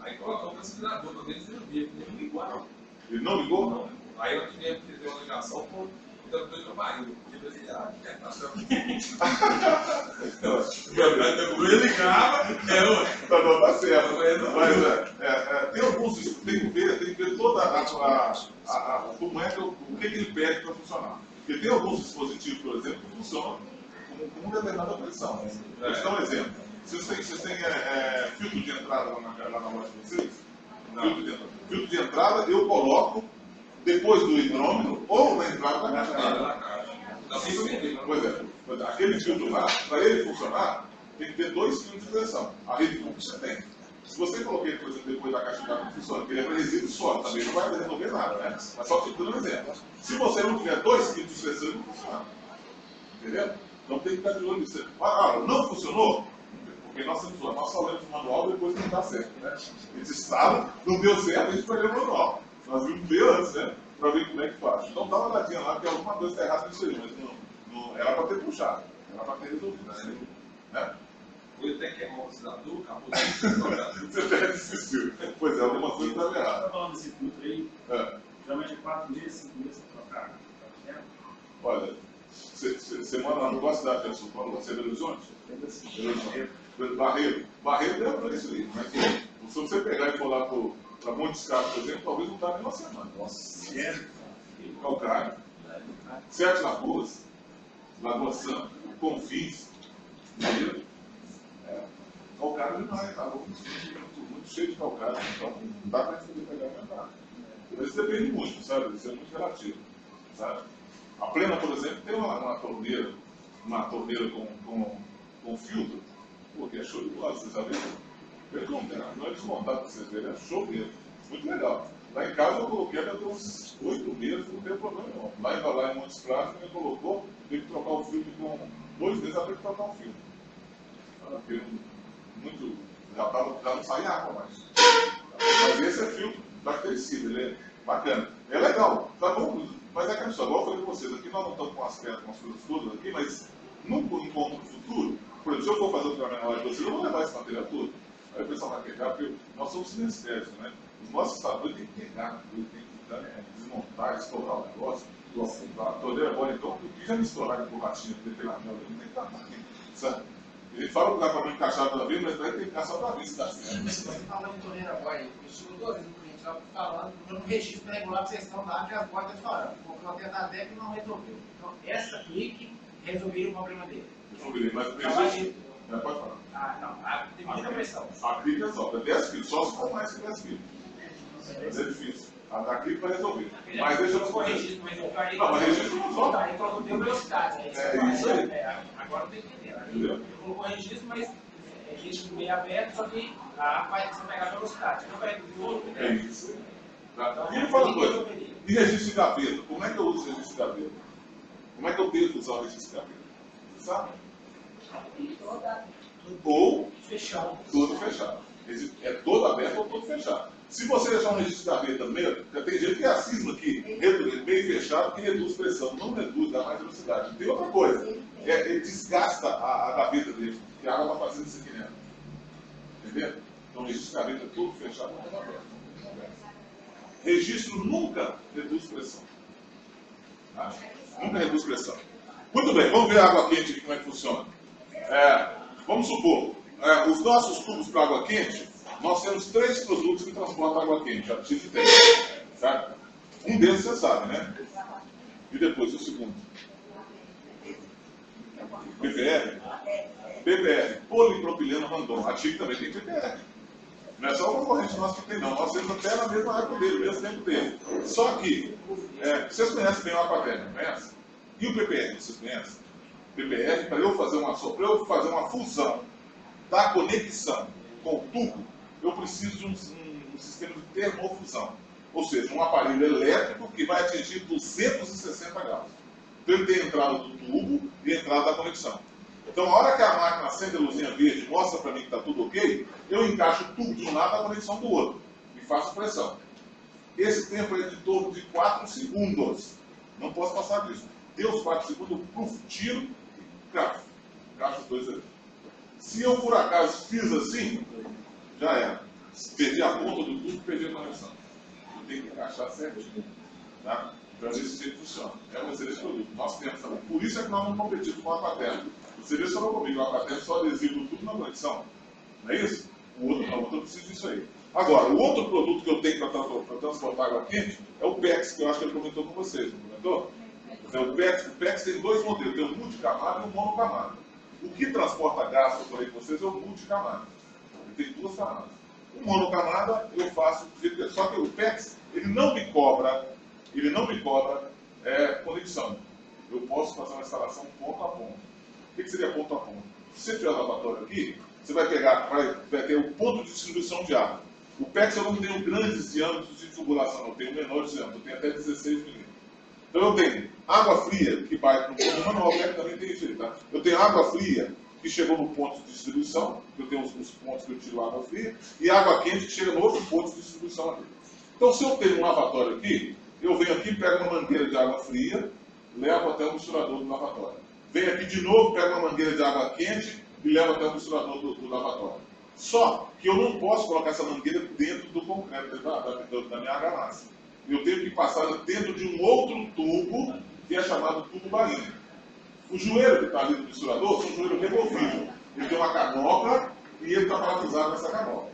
Aí coloca o pressurizador, pelo menos ele via, ele não ligou não. Ele não ligou? Não. Aí eu tive que ter uma ligação com o interruptor de barriga. Porque ele ligava, não, tá certo. Mas tem alguns, tem que ver toda como é que o que ele pede para funcionar. Porque tem alguns dispositivos, por exemplo, que funcionam com uma determinada pressão. Vou te dar um exemplo. Vocês têm filtro de entrada lá na loja de vocês? Filtro de entrada eu coloco depois do hidrômetro ou na entrada da caixa. Pois é. Aquele filtro lá, para ele funcionar, tem que ter 2 kg de pressão. A rede pública você tem. Se você colocar ele, por exemplo, depois da caixa d'água, não funciona, porque ele é para resíduo sólido, também não vai resolver nada, né? Mas só te dando um exemplo. Se você não tiver 2 kg de pressão, não funciona. Entendeu? Então tem que ficar de olho nisso. Não funcionou? Porque nós só lemos o manual depois que não dá certo, né? A gente instala, não deu certo, a gente vai ler o manual. Nós vimos ver antes, né? Para ver como é que faz. Então dá uma olhadinha lá, porque alguma coisa está errada nisso aí, mas não era para ter puxado, era para ter resolvido, né? Foi até queimar o cidadão, acabou de Você até desistiu. Pois é, alguma coisa estava Você errada. está falando desse filtro aí? Geralmente é 4 meses, 5 meses para trocar. Olha, você mora lá no gosto da cidade de São Paulo, você é Belo Horizonte? Barreiro. Barreiro deve para isso aí. Mas se você pegar e for lá para Montes Claros, por exemplo, talvez não dá nem uma semana. Nossa, Calcário. Sete Lagoas, Lagoa Santa, Confins, Barreiro. Calcário demais, tá? Muito cheio de calcário, então não dá para você pegar e andar. Mas isso depende muito, sabe? Isso é muito relativo, sabe? A Plena, por exemplo, tem uma torneira com filtro, porque é show de bola, vocês sabem? Não é desmontado para vocês verem, é show mesmo, muito legal. Lá em casa eu coloquei, deve ter uns 8 meses, não tem problema não. Lá em Montes Claros, quando ele colocou, teve que trocar o filtro com 2 meses, até que trocar o filtro. Porque já não sai água mais. Mas esse é filtro bactericida, ele é bacana. É legal, tá bom? Mas é aquela história, igual eu falei com vocês, aqui nós não estamos com as pedras, com as coisas todas aqui, mas num encontro futuro, por exemplo, se eu for fazer o trabalho na hora de vocês, eu vou levar esse material todo. Aí o pessoal vai pegar, porque nós somos sinestésicos, né? Os nossos instaladores têm que pegar, tem que desmontar, estourar o negócio. A torneira boa, então, o que já me estourar de borrachinha, de telamel, não tem que estar aqui, sabe? A gente fala que dá para não encaixar toda vez, mas vai ter que encaixar só para ver se dá certo. Você falando em torneira boia, eu estive 2 vezes no cliente lá falando, no registro regular que vocês estão lá, que as boias estão fora. Comprou até na DEC e não resolveu. Então, essa aqui que resolveria o problema dele. Resolveria, mas o registro. Pode falar. Ah, não, tem muita pressão. A clique é só, 10 quilos, só se for mais que 10 quilos. Mas é difícil. A clique vai resolver. Mas deixa eu corrigir. Não, mas registro não só. Aí colocou velocidade. É isso aí. Agora tem que entender. Ele colocou registro, mas registro meio aberto, só que vai pegar velocidade. Não vai do outro. É isso aí. Tá. E me fala uma coisa. E registro de gaveta? Como é que eu uso registro de gaveta? Como é que eu devo usar o registro de gaveta? Você sabe? Ou fechado. Todo fechado. É todo aberto ou todo fechado. Se você deixar um registro de gaveta mesmo, tem gente que é a cisma aqui, meio fechado, que reduz pressão. Não reduz, dá mais velocidade. Tem outra coisa, ele desgasta a gaveta dele, porque a água está fazendo isso aqui nela. Entendeu? Então o registro de gaveta é todo fechado ou todo aberto. Registro nunca reduz pressão. Tá? Nunca reduz pressão. Muito bem, vamos ver a água quente aqui, como é que funciona. Vamos supor, os nossos tubos para água quente, nós temos 3 produtos que transportam água quente, a gente tem. Tá? Um deles você sabe, né? E depois o segundo. PPR? PPR, polipropileno random. A TIC também tem PPR. Não é só o concorrente nosso que tem, não. Nós temos até na mesma época dele, mesmo tempo dele. Só que, vocês conhecem bem o Aquaterm, não conhecem? E o PPR, vocês conhecem? PPR, para eu fazer uma fusão da conexão com o tubo, eu preciso de um sistema de termofusão. Ou seja, um aparelho elétrico que vai atingir 260 graus. Então ele tem a entrada do tubo e a entrada da conexão. Então, a hora que a máquina acende a luzinha verde e mostra para mim que está tudo ok, eu encaixo o tubo de um lado e a conexão do outro. E faço pressão. Esse tempo é de torno de 4 segundos. Não posso passar disso. Deu os 4 segundos, eu tiro e cravo. Encaixo os dois ali. Se eu, por acaso, fiz assim, já era. Perdi a ponta do tubo, perdi a conexão. Eu tenho que encaixar certinho. Tá? Para ver se o jeito funciona. É um excelente produto. Nós temos também. Por isso é que nós não competimos com a Aquaterm. Você vê só comigo, o Aquaterm só adesivo tudo na conexão. Não é isso? O outro não, o outro precisa disso aí. Agora, o outro produto que eu tenho para transportar água quente é o PEX, que eu acho que ele comentou com vocês, não comentou? Então, o PEX tem 2 modelos, tem o multicamada e o monocamada. O que transporta gás, que eu falei com vocês, é o multicamada. Ele tem 2 camadas. O monocamada eu faço do jeito que é. Só que o PEX, ele não me cobra conexão. Eu posso fazer uma instalação ponto a ponto. O que seria ponto a ponto? Se você tiver um lavatório aqui, você vai pegar, vai ter o ponto de distribuição de água. O PEX eu não tenho grandes diâmetros de tubulação, eu tenho menores diâmetros, eu tenho até 16 milímetros. Então eu tenho água fria, que vai no manual PEX também tem isso aí, tá? Eu tenho água fria que chegou no ponto de distribuição, que eu tenho os pontos que eu tiro água fria, e água quente que chega no outro ponto de distribuição ali. Então, se eu tenho um lavatório aqui, eu venho aqui, pego uma mangueira de água fria, levo até o misturador do lavatório. Venho aqui de novo, pego uma mangueira de água quente e levo até o misturador do lavatório. Só que eu não posso colocar essa mangueira dentro do concreto, da minha argamassa. Eu tenho que passar dentro de um outro tubo, que é chamado tubo bainha. O joelho que está ali no misturador é um joelho removível. Ele tem uma canopla e ele está parafusado nessa canopla.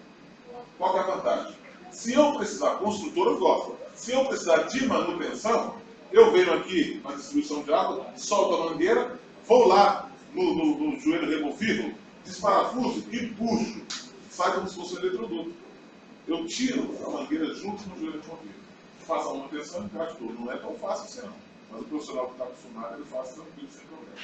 Qual que é a vantagem? Se eu precisar, construtor eu gosto, se eu precisar de manutenção, eu venho aqui na distribuição de água, solto a mangueira, vou lá no joelho removível, desparafuso e puxo. Sai como se fosse um eletroduto. Eu tiro a mangueira junto no joelho removível. Faço a manutenção e encaixa tudo. Não é tão fácil assim não. Mas o profissional que está acostumado, ele faz tranquilo, sem problema.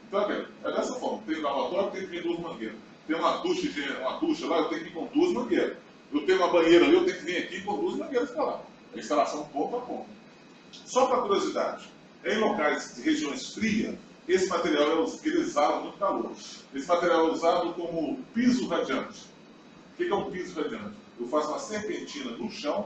Então, é dessa forma. Tem lavatório, tem que vir 2 mangueiras. Tem uma ducha lá, eu tenho que ir com 2 mangueiras. Eu tenho uma banheira ali, eu tenho que vir aqui com 2 mangueiras para lá. A instalação ponto a ponto. Só para curiosidade, em locais de regiões frias, esse material ele exala muito calor. Esse material é usado como piso radiante. O que é um piso radiante? Eu faço uma serpentina no chão,